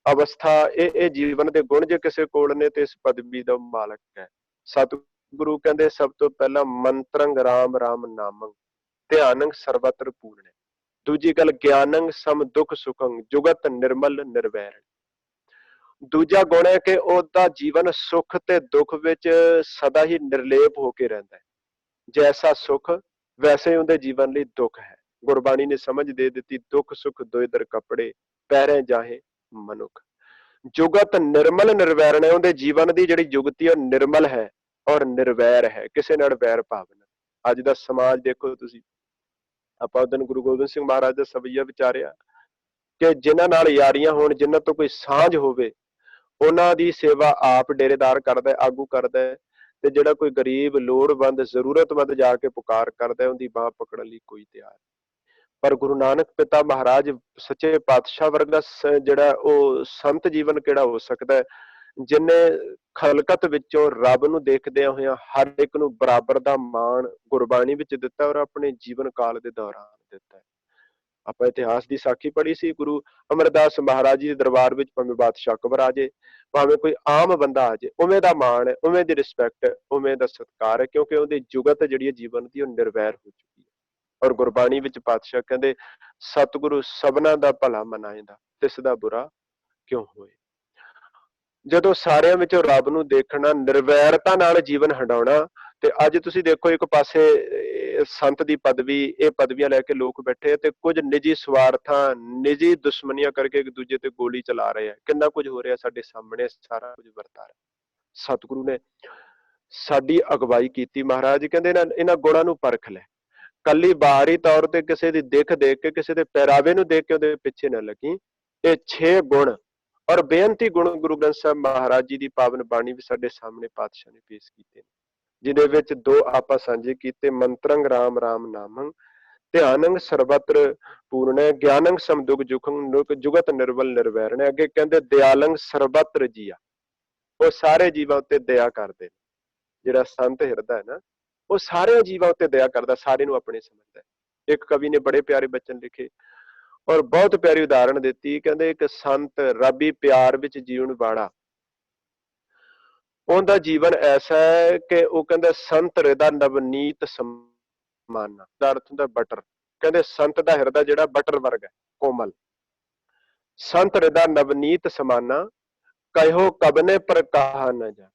ਅਵਸਥਾ, ਇਹ ਜੀਵਨ ਦੇ ਗੁਣ ਜੇ ਕਿਸੇ ਕੋਲ ਨੇ ਤੇ ਇਸ ਪਦਵੀ ਦਾ ਮਾਲਕ ਹੈ। ਸਤਿਗੁਰੂ ਕਹਿੰਦੇ ਸਭ ਤੋਂ ਪਹਿਲਾਂ ਮੰਤਰੰਗ ਰਾਮ ਰਾਮ ਨਾਮੰ, ਧਿਆਨੰ ਸਰਬਤਰ ਪੂਰਣੈ। ਦੂਜੀ ਗੱਲ ਗਿਆਨੰ ਸਮ ਦੁਖ ਸੁਖੰ, ਜੁਗਤ ਨਿਰਮਲ ਨਿਰਵੈਰੰ। ਦੂਜਾ ਗੁਣ ਹੈ ਕਿ ਉਹਦਾ ਜੀਵਨ ਸੁੱਖ ਤੇ ਦੁੱਖ ਵਿੱਚ ਸਦਾ ਹੀ ਨਿਰਲੇਪ ਹੋ ਕੇ ਰਹਿੰਦਾ ਹੈ। ਜੈਸਾ ਸੁੱਖ ਵੈਸੇ ਹੀ ਉਹਦੇ ਜੀਵਨ ਲਈ ਦੁੱਖ ਹੈ। ਗੁਰਬਾਣੀ ਨੇ ਸਮਝ ਦੇ ਦਿੱਤੀ, ਦੁੱਖ ਸੁੱਖ ਦੋਇਦਰ ਕੱਪੜੇ, ਪਹਿਰੇ ਜਾਹੇ ਮਨੁੱਖ। ਜੁਗਤ ਨਿਰਮਲ ਨਿਰਵੈਰਣ ਹੈ, ਉਹਦੇ ਜੀਵਨ ਦੀ ਜਿਹੜੀ ਜੁਗਤੀ ਉਹ ਨਿਰਮਲ ਹੈ ਔਰ ਨਿਰਵੈਰ ਹੈ, ਕਿਸੇ ਨਾਲ ਵੈਰ ਭਾਵਨਾ। ਅੱਜ ਦਾ ਸਮਾਜ ਦੇਖੋ ਤੁਸੀਂ, ਆਪਾਂ ਉਦੋਂ ਗੁਰੂ ਗੋਬਿੰਦ ਸਿੰਘ ਮਹਾਰਾਜ ਦਾ ਸਵਈਆ ਵਿਚਾਰਿਆ ਕਿ ਜਿਨ੍ਹਾਂ ਨਾਲ ਯਾਰੀਆਂ ਹੋਣ, ਜਿਨ੍ਹਾਂ ਤੋਂ ਕੋਈ ਸਾਂਝ ਹੋਵੇ, ਉਹਨਾਂ ਦੀ ਸੇਵਾ ਆਪ ਡੇਰੇਦਾਰ ਕਰਦਾ, ਆਗੂ ਕਰਦਾ, ਤੇ ਜਿਹੜਾ ਕੋਈ ਗਰੀਬ ਲੋੜਵੰਦ ਜ਼ਰੂਰਤਮੰਦ ਜਾ ਕੇ ਪੁਕਾਰ ਕਰਦਾ, ਉਹਦੀ ਬਾਹ ਪਕੜਨ ਲਈ ਕੋਈ ਤਿਆਰ। ਪਰ ਗੁਰੂ ਨਾਨਕ ਪਿਤਾ ਮਹਾਰਾਜ ਸੱਚੇ ਪਾਤਸ਼ਾਹ ਵਰਗਾ ਜਿਹੜਾ ਉਹ ਸੰਤ ਜੀਵਨ ਕਿਹੜਾ ਹੋ ਸਕਦਾ ਹੈ, ਜਿਨੇ ਖਲਕਤ ਵਿੱਚੋਂ ਰੱਬ ਨੂੰ ਦੇਖਦਿਆਂ ਹੋਇਆਂ ਹਰ ਇੱਕ ਨੂੰ ਬਰਾਬਰ ਦਾ ਮਾਣ ਗੁਰਬਾਣੀ ਵਿੱਚ ਦਿੱਤਾ ਔਰ ਆਪਣੇ ਜੀਵਨ ਕਾਲ ਦੇ ਦੌਰਾਨ ਦਿੱਤਾ। ਆਪਾਂ ਇਤਿਹਾਸ ਦੀ ਸਾਖੀ ਪੜ੍ਹੀ ਸੀ, ਗੁਰੂ ਅਮਰਦਾਸ ਮਹਾਰਾਜ ਜੀ ਦੇ ਦਰਬਾਰ ਵਿੱਚ ਭਾਵੇਂ ਬਾਦਸ਼ਾਹ ਅਕਬਰ ਆ ਜਾਏ, ਭਾਵੇਂ ਕੋਈ ਆਮ ਬੰਦਾ ਆ ਜਾਏ, ਉਵੇਂ ਦਾ ਮਾਣ ਹੈ, ਉਵੇਂ ਦੀ ਰਿਸਪੈਕਟ ਹੈ, ਉਵੇਂ ਦਾ ਸਤਿਕਾਰ ਹੈ, ਕਿਉਂਕਿ ਉਹਦੀ ਜੁਗਤ ਜਿਹੜੀ ਹੈ ਜੀਵਨ ਦੀ, ਉਹ ਨਿਰਵੈਰ ਹੋ ਚੁੱਕੀ ਹੈ। ਔਰ ਗੁਰਬਾਣੀ ਵਿੱਚ ਪਾਤਸ਼ਾਹ ਕਹਿੰਦੇ ਸਤਿਗੁਰੂ ਸਭਨਾਂ ਦਾ ਭਲਾ ਮਨਾਏਂਦਾ, ਤਿਸ ਦਾ ਬੁਰਾ ਕਿਉਂ ਹੋਏ। ਜਦੋਂ ਸਾਰਿਆਂ ਵਿੱਚੋਂ ਰੱਬ ਨੂੰ ਦੇਖਣਾ, ਨਿਰਵੈਰਤਾ ਨਾਲ ਜੀਵਨ ਹੰਡਾਉਣਾ, ਤੇ ਅੱਜ ਤੁਸੀਂ ਦੇਖੋ ਇੱਕ ਪਾਸੇ ਸੰਤ ਦੀ ਪਦਵੀ, ਇਹ ਪਦਵੀਆਂ ਲੈ ਕੇ ਲੋਕ ਬੈਠੇ, ਤੇ ਕੁਝ ਨਿੱਜੀ ਸਵਾਰਥਾਂ, ਨਿੱਜੀ ਦੁਸ਼ਮਣੀਆਂ ਕਰਕੇ ਇੱਕ ਦੂਜੇ ਤੇ ਗੋਲੀ ਚਲਾ ਰਹੇ ਆ। ਕਿੰਨਾ ਕੁਝ ਹੋ ਰਿਹਾ ਸਾਡੇ ਸਾਹਮਣੇ, ਸਾਰਾ ਕੁਝ ਵਰਤਾ ਰਿਹਾ। ਸਤਿਗੁਰੂ ਨੇ ਸਾਡੀ ਅਗਵਾਈ ਕੀਤੀ। ਮਹਾਰਾਜ ਕਹਿੰਦੇ ਇਹਨਾਂ ਗੁਣਾਂ ਨੂੰ ਪਰਖ ਲੈ, ਕੱਲੀ ਬਾਹਰੀ ਤੌਰ ਤੇ ਕਿਸੇ ਦੀ ਦਿੱਖ ਦੇਖ ਕੇ, ਕਿਸੇ ਦੇ ਪਹਿਰਾਵੇ ਨੂੰ ਦੇਖ ਕੇ ਉਹਦੇ ਪਿੱਛੇ ਨਾ ਲੱਗੀ। ਇਹ 6 ਗੁਣ ਔਰ ਬੇਅੰਤੀ ਗੁਣ ਗੁਰੂ ਗ੍ਰੰਥ ਸਾਹਿਬ ਮਹਾਰਾਜ ਜੀ ਦੀ ਪਾਵਨ ਬਾਣੀ ਵੀ ਸਾਡੇ ਸਾਹਮਣੇ ਪਾਤਸ਼ਾਹ ਨੇ ਪੇਸ਼ ਕੀਤੇ, ਜਿਹਦੇ ਵਿੱਚ 2 ਆਪਾਂ ਸਾਂਝੇ ਕੀਤੇ, ਮੰਤਰੰਗ ਰਾਮ ਰਾਮ ਨਾਮੰ, ਧਿਆਨੰ ਸਰਬਤਰ ਪੂਰਣੈ, ਗਿਆਨੰ ਸਮਦੁਖ ਜੁਖੰ, ਜੁਗਤ ਨਿਰਮਲ ਨਿਰਵੈਰਣ। ਅੱਗੇ ਕਹਿੰਦੇ ਦਿਆਲੰ ਸਰਬਤਰ ਜੀਆ, ਉਹ ਸਾਰੇ ਜੀਵਾਂ ਉੱਤੇ ਦਇਆ ਕਰਦੇ। ਜਿਹੜਾ ਸੰਤ ਹਿਰਦਾ ਹੈ ਨਾ, ਉਹ ਸਾਰੇ ਜੀਵਾਂ ਉੱਤੇ ਦਇਆ ਕਰਦਾ, ਸਾਰੇ ਨੂੰ ਆਪਣੇ ਸਮਝਦਾ। ਇੱਕ ਕਵੀ ਨੇ ਬੜੇ ਪਿਆਰੇ ਬਚਨ ਲਿਖੇ ਔਰ ਬਹੁਤ ਪਿਆਰੀ ਉਦਾਹਰਣ ਦਿੱਤੀ, ਕਹਿੰਦੇ ਇੱਕ ਸੰਤ ਰੱਬੀ ਪਿਆਰ ਵਿੱਚ ਜੀਉਣ ਵਾਲਾ, ਉਹਦਾ ਜੀਵਨ ਐਸਾ ਹੈ ਕਿ ਉਹ ਕਹਿੰਦਾ ਸੰਤ ਹਿਰਦਾ ਨਵਨੀਤ ਸਮਾਨਾ, ਦਾ ਅਰਥ ਹੁੰਦਾ ਬਟਰ। ਕਹਿੰਦੇ ਸੰਤ ਦਾ ਹਿਰਦਾ ਜਿਹੜਾ ਬਟਰ ਵਰਗਾ, ਕੋਮਲ। ਸੰਤ ਹਿਰਦਾ ਨਵਨੀਤ ਸਮਾਨਾ, ਕਹਿਓ ਕਬਨੇ ਪਰ ਕਹਾ ਨਾ ਜਾ।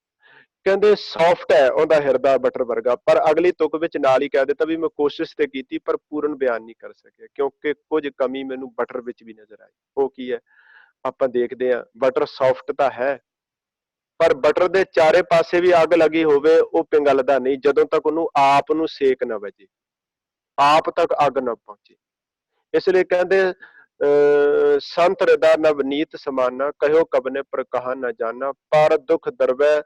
ਕਹਿੰਦੇ ਸੌਫਟ ਹੈ ਉਹਦਾ ਹਿਰਦਾ, ਬਟਰ ਵਰਗਾ। ਪਰ ਅਗਲੀ ਤੁਕ ਵਿੱਚ ਨਾਲ ਹੀ ਕਹਿ ਦਿੱਤਾ ਵੀ ਮੈਂ ਕੋਸ਼ਿਸ਼ ਤੇ ਕੀਤੀ ਪਰ ਪੂਰਨ ਬਿਆਨ ਨਹੀਂ ਕਰ ਸਕਿਆ, ਕਿਉਂਕਿ ਕੁਝ ਕਮੀ ਮੈਨੂੰ ਬਟਰ ਵਿੱਚ ਵੀ ਨਜ਼ਰ ਆਈ। ਉਹ ਕੀ ਹੈ, ਆਪਾਂ ਦੇਖਦੇ ਹਾਂ। ਬਟਰ ਸੌਫਟ ਤਾਂ ਹੈ, ਪਰ ਬਟਰ ਦੇ ਚਾਰੇ ਪਾਸੇ ਵੀ ਅੱਗ ਲੱਗੀ ਹੋਵੇ, ਉਹ ਪਿੰਗਲਦਾ ਨਹੀਂ ਜਦੋਂ ਤੱਕ ਉਹਨੂੰ ਆਪ ਨੂੰ ਸੇਕ ਨਾ ਵੱਜੇ, ਆਪ ਤੱਕ ਅੱਗ ਨਾ ਪਹੁੰਚੇ। ਇਸ ਲਈ ਕਹਿੰਦੇ ਸੰਤ ਹਿਰਦਾ ਨਵਨੀਤ ਸਮਾਨਾ, ਕਹਿਓ ਕਬਨੇ ਪਰ ਕਹਾ ਨਾ ਜਾਨਾ, ਪਰ ਦੁਖ ਦਰਵੈ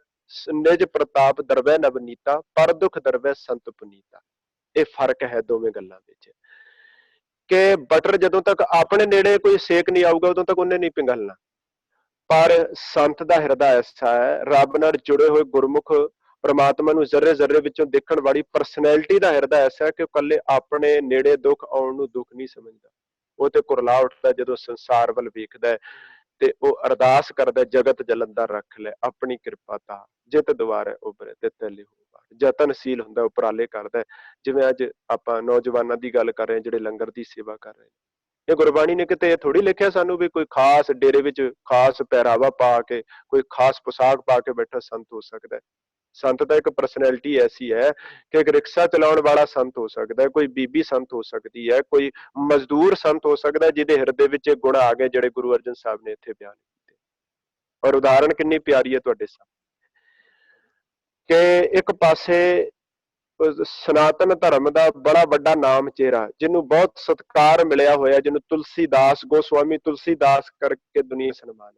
ਨਿਜ ਪ੍ਰਤਾਪ ਦਰਵੈ ਨਵਨੀਤਾ, ਪਰ ਦੁਖ ਦਰਵੈ ਸੰਤ ਪੁਨੀਤਾ। ਇਹ ਫਰਕ ਹੈ ਦੋਵੇਂ ਗੱਲਾਂ ਵਿੱਚ, ਕਿ ਬਟਰ ਜਦੋਂ ਤੱਕ ਆਪਣੇ ਨੇੜੇ ਕੋਈ ਸੇਕ ਨਹੀਂ ਆਊਗਾ ਉਦੋਂ ਤੱਕ ਉਹਨੇ ਨਹੀਂ ਪਿਘਲਣਾ, ਪਰ ਸੰਤ ਦਾ ਹਿਰਦਾ ਐਸਾ ਹੈ, ਰੱਬ ਨਾਲ ਜੁੜੇ ਹੋਏ ਗੁਰਮੁਖ ਪ੍ਰਮਾਤਮਾ ਨੂੰ ਜ਼ਰਰੇ ਜ਼ਰਰੇ ਵਿੱਚੋਂ ਦੇਖਣ ਵਾਲੀ ਪਰਸਨੈਲਿਟੀ ਦਾ ਹਿਰਦਾ ਐਸਾ ਹੈ ਕਿ ਉਹ ਇਕੱਲੇ ਆਪਣੇ ਨੇੜੇ ਦੁੱਖ ਆਉਣ ਨੂੰ ਦੁੱਖ ਨਹੀਂ ਸਮਝਦਾ। ਉਹ ਤੇ ਕੁਰਲਾ ਉੱਠਦਾ ਜਦੋਂ ਸੰਸਾਰ ਵੱਲ ਵੇਖਦਾ ਤੇ ਉਹ ਅਰਦਾਸ ਕਰਦਾ, ਜਗਤ ਜਲੰਧਰ ਰੱਖ ਲੈ ਆਪਣੀ ਕਿਰਪਾ ਤਾ, ਜਿਤ ਦੁਆਰੇ ਉਭਰੇ ਤੇ ਤੈਲੀ ਹੋਵਾ। ਯਤਨਸ਼ੀਲ ਹੁੰਦਾ, ਉਪਰਾਲੇ ਕਰਦਾ। ਜਿਵੇਂ ਅੱਜ ਆਪਾਂ ਨੌਜਵਾਨਾਂ ਦੀ ਗੱਲ ਕਰ ਰਹੇ ਹਾਂ ਜਿਹੜੇ ਲੰਗਰ ਦੀ ਸੇਵਾ ਕਰ ਰਹੇ ਨੇ, ਇਹ ਗੁਰਬਾਣੀ ਨੇ ਕਿਤੇ ਇਹ ਥੋੜੀ ਲਿਖਿਆ ਸਾਨੂੰ ਵੀ ਕੋਈ ਖਾਸ ਡੇਰੇ ਵਿੱਚ ਖਾਸ ਪਹਿਰਾਵਾ ਪਾ ਕੇ, ਕੋਈ ਖਾਸ ਪੋਸ਼ਾਕ ਪਾ ਕੇ ਬੈਠਾ ਸੰਤ ਹੋ ਸਕਦਾ ਹੈ। ਸੰਤ ਦਾ ਇੱਕ ਪਰਸਨੈਲਿਟੀ ਐਸੀ ਹੈ ਕਿ ਇੱਕ ਰਿਕਸ਼ਾ ਚਲਾਉਣ ਵਾਲਾ ਸੰਤ ਹੋ ਸਕਦਾ ਹੈ, ਕੋਈ ਬੀਬੀ ਸੰਤ ਹੋ ਸਕਦੀ ਹੈ, ਕੋਈ ਮਜ਼ਦੂਰ ਸੰਤ ਹੋ ਸਕਦਾ ਹੈ, ਜਿਹਦੇ ਹਿਰਦੇ ਵਿੱਚ ਇਹ ਗੁਣ ਆ ਗਏ ਜਿਹੜੇ ਗੁਰੂ ਅਰਜਨ ਸਾਹਿਬ ਨੇ ਇੱਥੇ ਬਿਆਨ ਕੀਤੇ। ਔਰ ਉਦਾਹਰਣ ਕਿੰਨੀ ਪਿਆਰੀ ਹੈ ਤੁਹਾਡੇ ਸਾਹਮਣੇ, ਕਿ ਇੱਕ ਪਾਸੇ ਸਨਾਤਨ ਧਰਮ ਦਾ ਬੜਾ ਵੱਡਾ ਨਾਮ ਚਿਹਰਾ, ਜਿਹਨੂੰ ਬਹੁਤ ਸਤਿਕਾਰ ਮਿਲਿਆ ਹੋਇਆ, ਜਿਹਨੂੰ ਤੁਲਸੀਦਾਸ ਗੋਸਵਾਮੀ ਤੁਲਸੀਦਾਸ ਕਰਕੇ ਦੁਨੀਆ ਸਨਮਾਨ,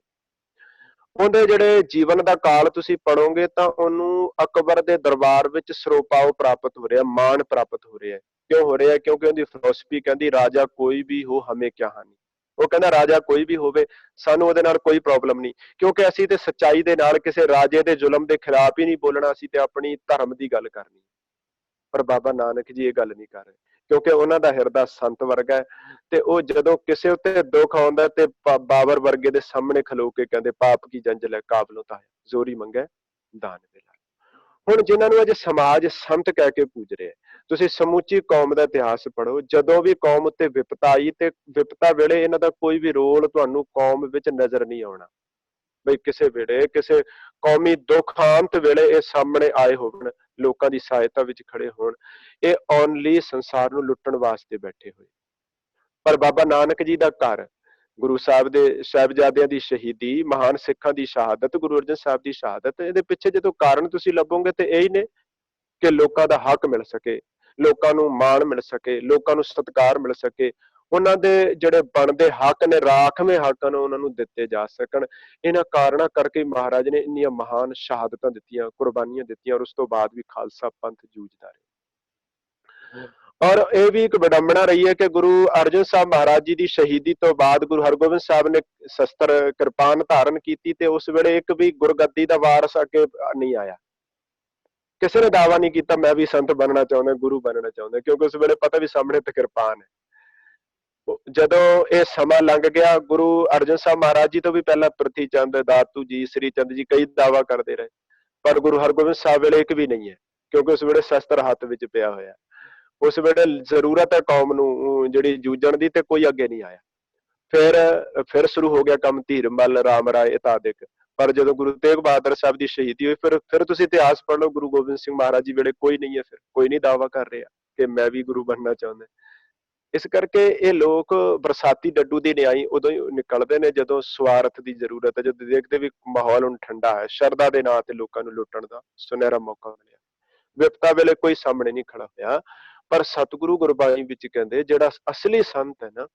ਉਹਦੇ ਜਿਹੜੇ ਜੀਵਨ ਦਾ ਕਾਲ ਤੁਸੀਂ ਪੜੋਗੇ ਤਾਂ ਉਹਨੂੰ ਅਕਬਰ ਦੇ ਦਰਬਾਰ ਵਿੱਚ ਸਰੋਪਾਓ ਪ੍ਰਾਪਤ ਹੋ ਰਿਹਾ, ਮਾਣ ਪ੍ਰਾਪਤ ਹੋ ਰਿਹਾ। ਕਿਉਂ ਹੋ ਰਿਹਾ? ਕਿਉਂਕਿ ਉਹਦੀ ਫਿਲਾਸਫੀ ਕਹਿੰਦੀ ਰਾਜਾ ਕੋਈ ਵੀ ਹੋ ਹਮੇ ਕਿਆ ਹਾਨੀ। ਉਹ ਕਹਿੰਦਾ ਰਾਜਾ ਕੋਈ ਵੀ ਹੋਵੇ, ਸਾਨੂੰ ਉਹਦੇ ਨਾਲ ਕੋਈ ਪ੍ਰੋਬਲਮ ਨਹੀਂ, ਕਿਉਂਕਿ ਅਸੀਂ ਤੇ ਸੱਚਾਈ ਦੇ ਨਾਲ ਕਿਸੇ ਰਾਜੇ ਦੇ ਜ਼ੁਲਮ ਦੇ ਖਿਲਾਫ ਹੀ ਨਹੀਂ ਬੋਲਣਾ, ਅਸੀਂ ਤੇ ਆਪਣੀ ਧਰਮ ਦੀ ਗੱਲ ਕਰਨੀ। ਪਰ ਬਾਬਾ ਨਾਨਕ ਜੀ ਇਹ ਗੱਲ ਨਹੀਂ ਕਰ ਰਹੇ, ਕਿਉਂਕਿ ਉਹਨਾਂ ਦਾ ਹਿਰਦਾ ਸੰਤ ਵਰਗਾ ਹੈ, ਤੇ ਉਹ ਜਦੋਂ ਕਿਸੇ ਉੱਤੇ ਦੁੱਖ ਆਉਂਦਾ ਤੇ ਬਾਬਰ ਵਰਗੇ ਦੇ ਸਾਹਮਣੇ ਖਲੋ ਕੇ ਕਹਿੰਦੇ ਪਾਪ ਕੀ ਜੰਜ ਲੈ ਕਾਬਲੋਂ ਤਾਂ ਜ਼ੋਰੀ ਮੰਗੇ ਦਾਨ ਵੇਲਾ। ਹੁਣ ਜਿਨ੍ਹਾਂ ਨੂੰ ਅੱਜ ਸਮਾਜ ਸੰਤ ਕਹਿ ਕੇ ਪੂਜ ਰਿਹਾ, ਤੁਸੀਂ ਸਮੁੱਚੀ ਕੌਮ ਦਾ ਇਤਿਹਾਸ ਪੜ੍ਹੋ, ਜਦੋਂ ਵੀ ਕੌਮ ਉੱਤੇ ਵਿਪਤਾ ਆਈ ਤੇ ਵਿਪਤਾ ਵੇਲੇ ਇਹਨਾਂ ਦਾ ਕੋਈ ਵੀ ਰੋਲ ਤੁਹਾਨੂੰ ਕੌਮ ਵਿੱਚ ਨਜ਼ਰ ਨਹੀਂ ਆਉਣਾ। ਬਈ ਕਿਸੇ ਵੇਲੇ ਕਿਸੇ ਕੌਮੀ ਦੁਖਾਂਤ ਵੇਲੇ ਇਹ ਸਾਹਮਣੇ ਆਏ ਹੋਣ, ਲੋਕਾਂ ਦੀ ਸਹਾਇਤਾ ਵਿੱਚ ਖੜੇ ਹੋਣ, ਇਹ ਓਨਲੀ ਸੰਸਾਰ ਨੂੰ ਲੁੱਟਣ ਵਾਸਤੇ ਬੈਠੇ ਹੋਏ। ਪਰ ਬਾਬਾ ਨਾਨਕ ਜੀ ਦਾ ਘਰ, ਗੁਰੂ ਸਾਹਿਬ ਦੇ ਸਾਹਿਬਜ਼ਾਦਿਆਂ ਦੀ ਸ਼ਹੀਦੀ, ਮਹਾਨ ਸਿੱਖਾਂ ਦੀ ਸ਼ਹਾਦਤ, ਗੁਰੂ ਅਰਜਨ ਸਾਹਿਬ ਦੀ ਸ਼ਹਾਦਤ, ਇਹਦੇ ਪਿੱਛੇ ਜਦੋਂ ਕਾਰਨ ਤੁਸੀਂ ਲੱਭੋਗੇ ਤੇ ਇਹੀ ਨੇ ਕਿ ਲੋਕਾਂ ਦਾ ਹੱਕ ਮਿਲ ਸਕੇ, ਲੋਕਾਂ ਨੂੰ ਮਾਣ ਮਿਲ ਸਕੇ, ਲੋਕਾਂ ਨੂੰ ਸਤਿਕਾਰ ਮਿਲ ਸਕੇ, ਉਹਨਾਂ ਦੇ ਜਿਹੜੇ ਬਣਦੇ ਹੱਕ ਨੇ, ਰਾਖਵੇਂ ਹੱਕ ਨੇ, ਉਹਨਾਂ ਨੂੰ ਦਿੱਤੇ ਜਾ ਸਕਣ। ਇਹਨਾਂ ਕਾਰਨਾਂ ਕਰਕੇ ਮਹਾਰਾਜ ਨੇ ਇੰਨੀਆਂ ਮਹਾਨ ਸ਼ਹਾਦਤਾਂ ਦਿੱਤੀਆਂ, ਕੁਰਬਾਨੀਆਂ ਦਿੱਤੀਆਂ, ਔਰ ਉਸ ਤੋਂ ਬਾਅਦ ਵੀ ਖਾਲਸਾ ਪੰਥ ਜੂਝਦਾ ਰਿਹਾ। ਔਰ ਇਹ ਵੀ ਇੱਕ ਵਿਡੰਬਣਾ ਰਹੀ ਹੈ ਕਿ ਗੁਰੂ ਅਰਜਨ ਸਾਹਿਬ ਮਹਾਰਾਜ ਜੀ ਦੀ ਸ਼ਹੀਦੀ ਤੋਂ ਬਾਅਦ ਗੁਰੂ ਹਰਗੋਬਿੰਦ ਸਾਹਿਬ ਨੇ ਸ਼ਸਤਰ ਕਿਰਪਾਨ ਧਾਰਨ ਕੀਤੀ ਤੇ ਉਸ ਵੇਲੇ ਇੱਕ ਵੀ ਗੁਰਗੱਦੀ ਦਾ ਵਾਰਸ ਅੱਗੇ ਨਹੀਂ ਆਇਆ। ਕਿਸੇ ਨੇ ਦਾਅਵਾ ਨਹੀਂ ਕੀਤਾ ਮੈਂ ਵੀ ਸੰਤ ਬਣਨਾ ਚਾਹੁੰਦਾ, ਗੁਰੂ ਬਣਨਾ ਚਾਹੁੰਦਾ, ਕਿਉਂਕਿ ਉਸ ਵੇਲੇ ਪਤਾ ਵੀ ਸਾਹਮਣੇ ਤੇ ਕਿਰਪਾਨ ਹੈ। ਜਦੋਂ ਇਹ ਸਮਾਂ ਲੰਘ ਗਿਆ, ਗੁਰੂ ਅਰਜਨ ਸਾਹਿਬ ਮਹਾਰਾਜ ਜੀ ਤੋਂ ਵੀ ਪਹਿਲਾਂ ਪ੍ਰਿਥੀ ਚੰਦ, ਦਾਤੂ ਜੀ, ਸ੍ਰੀ ਚੰਦ ਜੀ ਕਈ ਦਾਅਵਾ ਕਰਦੇ ਰਹੇ, ਪਰ ਗੁਰੂ ਹਰਗੋਬਿੰਦ ਸਾਹਿਬ ਵੇਲੇ ਇੱਕ ਵੀ ਨਹੀਂ ਹੈ, ਕਿਉਂਕਿ ਉਸ ਵੇਲੇ ਸ਼ਸਤਰ ਹੱਥ ਵਿੱਚ ਪਿਆ ਹੋਇਆ। ਉਸ ਵੇਲੇ ਜ਼ਰੂਰਤ ਹੈ ਕੌਮ ਨੂੰ ਜਿਹੜੀ ਜੂਝਣ ਦੀ, ਤੇ ਕੋਈ ਅੱਗੇ ਨਹੀਂ ਆਇਆ। ਫਿਰ ਸ਼ੁਰੂ ਹੋ ਗਿਆ ਕੰਮ ਧੀਰਮਲ, ਰਾਮ ਰਾਏ ਇਤਾਦਿਕ। ਪਰ ਜਦੋਂ ਗੁਰੂ ਤੇਗ ਬਹਾਦਰ ਸਾਹਿਬ ਦੀ ਸ਼ਹੀਦੀ ਹੋਈ, ਫਿਰ ਤੁਸੀਂ ਇਤਿਹਾਸ ਪੜ੍ਹ ਲਓ, ਗੁਰੂ ਗੋਬਿੰਦ ਸਿੰਘ ਮਹਾਰਾਜ ਜੀ ਵੇਲੇ ਕੋਈ ਨਹੀਂ ਹੈ, ਫਿਰ ਕੋਈ ਨਹੀਂ ਦਾਅਵਾ ਕਰ ਰਿਹਾ ਕਿ ਮੈਂ ਵੀ ਗੁਰੂ ਬਣਨਾ ਚਾਹੁੰਦਾ। ਇਸ ਕਰਕੇ ਇਹ ਲੋਕ ਬਰਸਾਤੀ ਡੱਡੂ ਦੀ ਨਿਆਈ ਉਦੋਂ ਹੀ ਨਿਕਲਦੇ ਨੇ ਜਦੋਂ ਸਵਾਰਥ ਦੀ ਜ਼ਰੂਰਤ ਹੈ, ਜਦੋਂ ਦੇਖਦੇ ਵੀ ਮਾਹੌਲ ਹੁਣ ਠੰਡਾ ਹੈ, ਸ਼ਰਧਾ ਦੇ ਨਾਂ ਤੇ ਲੋਕਾਂ ਨੂੰ ਲੁੱਟਣ ਦਾ ਸੁਨਹਿਰਾ ਮੌਕਾ ਮਿਲਿਆ। ਵਿਪਤਾ ਵੇਲੇ ਕੋਈ ਸਾਹਮਣੇ ਨਹੀਂ ਖੜਾ ਹੋਇਆ। ਪਰ ਸਤਿਗੁਰੂ ਗੁਰਬਾਣੀ ਵਿੱਚ ਕਹਿੰਦੇ ਜਿਹੜਾ ਅਸਲੀ ਸੰਤ ਹੈ ਨਾ,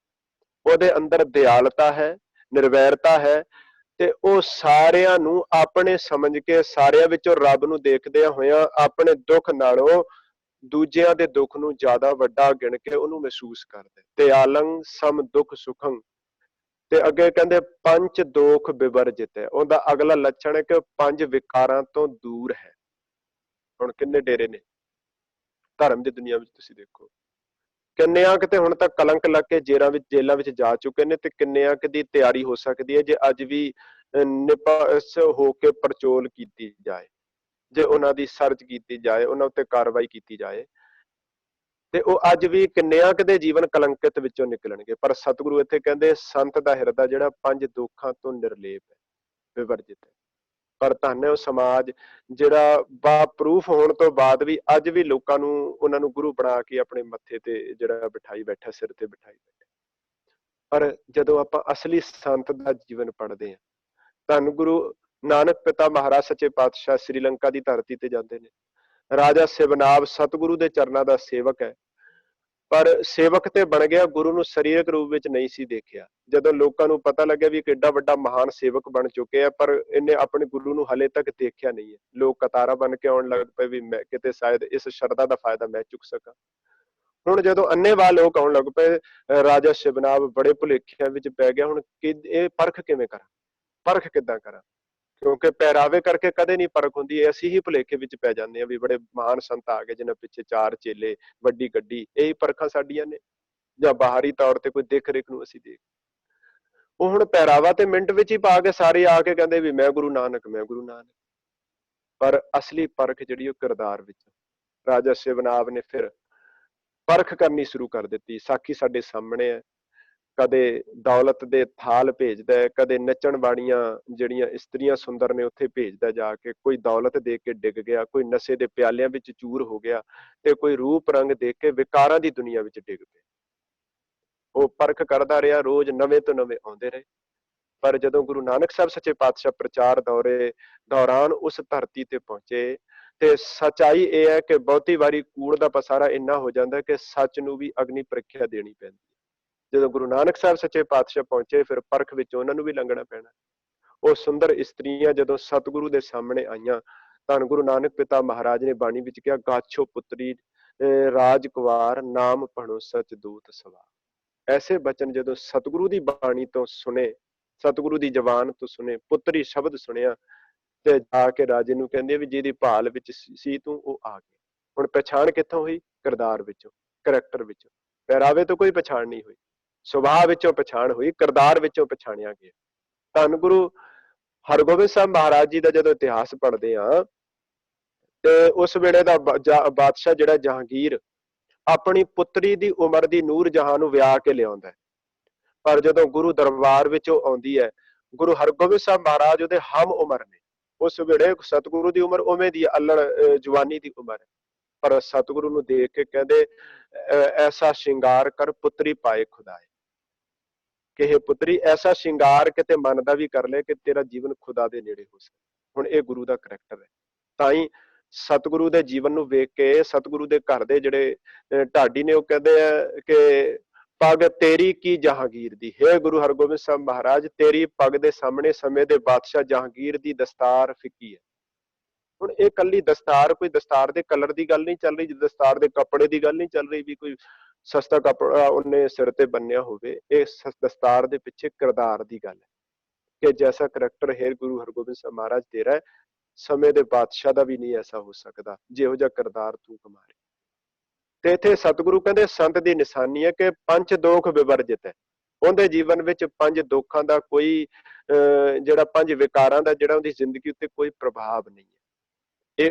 ਉਹਦੇ ਅੰਦਰ ਦਿਆਲਤਾ ਹੈ, ਨਿਰਵੈਰਤਾ ਹੈ, ਤੇ ਉਹ ਸਾਰਿਆਂ ਨੂੰ ਆਪਣੇ ਸਮਝ ਕੇ, ਸਾਰਿਆਂ ਵਿੱਚੋਂ ਰੱਬ ਨੂੰ ਦੇਖਦਿਆਂ ਹੋਇਆਂ ਆਪਣੇ ਦੁੱਖ ਨਾਲੋਂ ਦੂਜਿਆਂ ਦੇ ਦੁੱਖ ਨੂੰ ਜ਼ਿਆਦਾ ਵੱਡਾ ਗਿਣ ਕੇ ਉਹਨੂੰ ਮਹਿਸੂਸ ਕਰਦੇ। ਦਿਆਲੰ ਸਮ ਦੁੱਖ ਸੁਖੰ, ਤੇ ਅੱਗੇ ਕਹਿੰਦੇ ਪੰਜ ਦੋਖ ਵਿਵਰਜਿਤ ਹੈ। ਉਹਦਾ ਅਗਲਾ ਲੱਛਣ ਹੈ ਕਿ ਪੰਜ ਵਿਕਾਰਾਂ ਤੋਂ ਦੂਰ ਹੈ। ਹੁਣ ਕਿੰਨੇ ਡੇਰੇ ਨੇ ਧਰਮ ਦੀ ਦੁਨੀਆ ਵਿੱਚ, ਤੁਸੀਂ ਦੇਖੋ ਕਿੰਨਿਆਂ ਕਿਤੇ ਹੁਣ ਤੱਕ ਕਲੰਕ ਲੱਗ ਕੇ ਜੇਲ੍ਹਾਂ ਵਿੱਚ ਜਾ ਚੁੱਕੇ ਨੇ, ਤੇ ਕਿੰਨਿਆਂ ਦੀ ਤਿਆਰੀ ਹੋ ਸਕਦੀ ਹੈ ਜੇ ਅੱਜ ਵੀ ਨਿਪਸ ਹੋ ਕੇ ਪੜਚੋਲ ਕੀਤੀ ਜਾਏ, ਜੇ ਉਹਨਾਂ ਦੀ ਸਰਚ ਕੀਤੀ ਜਾਏ, ਉਹਨਾਂ ਉੱਤੇ ਕਾਰਵਾਈ ਕੀਤੀ ਜਾਏ, ਤੇ ਉਹ ਅੱਜ ਵੀ ਕਿੰਨਿਆਂ ਦੇ ਜੀਵਨ ਕਲੰਕਿਤ ਵਿੱਚੋਂ ਨਿਕਲਣਗੇ। ਪਰ ਸਤਿਗੁਰੂ ਇੱਥੇ ਕਹਿੰਦੇ ਸੰਤ ਦਾ ਹਿਰਦਾ ਜਿਹੜਾ ਪੰਜ ਦੁੱਖਾਂ ਤੋਂ ਨਿਰਲੇਪ ਹੈ, ਵਿਵਰਜਿਤ ਹੈ। ਪਰ ਧੰਨ ਹੈ ਉਹ ਸਮਾਜ ਜਿਹੜਾ ਬਾਪਰੂਫ ਹੋਣ ਤੋਂ ਬਾਅਦ ਵੀ ਅੱਜ ਵੀ ਲੋਕਾਂ ਨੂੰ, ਉਹਨਾਂ ਨੂੰ ਗੁਰੂ ਬਣਾ ਕੇ ਆਪਣੇ ਮੱਥੇ ਤੇ ਜਿਹੜਾ ਬਿਠਾਈ ਬੈਠਾ, ਸਿਰ ਤੇ ਬਿਠਾਈ ਬੈਠਾ। ਪਰ ਜਦੋਂ ਆਪਾਂ ਅਸਲੀ ਸੰਤ ਦਾ ਜੀਵਨ ਪੜ੍ਹਦੇ ਹਾਂ, ਧੰਨ ਗੁਰੂ ਨਾਨਕ ਪਿਤਾ ਮਹਾਰਾਜ ਸੱਚੇ ਪਾਤਸ਼ਾਹ ਸ੍ਰੀਲੰਕਾ ਦੀ ਧਰਤੀ ਤੇ ਜਾਂਦੇ ਨੇ। ਰਾਜਾ ਸਿਵਨਾਬ ਸਤਿਗੁਰੂ ਦੇ ਚਰਨਾਂ ਦਾ ਸੇਵਕ ਹੈ। ਪਰ ਸੇਵਕ ਤੇ ਬਣ ਗਿਆ, ਗੁਰੂ ਨੂੰ ਸਰੀਰਕ ਰੂਪ ਵਿੱਚ ਨਹੀਂ ਸੀ ਦੇਖਿਆ। ਜਦੋਂ ਲੋਕਾਂ ਨੂੰ ਪਤਾ ਲੱਗਿਆ ਵੀ ਕਿੱਡਾ ਵੱਡਾ ਮਹਾਨ ਸੇਵਕ ਬਣ ਚੁੱਕੇ ਆ, ਪਰ ਇਹਨੇ ਆਪਣੇ ਗੁਰੂ ਨੂੰ ਹਲੇ ਤੱਕ ਦੇਖਿਆ ਨਹੀਂ ਹੈ। ਲੋਕ ਕਤਾਰਾਂ ਬਣ ਕੇ ਆਉਣ ਲੱਗ ਪਏ ਵੀ ਮੈਂ ਕਿਤੇ ਸ਼ਾਇਦ ਇਸ ਸ਼ਰਧਾ ਦਾ ਫਾਇਦਾ ਮੈਂ ਚੁੱਕ ਸਕਾਂ। ਹੁਣ ਜਦੋਂ ਅੰਨੇਵਾਹ ਲੋਕ ਆਉਣ ਲੱਗ ਪਏ, ਰਾਜਾ ਸ਼ਿਵਨਾਬ ਬੜੇ ਭੁਲੇਖਿਆਂ ਵਿੱਚ ਪੈ ਗਿਆ। ਹੁਣ ਇਹ ਪਰਖ ਕਿਵੇਂ ਕਰਾਂ, ਪਰਖ ਕਿੱਦਾਂ ਕਰਾਂ? ਕਿਉਂਕਿ ਪਹਿਰਾਵੇ ਕਰਕੇ ਕਦੇ ਨਹੀਂ ਪਰਖ ਹੁੰਦੀ। ਅਸੀਂ ਹੀ ਭੁਲੇਖੇ ਵਿੱਚ ਪੈ ਜਾਂਦੇ ਹਾਂ ਵੀ ਬੜੇ ਮਹਾਨ ਸੰਤ ਆ ਗਏ ਜਿਨ੍ਹਾਂ ਪਿੱਛੇ 4 ਚੇਲੇ, ਵੱਡੀ ਗੱਡੀ, ਇਹੀ ਪਰਖਾਂ ਸਾਡੀਆਂ ਨੇ। ਜਾਂ ਬਾਹਰੀ ਤੌਰ ਤੇ ਕੋਈ ਦੇਖ ਰੇਖ ਨੂੰ ਅਸੀਂ ਦੇਖ, ਉਹ ਹੁਣ ਪਹਿਰਾਵਾ ਤੇ ਮਿੰਟ ਵਿੱਚ ਹੀ ਪਾ ਕੇ ਸਾਰੇ ਆ ਕੇ ਕਹਿੰਦੇ ਵੀ ਮੈਂ ਗੁਰੂ ਨਾਨਕ, ਮੈਂ ਗੁਰੂ ਨਾਨਕ। ਪਰ ਅਸਲੀ ਪਰਖ ਜਿਹੜੀ ਉਹ ਕਿਰਦਾਰ ਵਿੱਚ। ਰਾਜਾ ਸ਼ਿਵਨਾਬ ਨੇ ਫਿਰ ਪਰਖ ਕਰਨੀ ਸ਼ੁਰੂ ਕਰ ਦਿੱਤੀ। ਸਾਖੀ ਸਾਡੇ ਸਾਹਮਣੇ ਹੈ। ਕਦੇ ਦੌਲਤ ਦੇ ਥਾਲ ਭੇਜਦਾ ਹੈ, ਕਦੇ ਨੱਚਣ ਵਾਲੀਆਂ ਜਿਹੜੀਆਂ ਇਸਤਰੀਆਂ ਸੁੰਦਰ ਨੇ ਉੱਥੇ ਭੇਜਦਾ ਜਾ ਕੇ। ਕੋਈ ਦੌਲਤ ਦੇਖ ਕੇ ਡਿੱਗ ਗਿਆ, ਕੋਈ ਨਸ਼ੇ ਦੇ ਪਿਆਲਿਆਂ ਵਿੱਚ ਚੂਰ ਹੋ ਗਿਆ, ਤੇ ਕੋਈ ਰੂਪ ਰੰਗ ਦੇਖ ਕੇ ਵਿਕਾਰਾਂ ਦੀ ਦੁਨੀਆ ਵਿੱਚ ਡਿੱਗ ਪਿਆ। ਉਹ ਪਰਖ ਕਰਦਾ ਰਿਹਾ, ਰੋਜ਼ ਨਵੇਂ ਤੋਂ ਨਵੇਂ ਆਉਂਦੇ ਰਹੇ। ਪਰ ਜਦੋਂ ਗੁਰੂ ਨਾਨਕ ਸਾਹਿਬ ਸੱਚੇ ਪਾਤਸ਼ਾਹ ਪ੍ਰਚਾਰ ਦੌਰੇ ਦੌਰਾਨ ਉਸ ਧਰਤੀ ਤੇ ਪਹੁੰਚੇ, ਤੇ ਸੱਚਾਈ ਇਹ ਹੈ ਕਿ ਬਹੁਤੀ ਵਾਰੀ ਕੂੜ ਦਾ ਪਸਾਰਾ ਇੰਨਾ ਹੋ ਜਾਂਦਾ ਕਿ ਸੱਚ ਨੂੰ ਵੀ ਅਗਨੀ ਪ੍ਰੀਖਿਆ ਦੇਣੀ ਪੈਂਦੀ। ਜਦੋਂ ਗੁਰੂ ਨਾਨਕ ਸਾਹਿਬ ਸੱਚੇ ਪਾਤਸ਼ਾਹ ਪਹੁੰਚੇ, ਫਿਰ ਪਰਖ ਵਿੱਚ ਉਹਨਾਂ ਨੂੰ ਵੀ ਲੰਘਣਾ ਪੈਣਾ। ਉਹ ਸੁੰਦਰ ਇਸਤਰੀਆਂ ਜਦੋਂ ਸਤਿਗੁਰੂ ਦੇ ਸਾਹਮਣੇ ਆਈਆਂ, ਧੰਨ ਗੁਰੂ ਨਾਨਕ ਪਿਤਾ ਮਹਾਰਾਜ ਨੇ ਬਾਣੀ ਵਿੱਚ ਕਿਹਾ, ਗਾਛੋ ਪੁੱਤਰੀ ਰਾਜਕੁਮਾਰ, ਨਾਮ ਭਣੋ ਸਚ ਦੂਤ ਸਵਾ। ਐਸੇ ਬਚਨ ਜਦੋਂ ਸਤਿਗੁਰੂ ਦੀ ਬਾਣੀ ਤੋਂ ਸੁਣੇ, ਸਤਿਗੁਰੂ ਦੀ ਜ਼ਬਾਨ ਤੋਂ ਸੁਣੇ, ਪੁੱਤਰੀ ਸ਼ਬਦ ਸੁਣਿਆ, ਤੇ ਜਾ ਕੇ ਰਾਜੇ ਨੂੰ ਕਹਿੰਦੇ ਵੀ ਜਿਹਦੀ ਭਾਲ ਵਿੱਚ ਸੀ ਤੂੰ, ਉਹ ਆ ਗਿਆ। ਹੁਣ ਪਛਾਣ ਕਿੱਥੋਂ ਹੋਈ? ਕਿਰਦਾਰ ਵਿੱਚੋਂ, ਕਰੈਕਟਰ ਵਿੱਚੋਂ। ਪਹਿਰਾਵੇ ਤੋਂ ਕੋਈ ਪਛਾਣ ਨਹੀਂ ਹੋਈ, ਸੁਭਾਅ ਵਿੱਚੋਂ ਪਛਾਣ ਹੋਈ, ਕਿਰਦਾਰ ਵਿੱਚੋਂ ਪਛਾਣਿਆ ਗਿਆ। ਧੰਨ ਗੁਰੂ ਹਰਗੋਬਿੰਦ ਸਾਹਿਬ ਮਹਾਰਾਜ ਜੀ ਦਾ ਜਦੋਂ ਇਤਿਹਾਸ ਪੜ੍ਹਦੇ ਹਾਂ, ਤੇ ਉਸ ਵੇਲੇ ਦਾ ਬਾਦਸ਼ਾਹ ਜਿਹੜਾ ਜਹਾਂਗੀਰ ਆਪਣੀ ਪੁੱਤਰੀ ਦੀ ਉਮਰ ਦੀ ਨੂਰ ਜਹਾਂ ਨੂੰ ਵਿਆਹ ਕੇ ਲਿਆਉਂਦਾ। ਪਰ ਜਦੋਂ ਗੁਰੂ ਦਰਬਾਰ ਵਿੱਚ ਉਹ ਆਉਂਦੀ ਹੈ, ਗੁਰੂ ਹਰਗੋਬਿੰਦ ਸਾਹਿਬ ਮਹਾਰਾਜ ਉਹਦੇ ਹਮ ਉਮਰ ਨੇ। ਉਸ ਵੇਲੇ ਸਤਿਗੁਰੂ ਦੀ ਉਮਰ ਉਵੇਂ ਦੀ ਅਲੜ ਜਵਾਨੀ ਦੀ ਉਮਰ ਹੈ। ਪਰ ਸਤਿਗੁਰੂ ਨੂੰ ਦੇਖ ਕੇ ਕਹਿੰਦੇ, ਐਸਾ ਸ਼ਿੰਗਾਰ ਕਰ ਪੁੱਤਰੀ ਪਾਏ ਖੁਦਾਏ। ਕਿ ਇਹ ਪੁੱਤਰੀ ਐਸਾ ਸ਼ਿੰਗਾਰ ਕਿਤੇ ਮਨ ਦਾ ਵੀ ਕਰ ਲੈ ਕਿ ਤੇਰਾ ਜੀਵਨ ਖੁਦਾ ਦੇ ਨੇੜੇ ਹੋ ਸਕੇ। ਹੁਣ ਇਹ ਗੁਰੂ ਦਾ ਕਰੈਕਟਰ ਹੈ। ਤਾਂ ਹੀ ਸਤਿਗੁਰੂ ਦੇ ਜੀਵਨ ਨੂੰ ਵੇਖ ਕੇ ਸਤਿਗੁਰੂ ਦੇ ਘਰ ਦੇ ਜਿਹੜੇ ਢਾਡੀ ਨੇ, ਉਹ ਕਹਿੰਦੇ ਆ ਕਿ ਪੱਗ ਤੇਰੀ ਕੀ ਜਹਾਂਗੀਰ ਦੀ, ਹੈ ਗੁਰੂ ਹਰਗੋਬਿੰਦ ਸਾਹਿਬ ਮਹਾਰਾਜ, ਤੇਰੀ ਪੱਗ ਦੇ ਸਾਹਮਣੇ ਸਮੇਂ ਦੇ ਬਾਦਸ਼ਾਹ ਜਹਾਂਗੀਰ ਦੀ ਦਸਤਾਰ ਫਿੱਕੀ ਹੈ। ਹੁਣ ਇਹ ਕੱਲੀ ਦਸਤਾਰ, ਕੋਈ ਦਸਤਾਰ ਦੇ ਕਲਰ ਦੀ ਗੱਲ ਨਹੀਂ ਚੱਲ ਰਹੀ, ਦਸਤਾਰ ਦੇ ਕੱਪੜੇ ਦੀ ਗੱਲ ਨਹੀਂ ਚੱਲ ਰਹੀ ਵੀ ਕੋਈ ਸਸਤਾ ਕੱਪੜਾ ਉਹਨੇ ਸਿਰ ਤੇ ਬੰਨਿਆ ਹੋਵੇ। ਇਹ ਦਸਤਾਰ ਦੇ ਪਿੱਛੇ ਕਿਰਦਾਰ ਦੀ ਗੱਲ ਹੈ ਕਿ ਜੈਸਾ ਕਰੈਕਟਰ ਹੈ ਗੁਰੂ ਹਰਗੋਬਿੰਦ ਸਾਹਿਬ ਮਹਾਰਾਜ ਤੇਰਾ ਹੈ, ਸਮੇਂ ਦੇ ਬਾਦਸ਼ਾਹ ਦਾ ਵੀ ਨਹੀਂ ਐਸਾ ਹੋ ਸਕਦਾ ਜਿਹੋ ਜਿਹਾ ਕਿਰਦਾਰ ਤੂੰ ਕਮਾ ਰਿਹਾ। ਤੇ ਇੱਥੇ ਸਤਿਗੁਰੂ ਕਹਿੰਦੇ ਸੰਤ ਦੀ ਨਿਸ਼ਾਨੀ ਹੈ ਕਿ 5 ਦੋਖ ਵਿਵਰਜਿਤ ਹੈ। ਉਹਦੇ ਜੀਵਨ ਵਿੱਚ 5 ਦੋਖਾਂ ਦਾ ਕੋਈ ਜਿਹੜਾ 5 ਵਿਕਾਰਾਂ ਦਾ ਜਿਹੜਾ ਉਹਦੀ ਜ਼ਿੰਦਗੀ ਉੱਤੇ ਕੋਈ ਪ੍ਰਭਾਵ ਨਹੀਂ ਹੈ। ਇਹ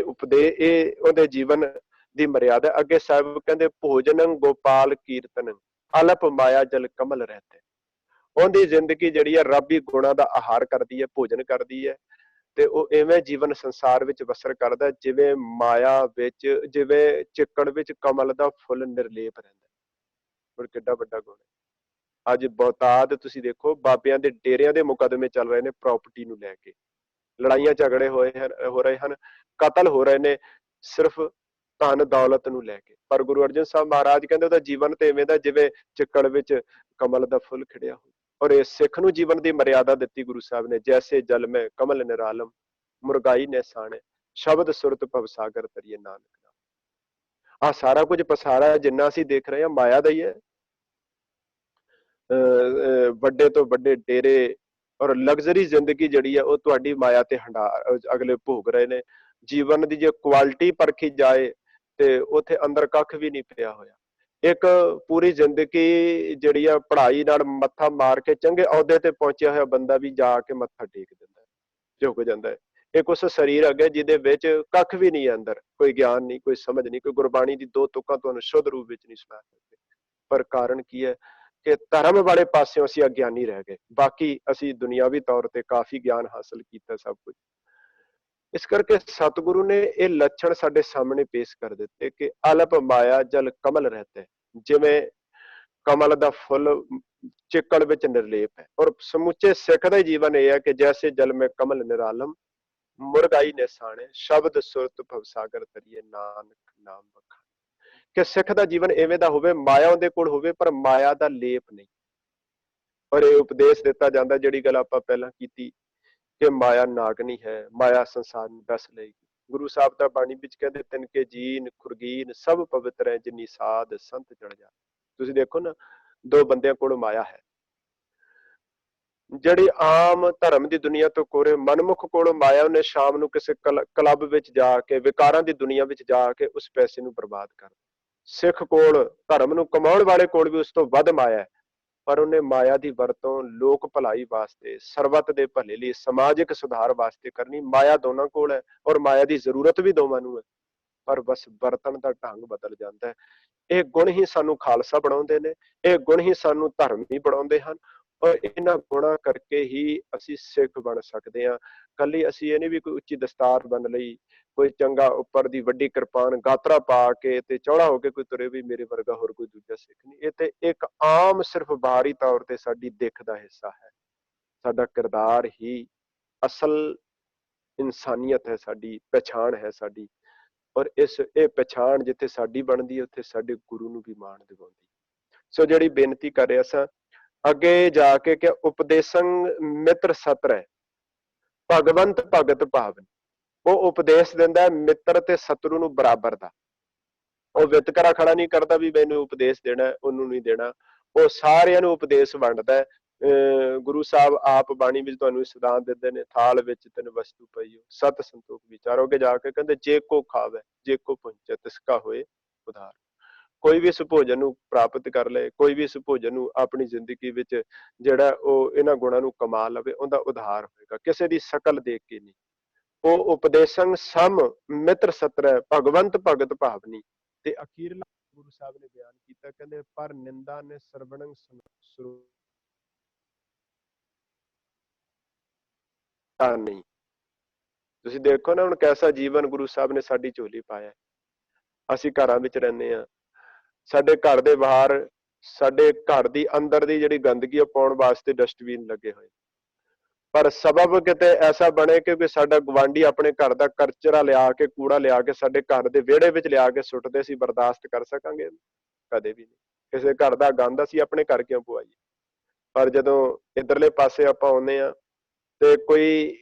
ਇਹ ਉਹਦੇ ਜੀਵਨ ਦੀ ਮਰਿਆਦਾ। ਅੱਗੇ ਸਾਹਿਬ ਕਹਿੰਦੇ, ਭੋਜਨੰ ਗੋਪਾਲ ਕੀਰਤਨ, ਅਲਪ ਮਾਇਆ ਜਲ ਕਮਲ ਰਹਤੇ। ਉਹਦੀ ਜ਼ਿੰਦਗੀ ਜਿਹੜੀ ਹੈ ਰੱਬੀ ਗੁਣਾਂ ਦਾ ਆਹਾਰ ਕਰਦੀ ਹੈ, ਭੋਜਨ ਕਰਦੀ ਹੈ, ਤੇ ਉਹ ਐਵੇਂ ਜੀਵਨ ਸੰਸਾਰ ਵਿੱਚ ਬਸਰ ਕਰਦਾ ਜਿਵੇਂ ਮਾਇਆ ਵਿੱਚ, ਜਿਵੇਂ ਚਿੱਕੜ ਵਿੱਚ ਕਮਲ ਦਾ ਫੁੱਲ ਨਿਰਲੇਪ ਰਹਿੰਦਾ। ਪਰ ਕਿੱਡਾ ਵੱਡਾ ਗੁਣ ਹੈ। ਅੱਜ ਬਹੁਤਾਤ ਤੁਸੀਂ ਦੇਖੋ, ਬਾਬਿਆਂ ਦੇ ਡੇਰਿਆਂ ਦੇ ਮੁਕੱਦਮੇ ਚੱਲ ਰਹੇ ਨੇ ਪ੍ਰਾਪਰਟੀ ਨੂੰ ਲੈ ਕੇ, ਲੜਾਈਆਂ ਝਗੜੇ ਹੋ ਰਹੇ ਹਨ, ਕਤਲ ਹੋ ਰਹੇ ਨੇ ਸਿਰਫ ਧਨ ਦੌਲਤ ਨੂੰ ਲੈ ਕੇ। ਪਰ ਗੁਰੂ ਅਰਜਨ ਸਾਹਿਬ ਮਹਾਰਾਜ ਕਹਿੰਦੇ ਉਹਦਾ ਜੀਵਨ ਤੇ ਇਵੇਂ ਦਾ ਜਿਵੇਂ ਚਿੱਕੜ ਵਿੱਚ ਕਮਲ ਦਾ ਫੁੱਲ ਖਿੜਿਆ ਹੋਵੇ। ਔਰ ਇਹ ਸਿੱਖ ਨੂੰ ਜੀਵਨ ਦੀ ਮਰਿਆਦਾ ਦਿੱਤੀ ਗੁਰੂ ਸਾਹਿਬ ਨੇ, ਜੈਸੇ ਜਲ ਮੈਂ ਕਮਲ ਨਿਰਾਲਮ, ਮੁਰਗਾਈ ਨੇ ਸਾਣੇ, ਸ਼ਬਦ ਸੁਰਤ ਭਵ ਸਾਗਰ ਤਰੀਏ ਨਾਨਕ ਨਾਮ। ਆਹ ਸਾਰਾ ਕੁਝ ਪਸਾਰਾ ਜਿੰਨਾ ਅਸੀਂ ਦੇਖ ਰਹੇ ਹਾਂ ਮਾਇਆ ਦਾ ਹੀ ਹੈ। ਵੱਡੇ ਤੋਂ ਵੱਡੇ ਡੇਰੇ ਔਰ ਲਗਜ਼ਰੀ ਜ਼ਿੰਦਗੀ ਜਿਹੜੀ ਹੈ ਉਹ ਤੁਹਾਡੀ ਮਾਇਆ ਤੇ ਅਗਲੇ ਭੋਗ ਰਹੇ ਨੇ। ਜੀਵਨ ਦੀ ਜੇ ਕੁਆਲਿਟੀ ਪਰਖੀ ਜਾਏ ਤੇ ਉੱਥੇ ਅੰਦਰ ਕੱਖ ਵੀ ਨਹੀਂ ਪਿਆ ਹੋਇਆ। ਇੱਕ ਪੂਰੀ ਜ਼ਿੰਦਗੀ ਜਿਹੜੀ ਆ ਪੜ੍ਹਾਈ ਨਾਲ ਮੱਥਾ ਮਾਰ ਕੇ ਚੰਗੇ ਅਹੁਦੇ ਤੇ ਪਹੁੰਚਿਆ ਹੋਇਆ ਬੰਦਾ ਵੀ ਜਾ ਕੇ ਮੱਥਾ ਟੇਕ ਦਿੰਦਾ, ਝੁਕ ਜਾਂਦਾ ਹੈ। ਇੱਕ ਉਸ ਸਰੀਰ ਅੱਗੇ ਜਿਹਦੇ ਵਿੱਚ ਕੱਖ ਵੀ ਨਹੀਂ ਹੈ, ਅੰਦਰ ਕੋਈ ਗਿਆਨ ਨਹੀਂ, ਕੋਈ ਸਮਝ ਨਹੀਂ, ਕੋਈ ਗੁਰਬਾਣੀ ਦੀ 2 ਤੁਕਾਂ ਤੁਹਾਨੂੰ ਸ਼ੁੱਧ ਰੂਪ ਵਿੱਚ ਨਹੀਂ ਸੁਣਾ ਸਕਦੇ। ਪਰ ਕਾਰਨ ਕੀ ਹੈ ਕਿ ਧਰਮ ਵਾਲੇ ਪਾਸਿਓਂ ਅਸੀਂ ਅਗਿਆਨੀ ਰਹਿ ਗਏ, ਬਾਕੀ ਅਸੀਂ ਦੁਨਿਆਵੀ ਤੌਰ ਤੇ ਕਾਫੀ ਗਿਆਨ ਹਾਸਲ ਕੀਤਾ ਸਭ ਕੁਝ। ਇਸ ਕਰਕੇ ਸਤਿਗੁਰੂ ਨੇ ਇਹ ਲੱਛਣ ਸਾਡੇ ਸਾਹਮਣੇ ਪੇਸ਼ ਕਰ ਦਿੱਤੇ ਕਿ ਅਲਪ ਮਾਇਆ ਜਲ ਕਮਲ ਰਹਤੇ, ਜਿਵੇਂ ਕਮਲ ਦਾ ਫੁੱਲ ਚਿੱਕੜ ਵਿੱਚ ਨਿਰਲੇਪ ਹੈ। ਔਰ ਸਮੁੱਚੇ ਸਿੱਖ ਦਾ ਜੀਵਨ ਇਹ ਹੈ ਕਿ ਜੈਸੇ ਜਲ ਮੈਂ ਕਮਲ ਨਿਰਾਲਮ, ਮੁਰਗਾਈ ਨੇ ਸਾਣੇ, ਸ਼ਬਦ ਸੁਰਤ ਭਵ ਸਾਗਰ ਤਰੀਏ ਨਾਨਕ ਨਾਮ ਬਖਾਨੇ। ਕਿ ਸਿੱਖ ਦਾ ਜੀਵਨ ਐਵੇਂ ਦਾ ਹੋਵੇ, ਮਾਇਆ ਉਹਦੇ ਕੋਲ ਹੋਵੇ ਪਰ ਮਾਇਆ ਦਾ ਲੇਪ ਨਹੀਂ। ਔਰ ਇਹ ਉਪਦੇਸ਼ ਦਿੱਤਾ ਜਾਂਦਾ, ਜਿਹੜੀ ਗੱਲ ਆਪਾਂ ਪਹਿਲਾਂ ਕੀਤੀ ਕਿ ਮਾਇਆ ਨਾਗਣੀ ਹੈ, ਮਾਇਆ ਸੰਸਾਰ ਨੂੰ ਡਸ ਲਏਗੀ। ਗੁਰੂ ਸਾਹਿਬ ਦਾ ਬਾਣੀ ਵਿੱਚ ਕਹਿੰਦੇ, ਤਿਨਕੇ ਜੀਨ ਖੁਰਗੀਨ ਸਭ ਪਵਿੱਤਰ ਹੈ, ਜਿਨੀ ਸਾਧ ਸੰਤ ਜੜ ਜਾ। ਤੁਸੀਂ ਦੇਖੋ ਨਾ, ਦੋ ਬੰਦਿਆਂ ਕੋਲ ਮਾਇਆ ਹੈ। ਜਿਹੜੀ ਆਮ ਧਰਮ ਦੀ ਦੁਨੀਆ ਤੋਂ ਕੋਰੇ ਮਨਮੁਖ ਕੋਲ ਮਾਇਆ, ਉਹਨੇ ਸ਼ਾਮ ਨੂੰ ਕਿਸੇ ਕਲੱਬ ਵਿੱਚ ਜਾ ਕੇ, ਵਿਕਾਰਾਂ ਦੀ ਦੁਨੀਆ ਵਿੱਚ ਜਾ ਕੇ ਉਸ ਪੈਸੇ ਨੂੰ ਬਰਬਾਦ ਕਰ। ਸਿੱਖ ਕੋਲ, ਧਰਮ ਨੂੰ ਕਮਾਉਣ ਵਾਲੇ ਕੋਲ ਵੀ ਉਸ ਤੋਂ ਵੱਧ ਮਾਇਆ ਹੈ, ਪਰ ਉਹਨੇ ਮਾਇਆ ਦੀ ਵਰਤੋਂ ਲੋਕ ਭਲਾਈ ਵਾਸਤੇ, ਸਰਬੱਤ ਦੇ ਭਲੇ ਲਈ, ਸਮਾਜਿਕ ਸੁਧਾਰ ਵਾਸਤੇ ਕਰਨੀ। ਮਾਇਆ ਦੋਨਾਂ ਕੋਲ ਹੈ ਔਰ ਮਾਇਆ ਦੀ ਜ਼ਰੂਰਤ ਵੀ ਦੋਵਾਂ ਨੂੰ ਹੈ, ਪਰ ਬਸ ਵਰਤਣ ਦਾ ਢੰਗ ਬਦਲ ਜਾਂਦਾ ਹੈ। ਇਹ ਗੁਣ ਹੀ ਸਾਨੂੰ ਖਾਲਸਾ ਬਣਾਉਂਦੇ ਨੇ, ਇਹ ਗੁਣ ਹੀ ਸਾਨੂੰ ਧਰਮੀ ਬਣਾਉਂਦੇ ਹਨ, ਔਰ ਇਹਨਾਂ ਗੁਣਾਂ ਕਰਕੇ ਹੀ ਅਸੀਂ ਸਿੱਖ ਬਣ ਸਕਦੇ ਹਾਂ। ਕੱਲੀ ਅਸੀਂ ਇਹ ਨਹੀਂ ਵੀ ਕੋਈ ਉੱਚੀ ਦਸਤਾਰ ਬਣ ਲਈ, ਕੋਈ ਚੰਗਾ ਉੱਪਰ ਦੀ ਵੱਡੀ ਕਿਰਪਾਨ ਗਾਤਰਾ ਪਾ ਕੇ ਤੇ ਚੌੜਾ ਹੋ ਕੇ ਕੋਈ ਤੁਰੇ ਵੀ ਮੇਰੇ ਵਰਗਾ ਹੋਰ ਕੋਈ ਦੂਜਾ ਸਿੱਖ ਨਹੀਂ। ਇਹ ਤੇ ਇੱਕ ਆਮ ਸਿਰਫ ਬਾਹਰੀ ਤੌਰ ਤੇ ਸਾਡੀ ਦਿੱਖ ਦਾ ਹਿੱਸਾ ਹੈ। ਸਾਡਾ ਕਿਰਦਾਰ ਹੀ ਅਸਲ ਇਨਸਾਨੀਅਤ ਹੈ, ਸਾਡੀ ਪਛਾਣ ਹੈ ਸਾਡੀ। ਔਰ ਇਹ ਪਛਾਣ ਜਿੱਥੇ ਸਾਡੀ ਬਣਦੀ ਹੈ, ਉੱਥੇ ਸਾਡੇ ਗੁਰੂ ਨੂੰ ਵੀ ਮਾਣ ਦਿਵਾਉਂਦੀ। ਸੋ ਜਿਹੜੀ ਬੇਨਤੀ ਕਰ ਰਿਹਾ ਸਾਂ ਅੱਗੇ ਜਾ ਕੇ ਕਿ ਉਪਦੇਸੰ ਮਿੱਤਰ ਸਤਰੈ ਭਗਵੰਤ ਭਗਤ ਭਾਵਨ। ਉਹ ਉਪਦੇਸ਼ ਦਿੰਦਾ ਹੈ ਮਿੱਤਰ ਤੇ ਸਤਰੂ ਨੂੰ ਬਰਾਬਰ ਦਾ। ਉਹ ਵਿਤਕਰਾ ਖੜਾ ਨਹੀਂ ਕਰਦਾ ਵੀ ਮੈਨੂੰ ਉਪਦੇਸ਼ ਦੇਣਾ, ਉਹਨੂੰ ਨਹੀਂ ਦੇਣਾ। ਉਹ ਸਾਰਿਆਂ ਨੂੰ ਉਪਦੇਸ਼ ਵੰਡਦਾ ਹੈ। ਗੁਰੂ ਸਾਹਿਬ ਆਪ ਬਾਣੀ ਵਿੱਚ ਤੁਹਾਨੂੰ ਸਿਧਾਂਤ ਦਿੰਦੇ ਨੇ, ਥਾਲ ਵਿੱਚ ਤਿੰਨ ਵਸਤੂ ਪਈਓ ਸਤ ਸੰਤੋਖ ਵਿਚਾਰੋਗੇ। ਜਾ ਕੇ ਕਹਿੰਦੇ ਜੇ ਕੋ ਖਾਵੇ ਜੇ ਕੋ ਪਹੁੰਚੇ ਤਿਸਕਾ ਹੋਏ ਉਧਾਰ। ਕੋਈ ਵੀ ਇਸ ਭੋਜਨ ਨੂੰ ਪ੍ਰਾਪਤ ਕਰ ਲਏ, ਕੋਈ ਵੀ ਇਸ ਭੋਜਨ ਨੂੰ ਆਪਣੀ ਜ਼ਿੰਦਗੀ ਵਿੱਚ ਜਿਹੜਾ ਉਹ ਇਹਨਾਂ ਗੁਣਾਂ ਨੂੰ ਕਮਾ ਲਵੇ, ਉਹਦਾ ਉਧਾਰ ਹੋਏਗਾ, ਕਿਸੇ ਦੀ ਸ਼ਕਲ ਦੇਖ ਕੇ ਨਹੀਂ। ਉਹ ਉਪਦੇਸ਼ੰ ਸਮ ਮਿੱਤਰ ਸਤਰੈ ਭਗਵੰਤ ਭਗਤ ਭਾਵਨੀ। ਤੇ ਅਖੀਰਲਾ ਗੁਰੂ ਸਾਹਿਬ ਨੇ ਬਿਆਨ ਕੀਤਾ, ਕਹਿੰਦੇ ਪਰ ਨਿੰਦਾ ਨੇ ਸਰਵਣੰ ਨਹੀਂ। ਤੁਸੀਂ ਦੇਖੋ ਨਾ ਹੁਣ ਕੈਸਾ ਜੀਵਨ ਗੁਰੂ ਸਾਹਿਬ ਨੇ ਸਾਡੀ ਝੋਲੀ ਪਾਇਆ। ਅਸੀਂ ਘਰਾਂ ਵਿੱਚ ਰਹਿੰਦੇ ਹਾਂ, ਸਾਡੇ ਘਰ ਦੇ ਬਾਹਰ, ਸਾਡੇ ਘਰ ਦੀ ਅੰਦਰ ਦੀ ਜਿਹੜੀ ਗੰਦਗੀ ਉਹ ਪਾਉਣ ਵਾਸਤੇ ਡਸਟਬਿਨ ਲੱਗੇ ਹੋਏ, ਪਰ ਸਬਬ ਕਿਤੇ ਐਸਾ ਬਣੇ ਕਿ ਸਾਡਾ ਗਵਾਂਢੀ ਆਪਣੇ ਘਰ ਦਾ ਕਚਰਾ ਲਿਆ ਕੇ, ਕੂੜਾ ਲਿਆ ਕੇ ਸਾਡੇ ਘਰ ਦੇ ਵਿਹੜੇ ਵਿੱਚ ਲਿਆ ਕੇ ਸੁੱਟਦੇ, ਸੀ ਬਰਦਾਸ਼ਤ ਕਰ ਸਕਾਂਗੇ? ਕਦੇ ਵੀ ਨਹੀਂ। ਕਿਸੇ ਘਰ ਦਾ ਗੰਦ ਅਸੀਂ ਆਪਣੇ ਘਰ ਕਿਉਂ ਪਵਾਈਏ? ਪਰ ਜਦੋਂ ਇਧਰਲੇ ਪਾਸੇ ਆਪਾਂ ਆਉਂਦੇ ਹਾਂ ਤੇ ਕੋਈ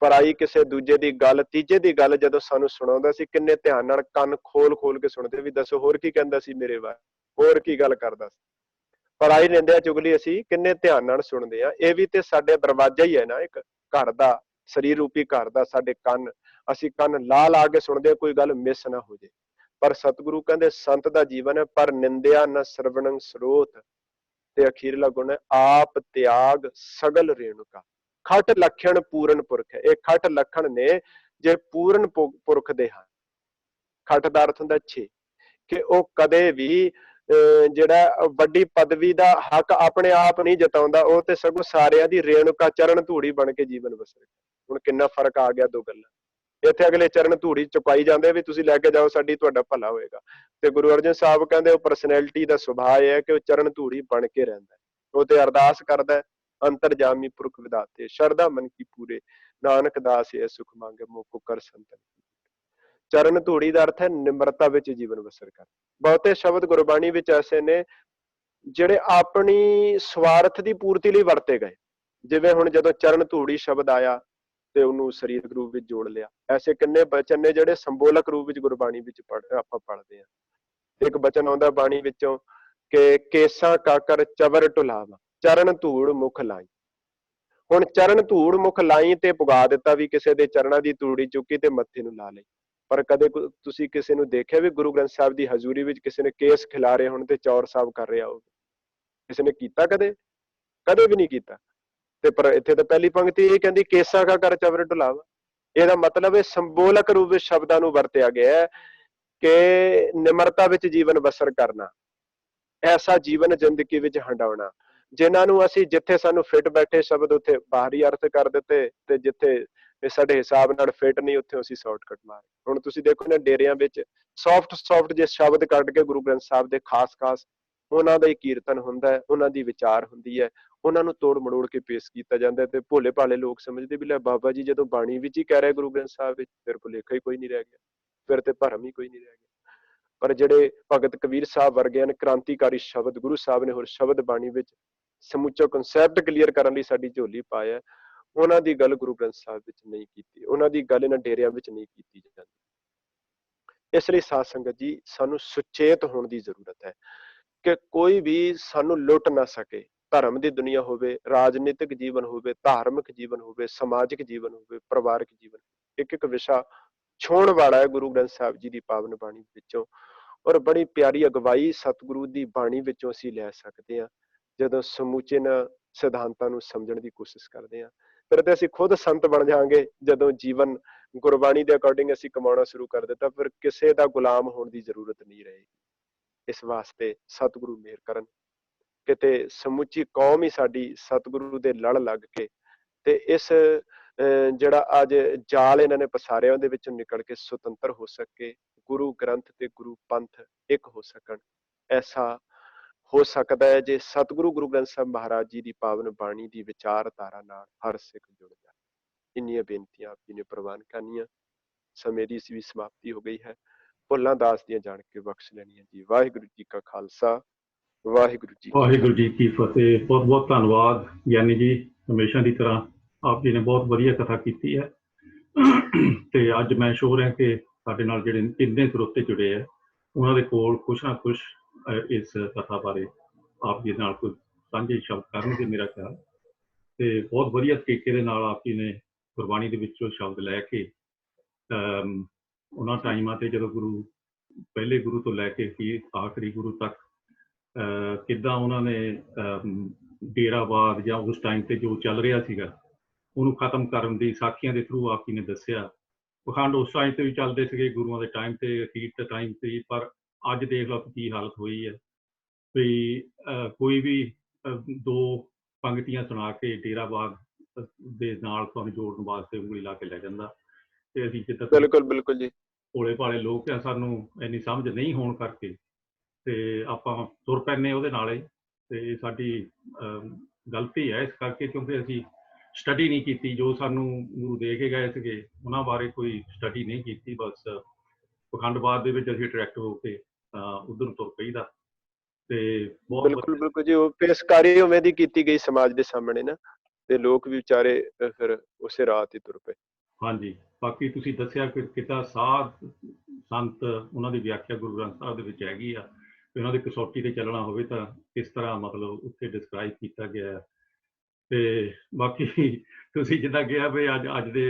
ਪਰਾਈ ਕਿਸੇ ਦੂਜੇ ਦੀ ਗੱਲ, ਤੀਜੇ ਦੀ ਗੱਲ ਜਦੋਂ ਸਾਨੂੰ ਸੁਣਾਉਂਦਾ ਸੀ, ਕਿੰਨੇ ਧਿਆਨ ਨਾਲ ਕੰਨ ਖੋਲ ਖੋਲ ਕੇ ਸੁਣਦੇ ਵੀ ਦੱਸੋ ਹੋਰ ਕੀ ਕਹਿੰਦਾ ਸੀ ਮੇਰੇ ਬਾਰੇ, ਹੋਰ ਕੀ ਗੱਲ ਕਰਦਾ ਸੀ। ਪਰਾਈ ਨਿੰਦਿਆ ਚੁਗਲੀ ਅਸੀਂ ਕਿੰਨੇ ਧਿਆਨ ਨਾਲ ਸੁਣਦੇ ਆ। ਇਹ ਵੀ ਤੇ ਸਾਡੇ ਦਰਵਾਜ਼ਾ ਹੀ ਹੈ ਨਾ, ਇੱਕ ਘਰ ਦਾ, ਸਰੀਰ ਰੂਪੀ ਘਰ ਦਾ ਸਾਡੇ ਕੰਨ। ਅਸੀਂ ਕੰਨ ਲਾ ਲਾ ਕੇ ਸੁਣਦੇ, ਕੋਈ ਗੱਲ ਮਿਸ ਨਾ ਹੋ ਜੇ। ਪਰ ਸਤਿਗੁਰੂ ਕਹਿੰਦੇ ਸੰਤ ਦਾ ਜੀਵਨ ਹੈ ਪਰ ਨਿੰਦਿਆ ਨ ਸਰਵਣੰ ਸਰੋਤ। ਤੇ ਅਖੀਰਲਾ ਗੁਣ ਹੈ ਆਪ ਤਿਆਗ ਸਗਲ ਰੇਣੁਕਾ। ਖਟ ਲੱਖਣ ਪੂਰਨ ਪੁਰਖ ਹੈ। ਇਹ ਖਟ ਲੱਖਣ ਨੇ ਜੇ ਪੂਰਨ ਪੁਰਖ ਦੇ ਹਨ। ਖਟ ਦਾ ਅਰਥ ਹੁੰਦਾ 6, ਕਿ ਉਹ ਕਦੇ ਵੀ ਜਿਹੜਾ ਵੱਡੀ ਪਦਵੀ ਦਾ ਹੱਕ ਆਪਣੇ ਆਪ ਨਹੀਂ ਜਤਾਉਂਦਾ, ਉਹ ਤੇ ਸਗੋਂ ਸਾਰਿਆਂ ਦੀ ਰੇਣੁਕਾ ਚਰਨ ਧੂੜੀ ਬਣ ਕੇ ਜੀਵਨ ਬਸਰੇ। ਹੁਣ ਕਿੰਨਾ ਫਰਕ ਆ ਗਿਆ ਦੋ ਗੱਲਾਂ। ਇੱਥੇ ਅਗਲੇ ਚਰਨ ਧੂੜੀ ਚੁਕਾਈ ਜਾਂਦੇ ਵੀ ਤੁਸੀਂ ਲੈ ਕੇ ਜਾਓ ਸਾਡੀ, ਤੁਹਾਡਾ ਭਲਾ ਹੋਏਗਾ। ਤੇ ਗੁਰੂ ਅਰਜਨ ਸਾਹਿਬ ਕਹਿੰਦੇ ਉਹ ਪਰਸਨੈਲਿਟੀ ਦਾ ਸੁਭਾਅ ਹੈ ਕਿ ਉਹ ਚਰਨ ਧੂੜੀ ਬਣ ਕੇ ਰਹਿੰਦਾ। ਉਹ ਤੇ ਅਰਦਾਸ ਕਰਦਾ, ਅੰਤਰਜਾਮੀ ਪੁਰਖ ਵਿਦਾਤੇ ਸ਼ਰਧਾ ਮਨ ਕੀ ਪੂਰੇ, ਨਾਨਕ ਦਾਸ ਇਹ ਸੁਖ ਮੰਗੇ ਮੋਕੋ ਕਰ ਸੰਤਨ। ਚਰਨ ਧੂੜੀ ਦਾ ਅਰਥ ਹੈ ਨਿਮਰਤਾ ਵਿੱਚ ਜੀਵਨ ਬਸਰ ਕਰ। ਬਹੁਤੇ ਸ਼ਬਦ ਗੁਰਬਾਣੀ ਵਿੱਚ ਐਸੇ ਨੇ ਜਿਹੜੇ ਆਪਣੀ ਸਵਾਰਥ ਦੀ ਪੂਰਤੀ ਲਈ ਵਰਤੇ ਗਏ। ਜਿਵੇਂ ਹੁਣ ਜਦੋਂ ਚਰਨ ਧੂੜੀ ਸ਼ਬਦ ਆਇਆ ਤੇ ਉਹਨੂੰ ਸਰੀਰਕ ਰੂਪ ਵਿੱਚ ਜੋੜ ਲਿਆ। ਐਸੇ ਕਿੰਨੇ ਬਚਨ ਨੇ ਜਿਹੜੇ ਸੰਬੋਲਕ ਰੂਪ ਵਿੱਚ ਗੁਰਬਾਣੀ ਵਿੱਚ ਆਪਾਂ ਪੜ੍ਹਦੇ ਹਾਂ। ਇੱਕ ਬਚਨ ਆਉਂਦਾ ਬਾਣੀ ਵਿੱਚੋਂ ਕਿ ਕੇਸਾਂ ਕਾਕਰ ਚਵਰ ਢੁਲਾਵਾ ਚਰਨ ਧੂੜ ਮੁਖ ਲਾਈ। ਹੁਣ ਚਰਨ ਧੂੜ ਮੁਖ ਲਾਈ ਤੇ ਪੁਗਾ ਦਿੱਤਾ ਵੀ ਕਿਸੇ ਦੇ ਚਰਨਾਂ ਦੀ ਧੂੜੀ ਚੁੱਕੀ ਤੇ ਮੱਥੇ ਨੂੰ ਲਾ ਲਈ। ਪਰ ਕਦੇ ਤੁਸੀਂ ਕਿਸੇ ਨੂੰ ਦੇਖਿਆ ਵੀ ਗੁਰੂ ਗ੍ਰੰਥ ਸਾਹਿਬ ਦੀ ਹਜ਼ੂਰੀ ਵਿੱਚ ਕਿਸੇ ਨੇ ਕੇਸ ਖਿਲਾਰੇ ਹੋਣ ਤੇ ਚੌਰ ਸਾਹਿਬ ਕਰ ਰਿਹਾ ਹੋਵੇ? ਕਿਸੇ ਨੇ ਕੀਤਾ ਕਦੇ? ਕਦੇ ਵੀ ਨਹੀਂ ਕੀਤਾ। ਤੇ ਪਰ ਇੱਥੇ ਤਾਂ ਪਹਿਲੀ ਪੰਕਤੀ ਇਹ ਕਹਿੰਦੀ ਕੇਸਾਂ ਕਾ ਕਰ ਚਵਰ ਢੁਲਾਵਾ। ਇਹਦਾ ਮਤਲਬ ਇਹ ਸੰਬੋਲਕ ਰੂਪ ਵਿੱਚ ਸ਼ਬਦਾਂ ਨੂੰ ਵਰਤਿਆ ਗਿਆ ਹੈ ਕਿ ਨਿਮਰਤਾ ਵਿੱਚ ਜੀਵਨ ਬਸਰ ਕਰਨਾ, ਐਸਾ ਜੀਵਨ ਜ਼ਿੰਦਗੀ ਵਿੱਚ ਹੰਡਾਉਣਾ, ਜਿਨ੍ਹਾਂ ਨੂੰ ਅਸੀਂ ਜਿੱਥੇ ਸਾਨੂੰ ਫਿੱਟ ਬੈਠੇ ਸ਼ਬਦ ਉੱਥੇ ਬਾਹਰੀ ਅਰਥ ਕਰ ਦਿੱਤੇ, ਤੇ ਜਿੱਥੇ ਸਾਡੇ ਹਿਸਾਬ ਨਾਲ ਫਿੱਟ ਨਹੀਂ ਉੱਥੇ ਅਸੀਂ ਸ਼ਾਰਟਕਟ ਮਾਰੇ। ਹੁਣ ਤੁਸੀਂ ਦੇਖੋ ਨਾ ਡੇਰਿਆਂ ਵਿੱਚ ਸੌਫਟ ਜੇ ਸ਼ਬਦ ਕੱਢ ਕੇ ਗੁਰੂ ਗ੍ਰੰਥ ਸਾਹਿਬ ਦੇ ਖਾਸ ਉਹਨਾਂ ਦਾ ਹੀ ਕੀਰਤਨ ਹੁੰਦਾ ਹੈ, ਉਹਨਾਂ ਦੀ ਵਿਚਾਰ ਹੁੰਦੀ ਹੈ, ਉਹਨਾਂ ਨੂੰ ਤੋੜ ਮੜੋੜ ਕੇ ਪੇਸ਼ ਕੀਤਾ ਜਾਂਦਾ। ਤੇ ਭੋਲੇ ਭਾਲੇ ਲੋਕ ਸਮਝਦੇ ਵੀ ਲੈ ਬਾਬਾ ਜੀ ਜਦੋਂ ਬਾਣੀ ਵਿੱਚ ਹੀ ਕਹਿ ਰਿਹਾ ਗੁਰੂ ਗ੍ਰੰਥ ਸਾਹਿਬ ਵਿੱਚ, ਫਿਰ ਭੁਲੇਖਾ ਹੀ ਕੋਈ ਨਹੀਂ ਰਹਿ ਗਿਆ, ਫਿਰ ਤੇ ਭਰਮ ਹੀ ਕੋਈ ਨਹੀਂ ਰਹਿ ਗਿਆ। ਪਰ ਜਿਹੜੇ ਭਗਤ ਕਬੀਰ ਸਾਹਿਬ ਵਰਗਿਆਂ ਨੇ ਕ੍ਰਾਂਤੀਕਾਰੀ ਸ਼ਬਦ ਗੁਰੂ ਸਾਹਿਬ ਨੇ ਹੋਰ ਸ਼ਬਦ ਬਾਣੀ ਵਿੱਚ ਸਮੁੱਚਾ ਕਨਸੈਪਟ ਕਲੀਅਰ ਕਰਨ ਲਈ ਸਾਡੀ ਝੋਲੀ ਪਾਇਆ, ਉਹਨਾਂ ਦੀ ਗੱਲ ਗੁਰੂ ਗ੍ਰੰਥ ਸਾਹਿਬ ਵਿੱਚ ਨਹੀਂ ਕੀਤੀ, ਉਹਨਾਂ ਦੀ ਗੱਲ ਇਹਨਾਂ ਡੇਰਿਆਂ ਵਿੱਚ ਨਹੀਂ ਕੀਤੀ ਜਾਂਦੀ। ਇਸ ਲਈ ਸਾਧ ਸੰਗਤ ਜੀ, ਸਾਨੂੰ ਸੁਚੇਤ ਹੋਣ ਦੀ ਜ਼ਰੂਰਤ ਹੈ ਕਿ ਕੋਈ ਵੀ ਸਾਨੂੰ ਲੁੱਟ ਨਾ ਸਕੇ। ਧਰਮ ਦੀ ਦੁਨੀਆ ਹੋਵੇ, ਰਾਜਨੀਤਿਕ ਜੀਵਨ ਹੋਵੇ, ਧਾਰਮਿਕ ਜੀਵਨ ਹੋਵੇ, ਸਮਾਜਿਕ ਜੀਵਨ ਹੋਵੇ, ਪਰਿਵਾਰਕ ਜੀਵਨ, ਇੱਕ ਇੱਕ ਵਿਸ਼ਾ ਛੋਹਣ ਵਾਲਾ ਹੈ ਗੁਰੂ ਗ੍ਰੰਥ ਸਾਹਿਬ ਜੀ ਦੀ ਪਾਵਨ ਬਾਣੀ ਵਿੱਚੋਂ। ਔਰ ਬੜੀ ਪਿਆਰੀ ਅਗਵਾਈ ਸਤਿਗੁਰੂ ਦੀ ਬਾਣੀ ਵਿੱਚੋਂ ਅਸੀਂ ਲੈ ਸਕਦੇ ਹਾਂ ਜਦੋਂ ਸਮੁੱਚੇ ਸਿਧਾਂਤਾਂ ਨੂੰ ਸਮਝਣ ਦੀ ਕੋਸ਼ਿਸ਼ ਕਰਦੇ ਹਾਂ। ਫਿਰ ਤੇ ਅਸੀਂ ਖੁਦ ਸੰਤ ਬਣ ਜਾਵਾਂਗੇ ਜਦੋਂ ਜੀਵਨ ਗੁਰਬਾਣੀ ਦੇ ਅਕੋਰਡਿੰਗ ਅਸੀਂ ਕਮਾਉਣਾ ਸ਼ੁਰੂ ਕਰ ਦਿੱਤਾ, ਫਿਰ ਕਿਸੇ ਦਾ ਗੁਲਾਮ ਹੋਣ ਦੀ ਜ਼ਰੂਰਤ ਨਹੀਂ ਰਹੇਗੀ। ਇਸ ਵਾਸਤੇ ਸਤਿਗੁਰੂ ਮਿਹਰ ਕਰਨ, ਕਿਤੇ ਸਮੁੱਚੀ ਕੌਮ ਹੀ ਸਾਡੀ ਸਤਿਗੁਰੂ ਦੇ ਲੜ ਲੱਗ ਕੇ ਤੇ ਇਸ ਜਿਹੜਾ ਅੱਜ ਜਾਲ ਇਹਨਾਂ ਨੇ ਪਸਾਰਿਆ ਉਹਦੇ ਵਿੱਚੋਂ ਨਿਕਲ ਕੇ ਸੁਤੰਤਰ ਹੋ ਸਕੇ, ਗੁਰੂ ਗ੍ਰੰਥ ਤੇ ਗੁਰੂ ਪੰਥ ਇੱਕ ਹੋ ਸਕਣ। ਐਸਾ ਹੋ ਸਕਦਾ ਹੈ ਜੇ ਸਤਿਗੁਰੂ ਗੁਰੂ ਗ੍ਰੰਥ ਸਾਹਿਬ ਮਹਾਰਾਜ ਜੀ ਦੀ ਪਾਵਨ ਬਾਣੀ ਦੀ ਵਿਚਾਰਧਾਰਾ ਨਾਲ ਹਰ ਸਿੱਖ ਜੁੜ ਜਾਏ। ਇੰਨੀਆਂ ਬੇਨਤੀਆਂ ਆਪ ਜੀ ਨੇ ਪ੍ਰਵਾਨ ਕਰਨੀਆਂ। ਸਮੇਂ ਦੀ ਵੀ ਸਮਾਪਤੀ ਹੋ ਗਈ ਹੈ। ਭੁੱਲਾਂ ਦਾਸ ਦੀਆਂ ਜਾਣ ਕੇ ਬਖਸ਼ ਲੈਣੀਆਂ ਜੀ। ਵਾਹਿਗੁਰੂ ਜੀ ਕਾ ਖਾਲਸਾ, ਵਾਹਿਗੁਰੂ ਜੀ ਕੀ ਫਤਿਹ। ਬਹੁਤ ਬਹੁਤ ਧੰਨਵਾਦ ਗਿਆਨੀ ਜੀ, ਹਮੇਸ਼ਾ ਦੀ ਤਰ੍ਹਾਂ ਆਪ ਜੀ ਨੇ ਬਹੁਤ ਵਧੀਆ ਕਥਾ ਕੀਤੀ ਹੈ। ਤੇ ਅੱਜ ਮੈਂ ਸ਼ੋਰ ਹੈ ਕਿ ਸਾਡੇ ਨਾਲ ਜਿਹੜੇ ਕਿੰਨੇ ਸਰੋਤੇ ਜੁੜੇ ਹੈ ਉਹਨਾਂ ਦੇ ਕੋਲ ਕੁਛ ਨਾ ਕੁਛ ਇਸ ਕਥਾ ਬਾਰੇ ਆਪ ਜੀ ਨਾਲ ਕੁਝ ਸਾਂਝੇ ਸ਼ਬਦ ਕਰਨਗੇ ਮੇਰਾ ਖਿਆਲ। ਤੇ ਬਹੁਤ ਵਧੀਆ ਤਰੀਕੇ ਦੇ ਨਾਲ ਆਪ ਜੀ ਨੇ ਗੁਰਬਾਣੀ ਦੇ ਵਿੱਚੋਂ ਸ਼ਬਦ ਲੈ ਕੇ ਉਹਨਾਂ ਟਾਈਮਾਂ ਤੇ ਜਦੋਂ ਗੁਰੂ ਪਹਿਲੇ ਗੁਰੂ ਤੋਂ ਲੈ ਕੇ ਕੀ ਆਖਰੀ ਗੁਰੂ ਤੱਕ ਕਿੱਦਾਂ ਉਹਨਾਂ ਨੇ ਡੇਰਾਵਾਦ ਜਾਂ ਉਸ ਟਾਈਮ ਤੇ ਜੋ ਚੱਲ ਰਿਹਾ ਸੀਗਾ ਉਹਨੂੰ ਖਤਮ ਕਰਨ ਦੀ ਸਾਖੀਆਂ ਦੇ ਥਰੂ ਆਪ ਜੀ ਨੇ ਦੱਸਿਆ। ਪਖੰਡ ਉਸ ਟਾਈਮ ਤੇ ਵੀ ਚੱਲਦੇ ਸੀਗੇ ਗੁਰੂਆਂ ਦੇ ਟਾਈਮ ਤੇ, ਅਖੀਰ ਦੇ ਟਾਈਮ ਤੇ, ਪਰ ਅੱਜ ਦੇਖ ਲਓ ਕੀ ਹਾਲਤ ਹੋਈ ਹੈ ਵੀ ਕੋਈ ਵੀ ਦੋ ਪੰਗਤੀਆਂ ਸੁਣਾ ਕੇ ਡੇਰਾਵਾਦ ਦੇ ਨਾਲ ਤੁਹਾਨੂੰ ਜੋੜਨ ਵਾਸਤੇ ਉਂਗਲੀ ਲਾ ਕੇ ਲੈ ਜਾਂਦਾ। ਤੇ ਅਸੀਂ ਜਿੱਦਾਂ ਬਿਲਕੁਲ ਜੀ ਭੋਲੇ ਭਾਲੇ ਲੋਕ ਆ, ਸਾਨੂੰ ਇੰਨੀ ਸਮਝ ਨਹੀਂ ਹੋਣ ਕਰਕੇ ਤੇ ਆਪਾਂ ਤੁਰ ਪੈਂਦੇ ਉਹਦੇ ਨਾਲ ਹੀ। ਤੇ ਸਾਡੀ ਗਲਤੀ ਹੈ ਇਸ ਕਰਕੇ ਕਿਉਂਕਿ ਅਸੀਂ ਸਟੱਡੀ ਨਹੀਂ ਕੀਤੀ, ਜੋ ਸਾਨੂੰ ਗੁਰੂ ਦੇ ਕੇ ਗਏ ਸੀਗੇ ਉਹਨਾਂ ਬਾਰੇ ਕੋਈ ਸਟੱਡੀ ਨਹੀਂ ਕੀਤੀ। ਬਸ ਪਖੰਡਵਾਦ ਦੇ ਵਿੱਚ ਅਸੀਂ ਅਟਰੈਕਟ ਹੋ ਕੇ ਉਧਰ ਤੁਰ ਪਈਦਾ। ਤੇ ਬਿਲਕੁਲ ਜੀ, ਉਹ ਪੇਸ਼ਕਾਰੀ ਉਵੇਂ ਦੀ ਕੀਤੀ ਗਈ ਸਮਾਜ ਦੇ ਸਾਹਮਣੇ ਨਾ, ਤੇ ਲੋਕ ਵੀ ਵਿਚਾਰੇ ਫਿਰ ਉਸੇ ਰਾਹ ਤੇ ਤੁਰ ਪਏ। ਹਾਂਜੀ, ਬਾਕੀ ਤੁਸੀਂ ਦੱਸਿਆ ਕਿ ਕਿੱਦਾਂ ਸਾਧ ਸੰਤ ਉਹਨਾਂ ਦੀ ਵਿਆਖਿਆ ਗੁਰੂ ਗ੍ਰੰਥ ਸਾਹਿਬ ਦੇ ਵਿੱਚ ਹੈਗੀ ਆ, ਉਹਨਾਂ ਦੀ ਕਸੌਟੀ ਤੇ ਚੱਲਣਾ ਹੋਵੇ ਤਾਂ ਕਿਸ ਤਰ੍ਹਾਂ ਮਤਲਬ ਉੱਥੇ ਡਿਸਕ੍ਰਾਈਬ ਕੀਤਾ ਗਿਆ ਹੈ। ਤੇ ਬਾਕੀ ਤੁਸੀਂ ਜਿੱਦਾਂ ਕਿਹਾ ਵੀ ਅੱਜ ਦੇ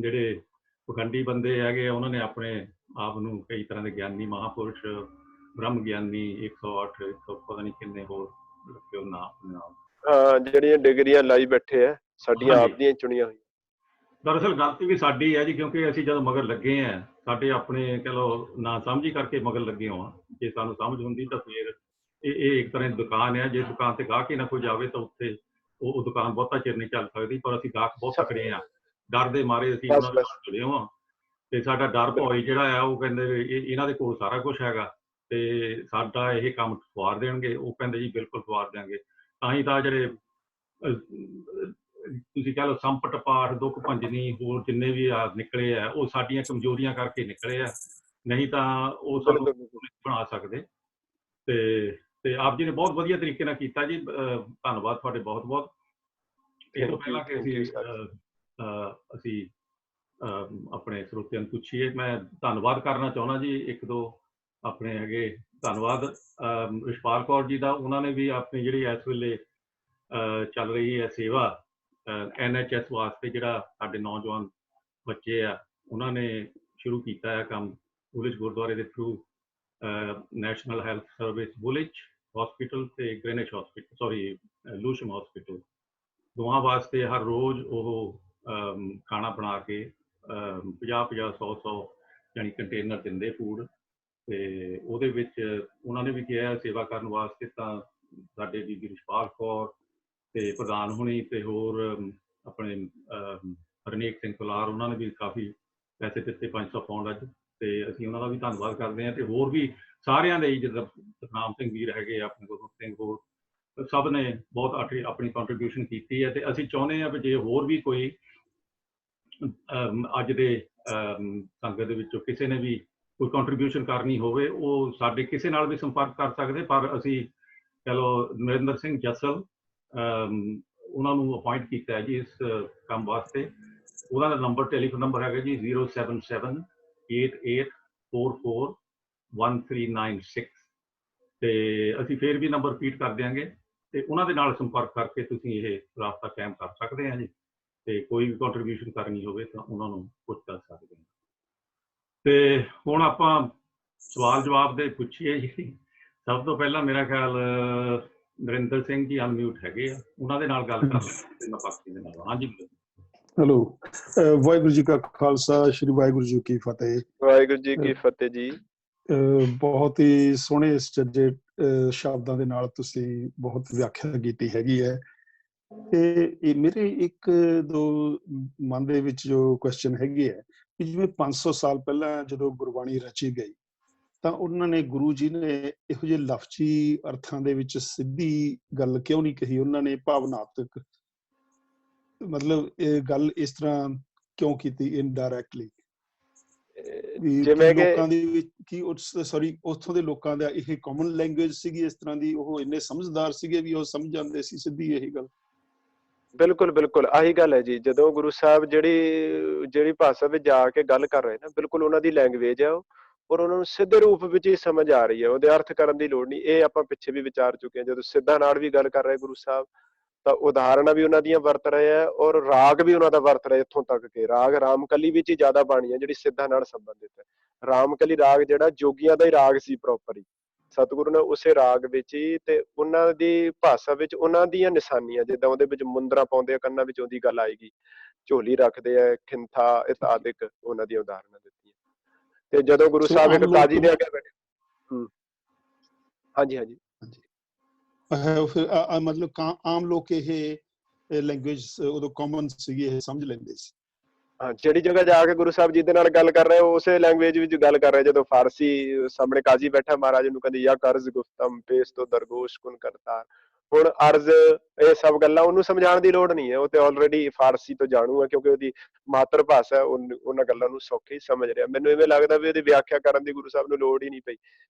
ਜਿਹੜੇ ਪਖੰਡੀ ਬੰਦੇ ਹੈਗੇ ਆ ਉਹਨਾਂ ਨੇ ਆਪਣੇ ਆਪ ਨੂੰ ਕਈ ਤਰ੍ਹਾਂ ਦੇ ਗਿਆਨੀ ਮਹਾਂਪੁਰਸ਼, ਬ੍ਰਹਮ ਗਿਆਨੀ, 108 ਪਤਾ ਨਹੀਂ ਕਿੰਨੇ ਹੋਰ ਰੱਖਿਓ ਨਾਮ, ਜਿਹੜੀਆਂ ਡਿਗਰੀਆਂ ਲਾਈ ਬੈਠੇ ਆ ਸਾਡੀਆਂ ਆਪ ਦੀਆਂ ਚੁਣੀਆਂ ਹੋਈਆਂ। ਦਰਅਸਲ ਗਲਤੀ ਵੀ ਸਾਡੀ ਹੈ ਜੀ, ਕਿਉਂਕਿ ਅਸੀਂ ਜਦੋਂ ਮਗਰ ਲੱਗੇ ਆ ਸਾਡੇ ਆਪਣੇ ਕਹਿ ਲਓ ਨਾ ਸਮਝੀ ਕਰਕੇ ਮਗਰ ਲੱਗੇ ਹੋਆ। ਜੇ ਸਾਨੂੰ ਸਮਝ ਹੁੰਦੀ ਤਾਂ ਫਿਰ ਇਹ ਇੱਕ ਤਰ੍ਹਾਂ ਦੀ ਦੁਕਾਨ ਹੈ, ਜੇ ਦੁਕਾਨ ਤੇ ਗਾਹਕ ਹੀ ਨਾ ਕੋਈ ਜਾਵੇ ਤਾਂ ਉੱਥੇ ਉਹ ਦੁਕਾਨ ਬਹੁਤਾ ਚਿਰ ਨਹੀਂ ਚੱਲ ਸਕਦੀ। ਪਰ ਅਸੀਂ ਗਾਹਕ ਬਹੁਤ ਤਕੜੇ ਆ, ਡਰ ਦੇ ਮਾਰੇ ਅਸੀਂ ਉਹਨਾਂ ਦੇ ਨਾਲ ਜੁੜੇ ਹੋਆ। ਤੇ ਸਾਡਾ ਡਰ ਭੌਈ ਜਿਹੜਾ ਆ ਉਹ ਕਹਿੰਦੇ ਇਹਨਾਂ ਦੇ ਕੋਲ ਸਾਰਾ ਕੁਛ ਹੈਗਾ ਤੇ ਸਾਡਾ ਇਹ ਕੰਮ ਸਵਾਰ ਦੇਣਗੇ। ਉਹ ਕਹਿੰਦੇ ਜੀ ਬਿਲਕੁਲ ਸਵਾਰ ਦਿਆਂਗੇ। ਤਾਂ ਹੀ ਤਾਂ ਜਿਹੜੇ ਤੁਸੀਂ ਕਹਿ ਲਓ ਸੰਪਟ ਪਾਠ, ਦੁੱਖ ਭੰਜਨੀ, ਹੋਰ ਜਿੰਨੇ ਵੀ ਨਿਕਲੇ ਆ ਉਹ ਸਾਡੀਆਂ ਕਮਜ਼ੋਰੀਆਂ ਕਰਕੇ ਨਿਕਲੇ ਆ, ਨਹੀਂ ਤਾਂ ਉਹ ਸਾਨੂੰ ਬਣਾ ਸਕਦੇ। ਤੇ ਆਪ ਜੀ ਨੇ ਬਹੁਤ ਵਧੀਆ ਤਰੀਕੇ ਨਾਲ ਕੀਤਾ ਜੀ, ਧੰਨਵਾਦ ਤੁਹਾਡੇ ਬਹੁਤ ਬਹੁਤ। ਇਹ ਤੋਂ ਪਹਿਲਾਂ ਕਿ ਅਸੀਂ ਆਪਣੇ ਸਰੋਤਿਆਂ ਨੂੰ ਪੁੱਛੀਏ, ਮੈਂ ਧੰਨਵਾਦ ਕਰਨਾ ਚਾਹੁੰਦਾ ਜੀ ਇੱਕ ਦੋ ਆਪਣੇ ਹੈਗੇ। ਧੰਨਵਾਦ ਰਿਸ਼ਪਾਲ ਕੌਰ ਜੀ ਦਾ, ਉਹਨਾਂ ਨੇ ਵੀ ਆਪਣੀ ਜਿਹੜੀ ਇਸ ਵੇਲੇ ਚੱਲ ਰਹੀ ਹੈ ਸੇਵਾ NHS ਵਾਸਤੇ, ਜਿਹੜਾ ਸਾਡੇ ਨੌਜਵਾਨ ਬੱਚੇ ਆ ਉਹਨਾਂ ਨੇ ਸ਼ੁਰੂ ਕੀਤਾ ਹੈ ਕੰਮ ਬੁਲਿਚ ਗੁਰਦੁਆਰੇ ਦੇ through, national health service Woolwich hospital ਤੇ Greenwich hospital, sorry Lewisham hospital, ਦੋਵਾਂ ਵਾਸਤੇ ਹਰ ਰੋਜ਼ ਉਹ ਖਾਣਾ ਬਣਾ ਕੇ 50-50, 100-100 ਯਾਨੀ ਕੰਟੇਨਰ ਦਿੰਦੇ ਫੂਡ। ਤੇ ਉਹਦੇ ਵਿੱਚ ਉਹਨਾਂ ਨੇ ਵੀ ਕਿਹਾ ਸੇਵਾ ਕਰਨ ਵਾਸਤੇ, ਤਾਂ ਸਾਡੇ ਬੀਬੀ ਰਿਸ਼ਪਾਲ ਕੌਰ ਤੇ ਪ੍ਰਧਾਨ ਹੋਣੀ ਤੇ ਹੋਰ ਆਪਣੇ ਹਰਨੇਕ ਸਿੰਘ ਕੁਲਾਰ, ਉਹਨਾਂ ਨੇ ਵੀ ਕਾਫੀ ਪੈਸੇ ਦਿੱਤੇ, 500 ਪਾਉਂਡ ਅੱਜ। ਤੇ ਅਸੀਂ ਉਹਨਾਂ ਦਾ ਵੀ ਧੰਨਵਾਦ ਕਰਦੇ ਹਾਂ। ਤੇ ਹੋਰ ਵੀ ਸਾਰਿਆਂ ਦੇ, ਜਿੱਦਾਂ ਸਤਨਾਮ ਸਿੰਘ ਵੀਰ ਹੈਗੇ, ਆਪਣੇ ਗੁਰਮੁਖ ਸਿੰਘ, ਹੋਰ ਸਭ ਨੇ ਬਹੁਤ ਆਪਣੀ ਕੰਟਰੀਬਿਊਸ਼ਨ ਕੀਤੀ ਹੈ। ਤੇ ਅਸੀਂ ਚਾਹੁੰਦੇ ਹਾਂ ਵੀ ਜੇ ਹੋਰ ਵੀ ਕੋਈ ਅੱਜ ਦੇ ਸੰਗਤ ਦੇ ਵਿੱਚੋਂ ਕਿਸੇ ਨੇ ਵੀ ਕੋਈ ਕੰਟਰੀਬਿਊਸ਼ਨ ਕਰਨੀ ਹੋਵੇ ਉਹ ਸਾਡੇ ਕਿਸੇ ਨਾਲ ਵੀ ਸੰਪਰਕ ਕਰ ਸਕਦੇ। ਪਰ ਅਸੀਂ ਚਲੋ ਨਰਿੰਦਰ ਸਿੰਘ ਜੱਸਲ ਉਹਨਾਂ ਨੂੰ ਅਪਾਇੰਟ ਕੀਤਾ ਹੈ ਜੀ ਇਸ ਕੰਮ ਵਾਸਤੇ। ਉਹਨਾਂ ਦਾ ਨੰਬਰ ਟੈਲੀਫੋਨ ਨੰਬਰ ਹੈਗਾ ਜੀ 07788441396 ਤੇ ਅਸੀਂ ਫਿਰ ਵੀ ਨੰਬਰ ਰਿਪੀਟ ਕਰ ਦਿਆਂਗੇ ਤੇ ਉਹਨਾਂ ਦੇ ਨਾਲ ਸੰਪਰਕ ਕਰਕੇ ਤੁਸੀਂ ਇਹ ਰਾਬਤਾ ਕਾਇਮ ਕਰ ਸਕਦੇ ਆ ਜੀ। ਤੇ ਕੋਈ ਵੀ ਕੰਟਰੀਬਿਊਸ਼ਨ ਕਰਨੀ ਹੋਵੇ ਤਾਂ ਉਹਨਾਂ ਨੂੰ ਪੁੱਛ ਕਰ ਸਕਦੇ ਹਾਂ। ਤੇ ਹੁਣ ਆਪਾਂ ਸਵਾਲ ਜਵਾਬ ਦੇ ਪੁੱਛੀਏ ਜੀ। ਸਭ ਤੋਂ ਪਹਿਲਾਂ ਮੇਰਾ ਖਿਆਲ ਨਰਿੰਦਰ ਸਿੰਘ ਜੀ ਅਨਮਿਊਟ ਹੈਗੇ ਆ, ਉਹਨਾਂ ਦੇ ਨਾਲ ਗੱਲ ਕਰ ਲੈਂਦੇ ਬਾਕੀ ਦੇ ਨਾਲ। ਹਾਂਜੀ ਹੈਲੋ, ਵਾਹਿਗੁਰੂ ਜੀ ਕਾ ਖਾਲਸਾ, ਸ਼੍ਰੀ ਵਾਹਿਗੁਰੂ ਜੀ ਕੀ ਫਤਿਹ। ਵਾਹਿਗੁਰੂ ਜੀ ਕੀ ਫਤਿਹ ਜੀ। ਬਹੁਤ ਹੀ ਸੋਹਣੇ ਸੁਚੱਜੇ ਸ਼ਬਦਾਂ ਦੇ ਨਾਲ ਤੁਸੀਂ ਬਹੁਤ ਵਿਆਖਿਆ ਕੀਤੀ ਹੈਗੀ ਹੈ। ਤੇ ਮੇਰੇ ਇੱਕ ਦੋ ਮਨ ਦੇ ਵਿੱਚ ਜੋ ਕੁਐਸਚਨ ਹੈਗੀ ਹੈ ਕਿ ਜਿਵੇਂ 500 ਸਾਲ ਪਹਿਲਾਂ ਜਦੋਂ ਗੁਰਬਾਣੀ ਰਚੀ ਗਈ ਤਾਂ ਉਹਨਾਂ ਨੇ ਗੁਰੂ ਜੀ ਨੇ ਇਹੋ ਜਿਹੇ ਲਫ਼ਜ਼ੀ ਅਰਥਾਂ ਦੇ ਵਿੱਚ ਸਿੱਧੀ ਗੱਲ ਕਿਉਂ ਨਹੀਂ ਕਹੀ? ਉਹਨਾਂ ਨੇ ਭਾਵਨਾਤਮਕ ਮਤਲਬ ਇਹ ਗੱਲ ਇਸ ਤਰ੍ਹਾਂ ਕਿਉਂ ਕੀਤੀ ਇਨਡਾਇਰੈਕਟਲੀ? ਜਿਵੇਂ ਕਿ ਲੋਕਾਂ ਦੇ ਵਿੱਚ ਕੀ ਉੱਥੋਂ ਦੇ ਲੋਕਾਂ ਦਾ ਇਹ ਕਾਮਨ ਲੈਂਗੁਏਜ ਸੀਗੀ ਇਸ ਤਰ੍ਹਾਂ ਦੀ? ਉਹ ਇੰਨੇ ਸਮਝਦਾਰ ਸੀਗੇ ਵੀ ਉਹ ਸਮਝ ਜਾਂਦੇ ਸੀ ਸਿੱਧੀ ਇਹੀ ਗੱਲ? ਬਿਲਕੁਲ ਬਿਲਕੁਲ ਆਹੀ ਗੱਲ ਹੈ ਜੀ। ਜਦੋਂ ਗੁਰੂ ਸਾਹਿਬ ਜਿਹੜੀ ਭਾਸ਼ਾ ਵਿੱਚ ਜਾ ਕੇ ਗੱਲ ਕਰ ਰਹੇ ਨਾ, ਬਿਲਕੁਲ ਉਹਨਾਂ ਦੀ ਲੈਂਗੁਏਜ ਹੈ ਉਹ, ਔਰ ਉਹਨਾਂ ਨੂੰ ਸਿੱਧੇ ਰੂਪ ਵਿੱਚ ਹੀ ਸਮਝ ਆ ਰਹੀ ਹੈ। ਉਹਦੇ ਅਰਥ ਕਰਨ ਦੀ ਲੋੜ ਨਹੀਂ। ਇਹ ਆਪਾਂ ਪਿੱਛੇ ਵੀ ਵਿਚਾਰ ਚੁੱਕੇ ਹਾਂ। ਜਦੋਂ ਸਿੱਧਾ ਨਾਲ ਵੀ ਗੱਲ ਕਰ ਰਹੇ ਗੁਰੂ ਸਾਹਿਬ ਤਾਂ ਉਦਾਹਰਨਾਂ ਵੀ ਉਹਨਾਂ ਦੀਆਂ ਵਰਤ ਰਹੇ ਆ ਔਰ ਰਾਗ ਵੀ ਉਹਨਾਂ ਦਾ ਵਰਤ ਰਹੇ। ਇੱਥੋਂ ਤੱਕ ਕਿ ਰਾਗ ਰਾਮਕਲੀ ਵਿੱਚ ਹੀ ਜ਼ਿਆਦਾ ਬਾਣੀ ਹੈ ਜਿਹੜੀ ਸਿੱਧਾ ਨਾਲ ਸੰਬੰਧਿਤ ਹੈ। ਰਾਮਕਲੀ ਰਾਗ ਜਿਹੜਾ ਜੋਗੀਆਂ ਦਾ ਹੀ ਰਾਗ ਸੀ ਪ੍ਰੋਪਰ ਹੀ, ਸਤਿਗੁਰੂ ਨੇ ਉਸੇ ਰਾਗ ਵਿੱਚ ਹੀ, ਤੇ ਉਹਨਾਂ ਦੀ ਭਾਸ਼ਾ ਵਿੱਚ ਉਹਨਾਂ ਦੀਆਂ ਨਿਸ਼ਾਨੀਆਂ, ਜਿੱਦਾਂ ਉਹਦੇ ਵਿੱਚ ਮੁੰਦਰਾ ਪਾਉਂਦੇ ਆ ਕੰਨਾਂ ਵਿੱਚ, ਉਹਦੀ ਗੱਲ ਆਏਗੀ। ਝੋਲੀ ਰੱਖਦੇ ਆ, ਖਿੰਥਾ ਇਤਆਦਿਕ ਉਹਨਾਂ ਦੀਆਂ ਉਦਾਹਰਨਾਂ ਦਿੱਤੀਆਂ। ਤੇ ਜਦੋਂ ਗੁਰੂ ਸਾਹਿਬ ਇੱਕ ਕਾਜੀ ਦੇ ਅੱਗੇ ਬੈਠੇ, ਹਾਂਜੀ ਹਾਂਜੀ ਮਤਲਬ ਆਮ ਲੋਕ ਇਹ ਲੈਂਗੁਏਜ ਉਦੋਂ ਕਾਮਨ ਸੀਗੀ, ਇਹ ਸਮਝ ਲੈਂਦੇ ਸੀ। ਹਾਂ, ਜਿਹੜੀ ਜਗ੍ਹਾ ਜਾ ਕੇ ਗੁਰੂ ਸਾਹਿਬ ਜੀ ਦੇ ਨਾਲ ਗੱਲ ਕਰ ਰਹੇ ਉਸੇ ਲੈਂਗੁਏਜ ਵਿੱਚ ਗੱਲ ਕਰ ਰਹੇ। ਜਦੋਂ ਫਾਰਸੀ ਸਾਹਮਣੇ ਕਾਜੀ ਬੈਠਾ, ਮਹਾਰਾਜ ਨੂੰ ਕਹਿੰਦੇ ਯਾ ਕਰਜ਼ ਗੁਫਤਮ ਪੇਸ਼ ਤੋਂ ਦਰਗੋਸ਼ ਕੁਨ ਕਰਤਾਰ। ਹੁਣ ਅਰਜ਼, ਇਹ ਸਭ ਗੱਲਾਂ ਉਹਨੂੰ ਸਮਝਾਉਣ ਦੀ ਲੋੜ ਨਹੀਂ ਹੈ। ਉਹ ਤੇ ਆਲਰੇਡੀ ਫਾਰਸੀ ਤੋਂ ਜਾਣੂ ਹੈ ਕਿਉਂਕਿ ਉਹਦੀ ਮਾਤਰ ਭਾਸ਼ਾ ਹੈ। ਉਹਨਾਂ ਗੱਲਾਂ ਨੂੰ ਸੌਖੇ ਹੀ ਸਮਝ ਰਿਹਾ। ਮੈਨੂੰ ਇਵੇਂ ਲੱਗਦਾ ਵੀ ਉਹਦੀ ਵਿਆਖਿਆ ਕਰਨ ਦੀ ਗੁਰੂ ਸਾਹਿਬ ਨੂੰ ਲੋੜ ਹੀ ਨਹੀਂ ਪਈ।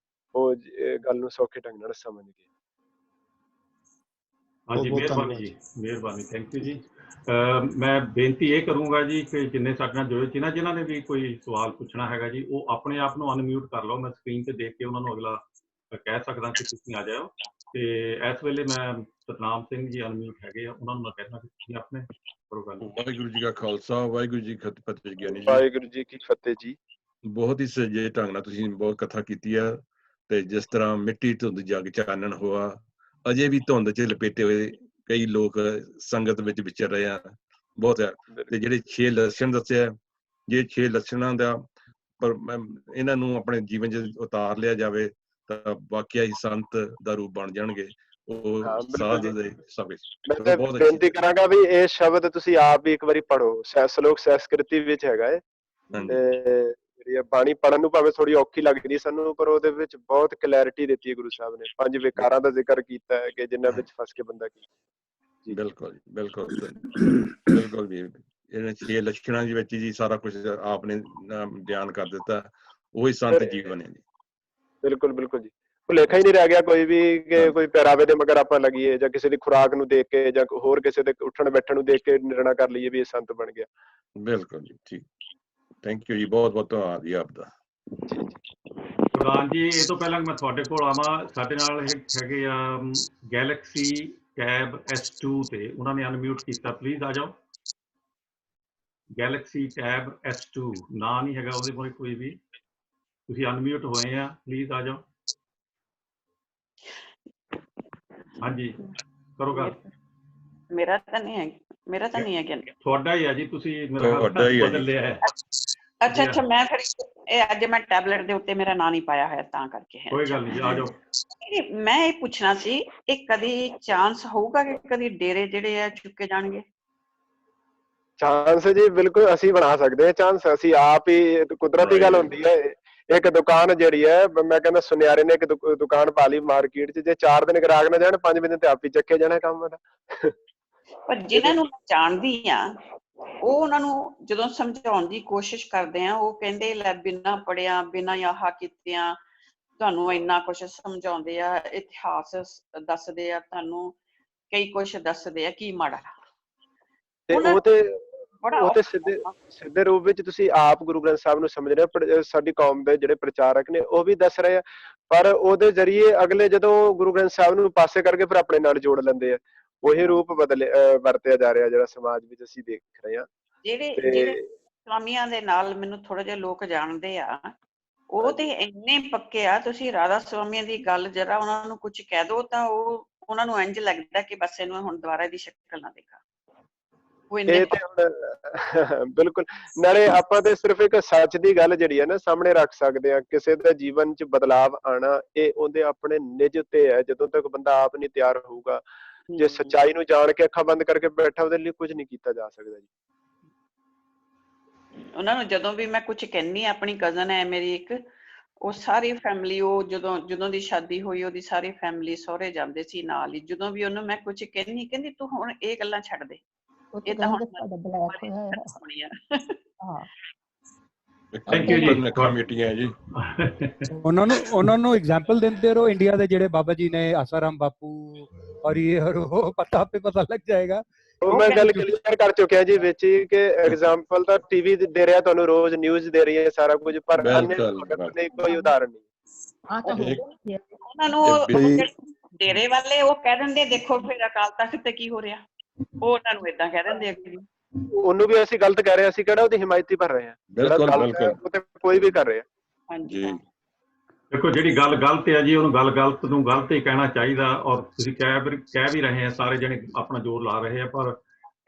ਉਹ ਗੱਲ ਨੂੰ ਸੌਖੇ ਢੰਗ ਨਾਲ ਸਮਝ ਗਏ। ਹਾਂਜੀ, ਮਿਹਰਬਾਨੀ ਜੀ, ਮਿਹਰਬਾਨੀ, ਥੈਂਕ ਯੂ ਜੀ। ਮੈਂ ਬੇਨਤੀ ਇਹ ਕਰੂੰਗਾ ਜੀ ਕਿ ਜਿੰਨੇ ਸਾਡੇ ਨਾਲ ਜੁੜੇ ਸੀ ਨਾ, ਜਿਨ੍ਹਾਂ ਨੇ ਵੀ ਕੋਈ ਸਵਾਲ ਪੁੱਛਣਾ ਹੈਗਾ ਜੀ, ਉਹ ਆਪਣੇ ਆਪ ਨੂੰ ਅਨਮਿਊਟ ਕਰ ਲਓ। ਮੈਂ ਸਕਰੀਨ ਤੇ ਦੇਖ ਕੇ ਉਹਨਾਂ ਨੂੰ ਅਗਲਾ ਕਹਿ ਸਕਦਾ ਕਿ ਤੁਸੀਂ ਆ ਜਾਓ। ਤੇ ਇਸ ਵੇਲੇ ਮੈਂ ਸਤਨਾਮ ਸਿੰਘ ਜੀ ਅਨਮਿਊਟ ਹੈਗੇ ਆ, ਉਹਨਾਂ ਨੂੰ ਮੈਂ ਕਹਿਣਾ ਕਿ ਤੁਸੀਂ ਆਪਣੇ ਕਰੋ ਗੱਲ। ਵਾਹਿਗੁਰੂ ਜੀ ਕਾ ਖਾਲਸਾ, ਵਾਹਿਗੁਰੂ ਜੀ ਕੀ ਫਤਿਹ। ਗਿਆਨੀ ਜੀ, ਵਾਹਿਗੁਰੂ ਜੀ ਕੀ ਫਤਿਹ ਜੀ। ਬਹੁਤ ਹੀ ਸਜੇ ਢੰਗ ਨਾਲ ਤੁਸੀਂ ਬਹੁਤ ਕਥਾ ਕੀਤੀ ਆ। ਤੇ ਜਿਸ ਤਰ੍ਹਾਂ ਮਿੱਟੀ ਧੁੰਦ ਜਗ ਚਾਨਣ ਹੋਆ, ਅਜੇ ਵੀ ਧੁੰਦ 'ਚ ਲਪੇਟੇ ਹੋਏ ਕਈ ਲੋਕ ਸੰਗਤ ਵਿੱਚ ਵਿਚਰ ਰਹੇ ਆ। ਬਹੁਤ ਹੈ। ਤੇ ਜਿਹੜੇ 6 ਲੱਛਣ ਦੱਸਿਆ, ਜੇ 6 ਲੱਛਣਾਂ ਦਾ ਪਰ ਇਹਨਾਂ ਨੂੰ ਆਪਣੇ ਜੀਵਨ 'ਚ ਉਤਾਰ ਲਿਆ ਜਾਵੇ ਤਾਂ ਵਾਕਿਆ ਹੀ ਸੰਤ ਦਾ ਰੂਪ ਬਣ ਜਾਣਗੇ। ਉਹ ਸਾਧ ਦੇ ਸਭ। ਮੈਂ ਬੇਨਤੀ ਕਰਾਂਗਾ ਵੀ ਇਹ ਸ਼ਬਦ ਤੁਸੀਂ ਆਪ ਵੀ ਇੱਕ ਵਾਰੀ ਪੜ੍ਹੋ। ਸਲੋਕ ਸੰਸਕ੍ਰਿਤੀ ਵਿੱਚ ਹੈਗਾ ਹੈ। ਤੇ ਬਾਣੀ ਪੜ੍ਹਨ ਨੂੰ ਭਾਵੇਂ ਥੋੜੀ ਔਖੀ ਲੱਗਦੀ ਸਾਨੂੰ, ਪਰ ਉਹਦੇ ਵਿੱਚ ਬਹੁਤ ਕਲੈਰਿਟੀ ਦਿੱਤੀ ਹੈ ਗੁਰੂ ਸਾਹਿਬ ਨੇ। 5 ਵਿਕਾਰਾਂ ਦਾ ਜ਼ਿਕਰ ਕੀਤਾ ਹੈ ਕਿ ਜਿਨ੍ਹਾਂ ਵਿੱਚ ਫਸ ਕੇ ਬੰਦਾ ਕੀ। ਬਿਲਕੁਲ ਜੀ, ਬਿਲਕੁਲ ਬਿਲਕੁਲ ਜੀ। ਇਹਨਾਂ 6 ਲੱਛਣਾਂ ਦੇ ਵਿੱਚ ਜੀ ਸਾਰਾ ਕੁਝ ਆਪ ਨੇ ਬਿਆਨ ਕਰ ਦਿੱਤਾ। ਉਹੀ ਸੰਤ ਜੀਵਨ ਹੈ ਜੀ। ਬਿਲਕੁਲ ਬਿਲਕੁਲ ਜੀ। ਭੁਲੇਖਾ ਹੀ ਨਹੀਂ ਰਹਿ ਗਿਆ ਕੋਈ ਵੀ ਕਿ ਕੋਈ ਪਹਿਰਾਵੇ ਦੇ ਮਗਰ ਆਪਾਂ ਲੱਗੀਏ ਜਾਂ ਕਿਸੇ ਦੀ ਖੁਰਾਕ ਨੂੰ ਦੇਖ ਕੇ ਜਾਂ ਹੋਰ ਕਿਸੇ ਦੇ ਉੱਠਣ ਬੈਠਣ ਨੂੰ ਦੇਖ ਕੇ ਨਿਰਣਾ ਕਰ ਲਈਏ ਵੀ ਇਹ ਸੰਤ ਬਣ ਗਿਆ। ਬਿਲਕੁਲ ਜੀ, ਠੀਕ। ਥੈਂਕ ਯੂ ਜੀ, ਬਹੁਤ ਬਹੁਤ ਧੰਨਵਾਦ ਜੀ ਆਪਦਾ। ਪ੍ਰਧਾਨ ਜੀ, ਇਹ ਤੋਂ ਪਹਿਲਾਂ ਮੈਂ ਤੁਹਾਡੇ ਕੋਲ ਆਵਾਂ, ਸਾਡੇ ਨਾਲ ਹੈਗੇ ਆ ਗੈਲੈਕਸੀ ਟੈਬ S2 ਤੇ ਉਹਨਾਂ ਨੇ ਅਨਮਿਊਟ ਕੀਤਾ। ਪਲੀਜ਼ ਆ ਜਾਓ। ਗੈਲੈਕਸੀ ਟੈਬ S2 ਨਾਂ ਨਹੀਂ ਹੈਗਾ ਉਹਦੇ ਕੋਲ ਕੋਈ ਵੀ। ਤੁਸੀਂ ਅਨਮਿਊਟ ਹੋਏ ਆ, ਪਲੀਜ਼ ਆ ਜਾਓ। ਹਾਂਜੀ, ਕਰੋ ਗੱਲ। ਮੇਰਾ ਤਾਂ ਨਹੀਂ ਹੈ, ਮੇਰਾ ਤਾਂ ਨਹੀਂ ਹੈ ਕਿ ਤੁਹਾਡਾ ਹੀ ਹੈ ਜੀ। ਤੁਸੀਂ ਬਦਲ ਲਿਆ ਹੈ। ਅੱਛਾ ਅੱਛਾ, ਮੈਂ ਫਿਰ ਇਹ ਅੱਜ ਮੈਂ ਟੈਬਲੇਟ ਦੇ ਉੱਤੇ ਮੇਰਾ ਨਾਂ ਨਹੀਂ ਪਾਇਆ ਹੋਇਆ ਤਾਂ ਕਰਕੇ ਹੈ। ਕੋਈ ਗੱਲ ਨਹੀਂ, ਆ ਜਾਓ। ਮੈਂ ਇਹ ਪੁੱਛਣਾ ਸੀ, ਇਹ ਕਦੀ ਚਾਂਸ ਹੋਊਗਾ ਕਿ ਕਦੀ ਡੇਰੇ ਜਿਹੜੇ ਆ ਚੁੱਕੇ ਜਾਣਗੇ? ਚਾਂਸ ਜੀ ਬਿਲਕੁਲ ਅਸੀਂ ਬਣਾ ਸਕਦੇ ਹਾਂ ਚਾਂਸ। ਅਸੀਂ ਆਪ ਹੀ, ਕੁਦਰਤੀ ਗੱਲ ਹੁੰਦੀ ਹੈ। ਇੱਕ ਦੁਕਾਨ ਜਿਹੜੀ ਹੈ, ਮੈਂ ਕਹਿੰਦਾ ਸੁਨਿਆਰੇ ਨੇ ਇੱਕ ਦੁਕਾਨ ਪਾ ਲਈ ਮਾਰਕੀਟ 'ਚ, ਜੇ 4 ਦਿਨ ਗਰਾਕ ਨਾ ਜਾਣ 5ਵੇਂ ਦਿਨ ਤੇ ਆਪ ਹੀ ਚੱਕੇ ਜਾਣਾ ਕੰਮ ਦਾ। ਪਰ ਜਿਨ੍ਹਾਂ ਨੂੰ ਮੈਂ ਜਾਣਦੀ ਆ ਉਹ ਉਹਨਾਂ ਨੂੰ ਜਦੋਂ ਸਮਝਾਉਣ ਦੀ ਕੋਸ਼ਿਸ਼ ਕਰਦੇ ਆ, ਉਹ ਕਹਿੰਦੇ ਲੈ ਬਿਨਾਂ ਪੜ੍ਹਿਆ ਬਿਨਾਂ ਆਹ ਕੀਤਿਆਂ ਤੁਹਾਨੂੰ ਇੰਨਾ ਕੁਛ ਸਮਝਾਉਂਦੇ ਆ, ਇਤਿਹਾਸ ਦੱਸਦੇ ਆ, ਤੁਹਾਨੂੰ ਕਈ ਕੁਛ ਦੱਸਦੇ ਆ, ਕੀ ਮਾੜਾ। ਤੇ ਉਹਨਾਂ ਉਹ ਤੇ ਬੜਾ ਉਹ ਤੇ ਸਿੱਧੇ ਰੂਪ ਵਿੱਚ ਤੁਸੀਂ ਆਪ ਗੁਰੂ ਗ੍ਰੰਥ ਸਾਹਿਬ ਨੂੰ ਸਮਝ ਰਹੇ ਹੋ। ਸਾਡੀ ਕੌਮ ਦੇ ਜਿਹੜੇ ਪ੍ਰਚਾਰਕ ਨੇ ਉਹ ਵੀ ਦੱਸ ਰਹੇ ਆ, ਪਰ ਉਹਦੇ ਜ਼ਰੀਏ ਅਗਲੇ ਜਦੋਂ ਗੁਰੂ ਗ੍ਰੰਥ ਸਾਹਿਬ ਨੂੰ ਪਾਸੇ ਕਰਕੇ ਫਿਰ ਆਪਣੇ ਨਾਲ ਜੋੜ ਲੈਂਦੇ ਆ। ਉਹੀ ਰੂਪ ਵਰਤਿਆ ਜਾ ਰਿਹਾ ਜਿਹੜਾ ਸਮਾਜ ਵਿੱਚ ਅਸੀਂ ਦੇਖ ਰਹੇ ਹਾਂ। ਜਿਹੜੇ ਸਵਾਮੀਆਂ ਦੇ ਨਾਲ ਮੈਨੂੰ ਥੋੜੇ ਜਿਹੇ ਲੋਕ ਜਾਣਦੇ ਆ, ਉਹ ਤੇ ਇੰਨੇ ਪੱਕੇ ਆ, ਤੁਸੀਂ ਰਾਧਾ ਸਵਾਮੀਆਂ ਦੀ ਗੱਲ ਜਰਾ ਉਹਨਾਂ ਨੂੰ ਕੁਝ ਕਹਿ ਦੋ ਤਾਂ ਉਹ ਉਹਨਾਂ ਨੂੰ ਇੰਝ ਲੱਗਦਾ ਕਿ ਬਸ ਇਹਨੂੰ ਹੁਣ ਦੁਬਾਰਾ ਦੀ ਸ਼ਕਲ ਨਾ ਦੇਖਾ। ਇਹ ਤੇ ਹੁਣ ਬਿਲਕੁਲ, ਨਾਲੇ ਆਪਾਂ ਤੇ ਸਿਰਫ ਇੱਕ ਸੱਚ ਦੀ ਗੱਲ ਜਿਹੜੀ ਹੈ ਨਾ ਸਾਹਮਣੇ ਰੱਖ ਸਕਦੇ ਆ। ਕਿਸੇ ਦੇ ਜੀਵਨ 'ਚ ਬਦਲਾਵ ਆਣਾ ਇਹ ਉਹਦੇ ਆਪਣੇ ਨਿੱਜ ਉੱਤੇ ਹੈ। ਜਦੋਂ ਤੱਕ ਬੰਦਾ ਆਪ ਨਹੀਂ ਤਿਆਰ ਹੋਊਗਾ, ਜੇ ਸੱਚਾਈ ਨੂੰ ਜਾਣ ਕੇ ਅੱਖਾਂ ਬੰਦ ਕਰਕੇ ਬੈਠਾ, ਉਹਦੇ ਲਈ ਕੁਝ ਨਹੀਂ ਕੀਤਾ ਜਾ ਸਕਦਾ ਜੀ। ਉਹਨਾਂ ਨੂੰ ਜਦੋਂ ਵੀ ਮੈਂ ਕੁਝ ਕਹਿੰਨੀ, ਆਪਣੀ ਕਜ਼ਨ ਹੈ ਮੇਰੀ ਇੱਕ, ਉਹ ਸਾਰੀ ਫੈਮਿਲੀ, ਉਹ ਜਦੋਂ ਦੀ ਸ਼ਾਦੀ ਹੋਈ ਉਹਦੀ ਸਾਰੀ ਫੈਮਿਲੀ ਸਹੁਰੇ ਜਾਂਦੇ ਸੀ ਨਾਲ ਹੀ। ਜਦੋਂ ਵੀ ਉਹਨੂੰ ਮੈਂ ਕੁਝ ਕਹਿੰਨੀ, ਕਹਿੰਦੀ ਤੂੰ ਹੁਣ ਇਹ ਗੱਲਾਂ ਛੱਡ ਦੇ, ਇਹ ਤਾਂ ਹੁਣ ਸੁਣੀਆਂ। ਥੈਂਕ ਯੂ ਜੀ। ਕਮੇਟੀਆਂ ਜੀ ਉਹਨਾਂ ਨੂੰ ਐਗਜ਼ਾਮਪਲ ਦਿੰਦੇ ਰਹੋ ਇੰਡੀਆ ਦੇ ਜਿਹੜੇ ਬਾਬਾ ਜੀ ਨੇ, ਆਸਾਰਾਮ ਬਾਪੂ ਔਰ ਇਹ ਔਰ ਉਹ, ਪਤਾ ਲੱਗ ਜਾਏਗਾ। ਉਹ ਮੈਂ ਗੱਲ ਕਲੀਅਰ ਕਰ ਚੁੱਕਿਆ ਜੀ ਵਿੱਚ ਹੀ ਕਿ ਐਗਜ਼ਾਮਪਲ ਤਾਂ ਟੀਵੀ ਦੇ ਰਿਹਾ ਤੁਹਾਨੂੰ, ਰੋਜ਼ ਨਿਊਜ਼ ਦੇ ਰਹੀ ਹੈ ਸਾਰਾ ਕੁਝ, ਪਰ ਕੋਈ ਉਦਾਹਰਨ ਨਹੀਂ। ਉਹਨਾਂ ਨੂੰ ਡੇਰੇ ਵਾਲੇ ਉਹ ਕਹਿ ਦਿੰਦੇ ਦੇਖੋ ਫਿਰ ਅਕਾਲ ਤਖਤ ਤੇ ਕੀ ਹੋ ਰਿਹਾ, ਉਹ ਉਹਨਾਂ ਨੂੰ ਏਦਾਂ ਕਹਿ ਦਿੰਦੇ ਅੱਗੇ। ਉਹਨੂੰ ਵੀ ਅਸੀਂ ਗਲਤ ਕਹਿ ਰਹੇ, ਅਸੀਂ ਕਿਹੜਾ ਉਹਦੀ ਹਿਮਾਇਤੀ ਭਰ ਰਹੇ ਹਾਂ। ਬਿਲਕੁਲ ਕੋਈ ਵੀ ਕਰ ਰਿਹਾ। ਹਾਂਜੀ ਦੇਖੋ ਜਿਹੜੀ ਗੱਲ ਗਲਤ ਹੈ ਜੀ, ਉਹਨੂੰ ਗਲਤ ਨੂੰ ਗਲਤ ਹੀ ਕਹਿਣਾ ਚਾਹੀਦਾ। ਔਰ ਤੁਸੀਂ ਕਹਿ ਵੀ ਰਹੇ ਆ, ਸਾਰੇ ਜਣੇ ਆਪਣਾ ਜ਼ੋਰ ਲਾ ਰਹੇ ਆ, ਪਰ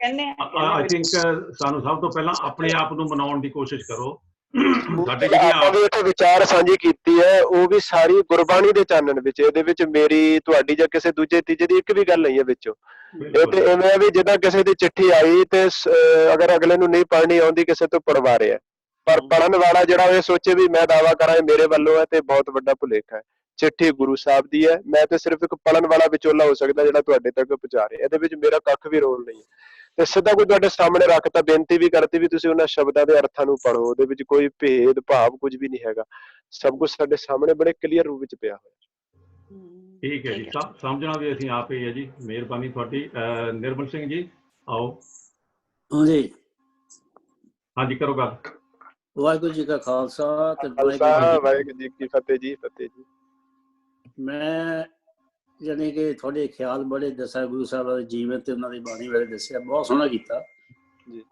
ਆਈ ਥਿੰਕ ਸਾਨੂੰ ਸਭ ਤੋਂ ਪਹਿਲਾਂ ਆਪਣੇ ਆਪ ਨੂੰ ਮਨਾਉਣ ਦੀ ਕੋਸ਼ਿਸ਼ ਕਰੋ। ਸਾਡੇ ਜਿਹੜੀ ਵਿਚਾਰ ਸਾਂਝੀ ਕੀਤੀ ਹੈ, ਉਹ ਵੀ ਸਾਰੀ ਗੁਰਬਾਣੀ ਦੇ ਚਾਨਣ ਵਿੱਚ। ਇਹਦੇ ਵਿੱਚ ਮੇਰੀ, ਤੁਹਾਡੀ ਜਾਂ ਕਿਸੇ ਦੂਜੇ ਤੀਜੇ ਦੀ ਇੱਕ ਵੀ ਗੱਲ ਨਹੀਂ ਹੈ ਵਿੱਚੋਂ। ਇਹ ਤੇ ਇਵੇਂ ਵੀ ਜਿੱਦਾਂ ਕਿਸੇ ਦੀ ਚਿੱਠੀ ਆਈ ਤੇ ਅਗਰ ਅਗਲੇ ਨੂੰ ਨਹੀਂ ਪੜ੍ਹਨੀ ਆਉਂਦੀ, ਕਿਸੇ ਤੋਂ ਪੜਵਾ ਰਿਹਾ, ਪਰ ਪੜ੍ਹਨ ਵਾਲਾ ਜਿਹੜਾ ਇਹ ਸੋਚੇ ਵੀ ਮੈਂ ਦਾਅਵਾ ਕਰਾਂ ਇਹ ਮੇਰੇ ਵੱਲੋਂ ਹੈ, ਤੇ ਬਹੁਤ ਵੱਡਾ ਭੁਲੇਖਾ ਹੈ। ਚਿੱਠੀ ਗੁਰੂ ਸਾਹਿਬ ਦੀ ਹੈ, ਮੈਂ ਤੇ ਸਿਰਫ ਇੱਕ ਪੜ੍ਹਨ ਵਾਲਾ ਵਿਚੋਲਾ ਹੋ ਸਕਦਾ ਜਿਹੜਾ ਤੁਹਾਡੇ ਤੱਕ ਪਹੁੰਚਾ ਰਿਹਾ। ਇਹਦੇ ਵਿੱਚ ਮੇਰਾ ਕੱਖ ਵੀ ਰੋਲ ਨਹੀਂ ਹੈ। ਤੇ ਸਿੱਧਾ ਕੋਈ ਤੁਹਾਡੇ ਸਾਹਮਣੇ ਰੱਖਤਾ, ਬੇਨਤੀ ਵੀ ਕਰਤੀ ਵੀ ਤੁਸੀਂ ਉਹਨਾਂ ਸ਼ਬਦਾਂ ਦੇ ਅਰਥਾਂ ਨੂੰ ਪੜ੍ਹੋ। ਉਹਦੇ ਵਿੱਚ ਕੋਈ ਭੇਦ ਭਾਵ ਕੁਝ ਵੀ ਨਹੀਂ ਹੈਗਾ, ਸਭ ਕੁਝ ਸਾਡੇ ਸਾਹਮਣੇ ਬੜੇ ਕਲੀਅਰ ਰੂਪ ਵਿੱਚ ਪਿਆ ਹੋਇਆ। ਠੀਕ ਹੈ ਜੀ, ਸਮਝਣਾ ਵੀ ਅਸੀਂ ਆਪ ਹੀ ਹੈ ਜੀ। ਮਿਹਰਬਾਨੀ ਤੁਹਾਡੀ। ਨਿਰਮਲ ਸਿੰਘ ਜੀ ਆਓ। ਹਾਂਜੀ ਹਾਂਜੀ ਕਰੋ ਗੱਲ। ਵਾਹਿਗੁਰੂ ਜੀ ਕਾ ਖਾਲਸਾ ਤੇ ਵਾਹਿਗੁਰੂ ਜੀ ਕੀ ਫਤਿਹ ਜੀ। ਫਤਿਹ ਜੀ। ਮੈਂ ਜਾਣੀ ਕਿ ਤੁਹਾਡੇ ਖਿਆਲ ਬੜੇ ਦੱਸਿਆ, ਗੁਰੂ ਸਾਹਿਬ ਦੇ ਜੀਵਨ ਤੇ ਉਹਨਾਂ ਦੀ ਬਾਣੀ ਬਾਰੇ ਦੱਸਿਆ, ਬਹੁਤ ਸੋਹਣਾ ਕੀਤਾ ਜੀ।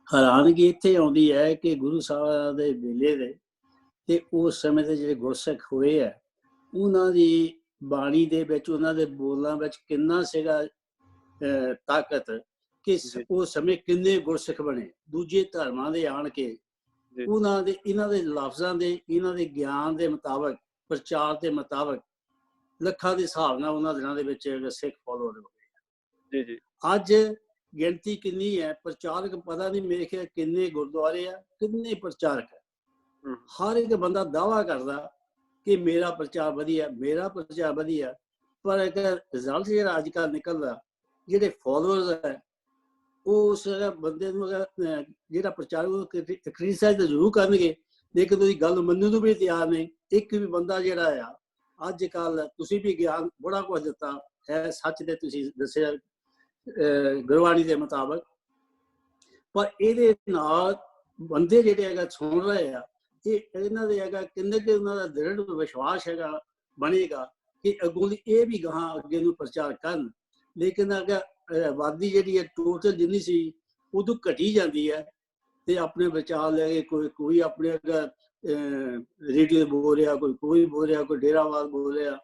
ਹੈਰਾਨਗੀ ਇੱਥੇ ਆਉਂਦੀ ਹੈ ਕਿ ਗੁਰੂ ਸਾਹਿਬ ਦੇ ਵੇਲੇ ਦੇ ਤੇ ਉਸ ਸਮੇਂ ਦੇ ਜਿਹੜੇ ਗੁਰਸਿੱਖ ਹੋਏ ਆ, ਉਹਨਾਂ ਦੀ ਬਾਣੀ ਦੇ ਵਿੱਚ, ਉਹਨਾਂ ਦੇ ਬੋਲਾਂ ਵਿੱਚ ਕਿੰਨਾ ਸੀਗਾ ਤਾਕਤ, ਕਿ ਉਸ ਸਮੇਂ ਕਿੰਨੇ ਗੁਰਸਿੱਖ ਬਣੇ ਦੂਜੇ ਧਰਮਾਂ ਦੇ ਆਣ ਕੇ। ਉਹਨਾਂ ਦੇ ਇਹਨਾਂ ਦੇ ਲਫ਼ਜ਼ਾਂ ਦੇ, ਇਹਨਾਂ ਦੇ ਗਿਆਨ ਦੇ ਮੁਤਾਬਕ, ਪ੍ਰਚਾਰ ਦੇ ਮੁਤਾਬਕ ਲੱਖਾਂ ਦੇ ਹਿਸਾਬ ਨਾਲ ਉਹਨਾਂ ਦਿਨਾਂ ਦੇ ਵਿੱਚ ਸਿੱਖ ਫੋਲੋਅਰ ਹੋ ਗਏ ਜੀ। ਅੱਜ ਗਿਣਤੀ ਕਿੰਨੀ ਹੈ ਪ੍ਰਚਾਰਕ ਪਤਾ ਨਹੀਂ, ਮੇਰੇ ਖਿਆਲ ਕਿੰਨੇ ਗੁਰਦੁਆਰੇ ਆ, ਕਿੰਨੇ ਪ੍ਰਚਾਰਕ ਹੈ। ਹਰ ਇੱਕ ਬੰਦਾ ਦਾਅਵਾ ਕਰਦਾ ਕਿ ਮੇਰਾ ਪ੍ਰਚਾਰ ਵਧੀਆ, ਮੇਰਾ ਪ੍ਰਚਾਰ ਵਧੀਆ, ਪਰ ਇੱਕ ਰਿਜ਼ਲਟ ਜਿਹੜਾ ਅੱਜ ਕੱਲ੍ਹ ਨਿਕਲਦਾ, ਜਿਹੜੇ ਫੋਲੋਅਰਸ ਹੈ ਉਸ ਬੰਦੇ ਨੂੰ ਜਿਹੜਾ ਪ੍ਰਚਾਰ ਕ੍ਰਿਟਿਸਾਈਜ਼ ਤਾਂ ਜ਼ਰੂਰ ਕਰਨਗੇ, ਲੇਕਿਨ ਉਹਦੀ ਗੱਲ ਮੰਨਣ ਨੂੰ ਵੀ ਤਿਆਰ ਨਹੀਂ। ਇੱਕ ਵੀ ਬੰਦਾ ਜਿਹੜਾ ਆ ਅੱਜ ਕੱਲ੍ਹ, ਤੁਸੀਂ ਵੀ ਗਿਆਨ ਬੜਾ ਕੁਝ ਦਿੱਤਾ ਹੈ, ਸੱਚ ਦੇ ਤੁਸੀਂ ਦੱਸਿਆ ਗੁਰਬਾਣੀ ਦੇ ਮੁਤਾਬਕ, ਪਰ ਇਹਦੇ ਨਾਲ ਬੰਦੇ ਜਿਹੜੇ ਹੈਗਾ ਸੁਣ ਰਹੇ ਆ, ਇਹ ਇਹਨਾਂ ਦੇ ਹੈਗਾ ਕਿੰਨੇ ਕਿ ਉਹਨਾਂ ਦਾ ਦ੍ਰਿੜ ਵਿਸ਼ਵਾਸ ਹੈਗਾ ਬਣੇਗਾ ਕਿ ਅੱਗੋਂ ਦੀ ਇਹ ਵੀ ਗਾਹਾਂ ਅੱਗੇ ਨੂੰ ਪ੍ਰਚਾਰ ਕਰਨ। ਲੇਕਿਨ ਅਗਰ ਆਬਾਦੀ ਜਿਹੜੀ ਹੈ ਟੋਟਲ ਜਿੰਨੀ ਸੀ ਉਦੋਂ ਘਟੀ ਜਾਂਦੀ ਹੈ, ਤੇ ਆਪਣੇ ਵਿਚਾਰ ਲੈ ਕੇ ਕੋਈ ਆਪਣੇ ਰੇਡੀਓ ਬੋਲ ਰਿਹਾ, ਕੋਈ ਬੋਲ ਰਿਹਾ, ਕੋਈ ਡੇਰਾਵਾਦ ਬੋਲ ਰਿਹਾ।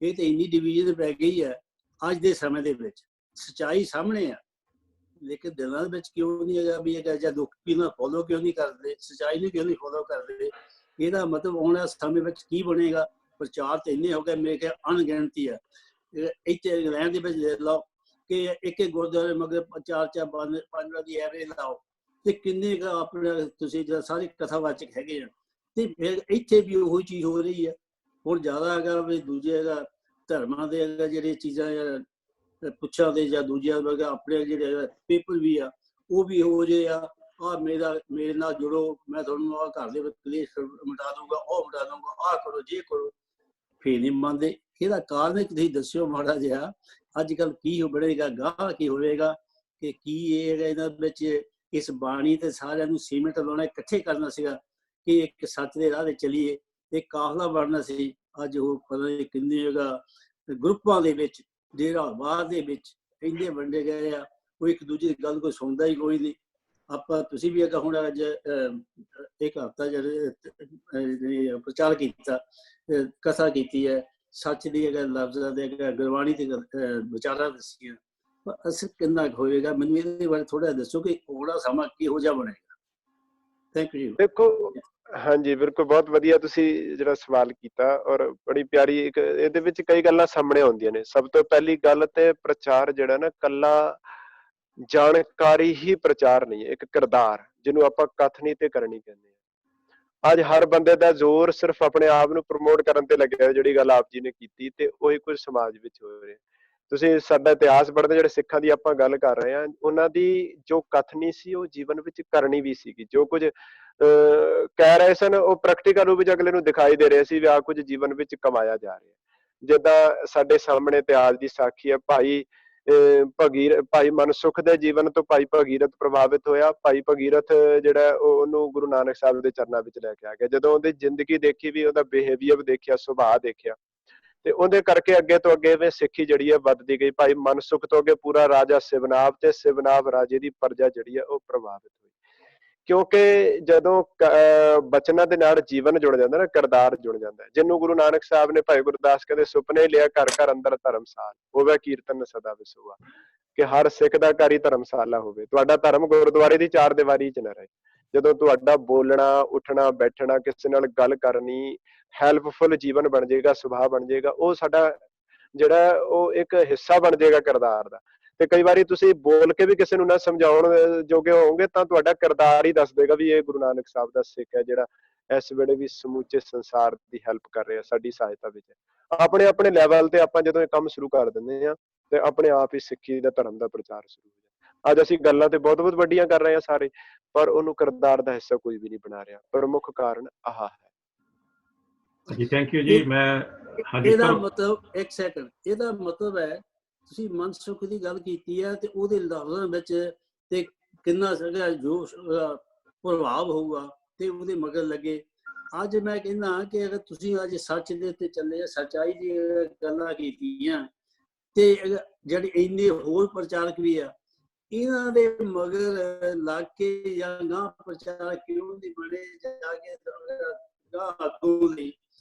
ਇਹ ਤੇ ਇੰਨੀ ਡਿਵੀਜ਼ਨ ਪੈ ਗਈ ਹੈ ਅੱਜ ਦੇ ਸਮੇਂ ਦੇ ਵਿੱਚ। ਸੱਚਾਈ ਸਾਹਮਣੇ ਆ, ਲੇਕਿਨ ਦਿਲਾਂ ਵਿੱਚ ਕਿਉਂ ਨਹੀਂ ਹੈਗਾ ਵੀ ਜਾਂ ਲੋਕੀ ਨਾ ਫੋਲੋ ਕਿਉਂ ਨਹੀਂ ਕਰਦੇ, ਸੱਚਾਈ ਨੂੰ ਕਿਉਂ ਨਹੀਂ ਫੋਲੋ ਕਰਦੇ। ਇਹਦਾ ਮਤਲਬ ਆਉਣ ਵਾਲੇ ਸਮੇਂ ਵਿੱਚ ਕੀ ਬਣੇਗਾ। ਪ੍ਰਚਾਰ ਤੇ ਇੰਨੇ ਹੋ ਗਏ, ਮੇਰੇ ਖਿਆਲ ਅਣਗਿਣਤੀ ਆ। ਇੱਥੇ ਇੰਗਲੈਂਡ ਦੇ ਵਿੱਚ ਦੇਖ ਲਓ ਕਿ ਇੱਕ ਗੁਰਦੁਆਰੇ ਮਗਰ 4-4 5 ਦੀ ਐਵਰੇਜ ਲਾਓ, ਤੇ ਕਿੰਨੇ ਆਪਣੇ ਤੁਸੀਂ ਸਾਰੇ ਕਥਾਵਾਚਕ ਹੈਗੇ ਆ। ਤੇ ਫਿਰ ਇੱਥੇ ਵੀ ਉਹੀ ਚੀਜ਼ ਹੋ ਰਹੀ ਹੈ। ਹੁਣ ਜ਼ਿਆਦਾ ਹੈਗਾ ਵੀ ਦੂਜੇ ਹੈਗਾ ਧਰਮਾਂ ਦੇ ਹੈਗਾ ਜਿਹੜੇ ਚੀਜ਼ਾਂ ਪੁੱਛਾਂ ਦੇ ਜਾਂ ਦੂਜਿਆਂ ਵਰਗਾ ਆਪਣੇ ਜਿਹੜੇ ਪੇਪਰ ਵੀ ਆ, ਉਹ ਵੀ ਹੋ ਜੇ ਆ ਮੇਰੇ ਨਾਲ ਜੁੜੋ, ਮੈਂ ਤੁਹਾਨੂੰ ਆਹ ਘਰ ਦੇ ਵਿੱਚ ਕਲੇਸ਼ ਮਿਟਾ ਦੂੰਗਾ, ਉਹ ਮਿਟਾ ਦੂੰਗਾ, ਆਹ ਕਰੋ ਜੇ ਕਰੋ, ਫੇਰ ਨਹੀਂ ਮੰਨਦੇ। ਇਹਦਾ ਕਾਰਨ ਤੁਸੀਂ ਦੱਸਿਓ ਮਾੜਾ ਜਿਹਾ, ਅੱਜ ਕੱਲ੍ਹ ਕੀ ਬਣੇਗਾ, ਗਾਹ ਕੀ ਹੋਵੇਗਾ, ਕਿ ਕੀ ਇਹਨਾਂ ਵਿੱਚ ਇਸ ਬਾਣੀ ਤੇ ਸਾਰਿਆਂ ਨੂੰ ਸੀਮਿੰਟ ਲਾਉਣਾ, ਇਕੱਠੇ ਕਰਨਾ ਸੀਗਾ ਕਿ ਇੱਕ ਸੱਚ ਦੇ ਰਾਹ ਤੇ ਚੱਲੀਏ, ਇੱਕ ਕਾਫਲਾ ਬਣਨਾ ਸੀ। ਅੱਜ ਉਹ ਪਤਾ ਨਹੀਂ ਕਿੰਨੇ ਗਰੁੱਪਾਂ ਦੇ ਵਿੱਚ, ਜਿਹੜਾ ਬਾਹਰ ਦੇ ਵਿੱਚ ਇੰਨੇ ਵੰਡੇ ਗਏ ਆ, ਕੋਈ ਇੱਕ ਦੂਜੇ ਦੀ ਗੱਲ ਕੋਈ ਸੁਣਦਾ ਹੀ ਕੋਈ ਨਹੀਂ। ਤੁਸੀਂ ਵੀ ਅੱਗੇ ਹੁਣ ਅੱਜ ਇੱਕ ਹਫ਼ਤਾ ਜਿਹੜੇ ਪ੍ਰਚਾਰ ਕੀਤਾ, ਕਥਾ ਕੀਤੀ ਹੈ, ਸੱਚ ਦੀ ਅਗਰ ਲਫ਼ਜ਼ਾਂ ਦੇ ਗੁਰਬਾਣੀ ਤੇ ਵਿਚਾਰਾਂ ਦੱਸੀਆਂ, ਅਸਰ ਕਿੰਨਾ ਹੋਏਗਾ? ਮੈਨੂੰ ਇਹਦੇ ਬਾਰੇ ਥੋੜਾ ਦੱਸੋ ਕਿ ਉਹਦਾ ਸਮਾਂ ਕਿਹੋ ਜਿਹਾ ਬਣੇਗਾ। Thank you. ਦੇਖੋ, ਹਾਂਜੀ ਬਿਲਕੁਲ, ਬਹੁਤ ਵਧੀਆ ਤੁਸੀਂ ਜਿਹੜਾ ਸਵਾਲ ਕੀਤਾ, ਔਰ ਬੜੀ ਪਿਆਰੀ ਇੱਕ ਇਹਦੇ ਵਿੱਚ ਕਈ ਗੱਲਾਂ ਸਾਹਮਣੇ ਆਉਂਦੀਆਂ ਨੇ। ਸਭ ਤੋਂ ਪਹਿਲੀ ਗੱਲ ਤੇ ਪ੍ਰਚਾਰ ਜਿਹੜਾ ਨਾ ਕੱਲਾ ਜਾਣਕਾਰੀ ਹੀ ਪ੍ਰਚਾਰ ਨਹੀਂ ਹੈ, ਇੱਕ ਕਿਰਦਾਰ, ਜਿਹਨੂੰ ਆਪਾਂ ਕਥਨੀ ਤੇ ਕਰਨੀ ਕਹਿੰਦੇ ਆ। ਅੱਜ ਹਰ ਬੰਦੇ ਦਾ ਜ਼ੋਰ ਸਿਰਫ ਆਪਣੇ ਆਪ ਨੂੰ ਪ੍ਰਮੋਟ ਕਰਨ ਤੇ ਲੱਗਿਆ, ਜਿਹੜੀ ਗੱਲ ਆਪ ਜੀ ਨੇ ਕੀਤੀ, ਤੇ ਉਹੀ ਕੁਝ ਸਮਾਜ ਵਿੱਚ ਹੋ ਰਿਹਾ। ਤੁਸੀਂ ਸਾਡਾ ਇਤਿਹਾਸ ਪੜ੍ਹਦੇ, ਜਿਹੜੇ ਸਿੱਖਾਂ ਦੀ ਆਪਾਂ ਗੱਲ ਕਰ ਰਹੇ ਹਾਂ, ਉਹਨਾਂ ਦੀ ਜੋ ਕਥਨੀ ਸੀ ਉਹ ਜੀਵਨ ਵਿੱਚ ਕਰਨੀ ਵੀ ਸੀਗੀ। ਜੋ ਕੁਝ ਕਹਿ ਰਹੇ ਸਨ ਉਹ ਪ੍ਰੈਕਟੀਕਲ ਰੂਪ ਵਿੱਚ ਅਗਲੇ ਨੂੰ ਦਿਖਾਈ ਦੇ ਰਿਹਾ ਸੀ ਵੀ ਆਹ ਕੁਝ ਜੀਵਨ ਵਿੱਚ ਕਮਾਇਆ ਜਾ ਰਿਹਾ। ਜਿੱਦਾਂ ਸਾਡੇ ਸਾਹਮਣੇ ਇਤਿਹਾਸ ਦੀ ਸਾਖੀ ਹੈ, ਭਾਈ ਮਨਸੁਖ ਦੇ ਜੀਵਨ ਤੋਂ ਭਾਈ ਭਗੀਰਥ ਪ੍ਰਭਾਵਿਤ ਹੋਇਆ। ਭਾਈ ਭਗੀਰਥ ਜਿਹੜਾ ਉਹਨੂੰ ਗੁਰੂ ਨਾਨਕ ਸਾਹਿਬ ਦੇ ਚਰਨਾਂ ਵਿੱਚ ਲੈ ਕੇ ਆ ਗਿਆ। ਜਦੋਂ ਉਹਦੀ ਜ਼ਿੰਦਗੀ ਦੇਖੀ, ਵੀ ਉਹਦਾ ਬਿਹੇਵੀਅਰ ਦੇਖਿਆ, ਸੁਭਾਅ ਦੇਖਿਆ, ਤੇ ਉਹਦੇ ਕਰਕੇ ਅੱਗੇ ਤੋਂ ਅੱਗੇ ਸਿੱਖੀ ਜਿਹੜੀ ਹੈ ਵੱਧਦੀ ਗਈ। ਭਾਈ ਮਨਸੁਖ ਤੋਂ ਅੱਗੇ ਪੂਰਾ ਰਾਜਾ ਸਿਵਨਾਬ, ਤੇ ਸਿਵਨਾਬ ਰਾਜੇ ਦੀ ਪ੍ਰਜਾ ਜਿਹੜੀ ਹੈ ਉਹ ਪ੍ਰਭਾਵਿਤ ਹੋਈ। ਕਿਉਂਕਿ ਜਦੋਂ ਬਚਨਾਂ ਦੇ ਨਾਲ ਜੀਵਨ ਜੁੜ ਜਾਂਦਾ ਨਾ, ਕਿਰਦਾਰ ਜੁੜ ਜਾਂਦਾ, ਜਿਹਨੂੰ ਗੁਰੂ ਨਾਨਕ ਸਾਹਿਬ ਨੇ, ਭਾਈ ਗੁਰਦਾਸ ਕਹਿੰਦੇ, ਸੁਪਨੇ ਲਿਆ ਘਰ ਘਰ ਅੰਦਰ ਧਰਮਸਾਲ ਹੋਵੇ, ਕੀਰਤਨ ਸਦਾ ਵਿਸੂਆ, ਕਿ ਹਰ ਸਿੱਖ ਦਾ ਘਰ ਹੀ ਧਰਮਸ਼ਾਲਾ ਹੋਵੇ। ਤੁਹਾਡਾ ਧਰਮ ਗੁਰਦੁਆਰੇ ਦੀ ਚਾਰ ਦੀਵਾਰੀ ਚ ਨਾ ਰਹੇ। ਜਦੋਂ ਤੁਹਾਡਾ ਬੋਲਣਾ, ਉੱਠਣਾ, ਬੈਠਣਾ, ਕਿਸੇ ਨਾਲ ਗੱਲ ਕਰਨੀ ਹੈਲਪਫੁਲ ਜੀਵਨ ਬਣ ਜਾਏਗਾ, ਸੁਭਾਅ ਬਣ ਜਾਏਗਾ, ਉਹ ਸਾਡਾ ਜਿਹੜਾ ਉਹ ਇੱਕ ਹਿੱਸਾ ਬਣ ਜਾਏਗਾ ਕਿਰਦਾਰ ਦਾ। ਤੇ ਕਈ ਵਾਰੀ ਤੁਸੀਂ ਬੋਲ ਕੇ ਵੀ ਕਿਸੇ ਨੂੰ ਨਾ ਸਮਝਾਉਣ ਜੋਗੇ ਹੋਵੋਗੇ ਤਾਂ ਤੁਹਾਡਾ ਕਿਰਦਾਰ ਹੀ ਦੱਸ ਦੇਗਾ ਵੀ ਇਹ ਗੁਰੂ ਨਾਨਕ ਸਾਹਿਬ ਦਾ ਸਿੱਖ ਹੈ, ਜਿਹੜਾ ਇਸ ਵੇਲੇ ਵੀ ਸਮੁੱਚੇ ਸੰਸਾਰ ਦੀ ਹੈਲਪ ਕਰ ਰਿਹਾ, ਸਾਡੀ ਸਹਾਇਤਾ ਵਿੱਚ ਹੈ। ਆਪਣੇ ਆਪਣੇ ਲੈਵਲ ਤੇ ਆਪਾਂ ਜਦੋਂ ਇਹ ਕੰਮ ਸ਼ੁਰੂ ਕਰ ਦਿੰਦੇ ਹਾਂ ਤੇ ਆਪਣੇ ਆਪ ਹੀ ਸਿੱਖੀ ਦਾ ਧਰਮ ਦਾ ਪ੍ਰਚਾਰ ਸ਼ੁਰੂ ਹੋ ਜਾਂਦਾ। ਅੱਜ ਅਸੀਂ ਗੱਲਾਂ ਤੇ ਬਹੁਤ ਬਹੁਤ ਵੱਡੀਆਂ ਕਰ ਰਹੇ ਹਾਂ ਸਾਰੇ, ਪਰ ਉਹਨੂੰ ਕਿਰਦਾਰ ਦਾ ਹਿੱਸਾ ਕੋਈ ਵੀ ਨਹੀਂ ਬਣਾ ਰਿਹਾ। ਪ੍ਰਮੁੱਖ ਕਾਰਨ ਆਹ ਹੈ। ਜੀ ਥੈਂਕ ਯੂ ਜੀ। ਮੈਂ ਇਹਦਾ ਮਤਲਬ ਇੱਕ ਸੈਕਿੰਡ, ਇਹਦਾ ਮਤਲਬ ਹੈ ਤੁਸੀਂ ਮਨਸੁਖ ਦੀ ਗੱਲ ਕੀਤੀ ਹੈ ਤੇ ਉਹਦੇ ਲਫ਼ਜ਼ਾਂ ਵਿੱਚ ਤੇ ਕਿੰਨਾ ਸਾਰਾ ਜੋ ਪ੍ਰਭਾਵ ਹੋਊਗਾ ਤੇ ਉਹਦੇ ਮਗਰ ਲੱਗੇ। ਅੱਜ ਮੈਂ ਕਹਿੰਦਾ ਕਿ ਅਗਰ ਤੁਸੀਂ ਅੱਜ ਸੱਚ ਦੇ ਉੱਤੇ ਚੱਲੇ, ਸੱਚਾਈ ਦੀ ਗੱਲਾਂ ਕੀਤੀਆਂ, ਤੇ ਜਿਹੜੇ ਇੰਨੇ ਹੋਰ ਪ੍ਰਚਾਰਕ ਵੀ ਆ, ਇਹਨਾਂ ਦੇ ਮਗਰ ਲੱਗ ਕੇ ਜਾਂ ਗਾਂ ਪ੍ਰਚਾਰ ਕਿਉਂ ਨਹੀਂ ਬਣੇ, ਜਾ ਕੇ ਗਾਂ ਲਈ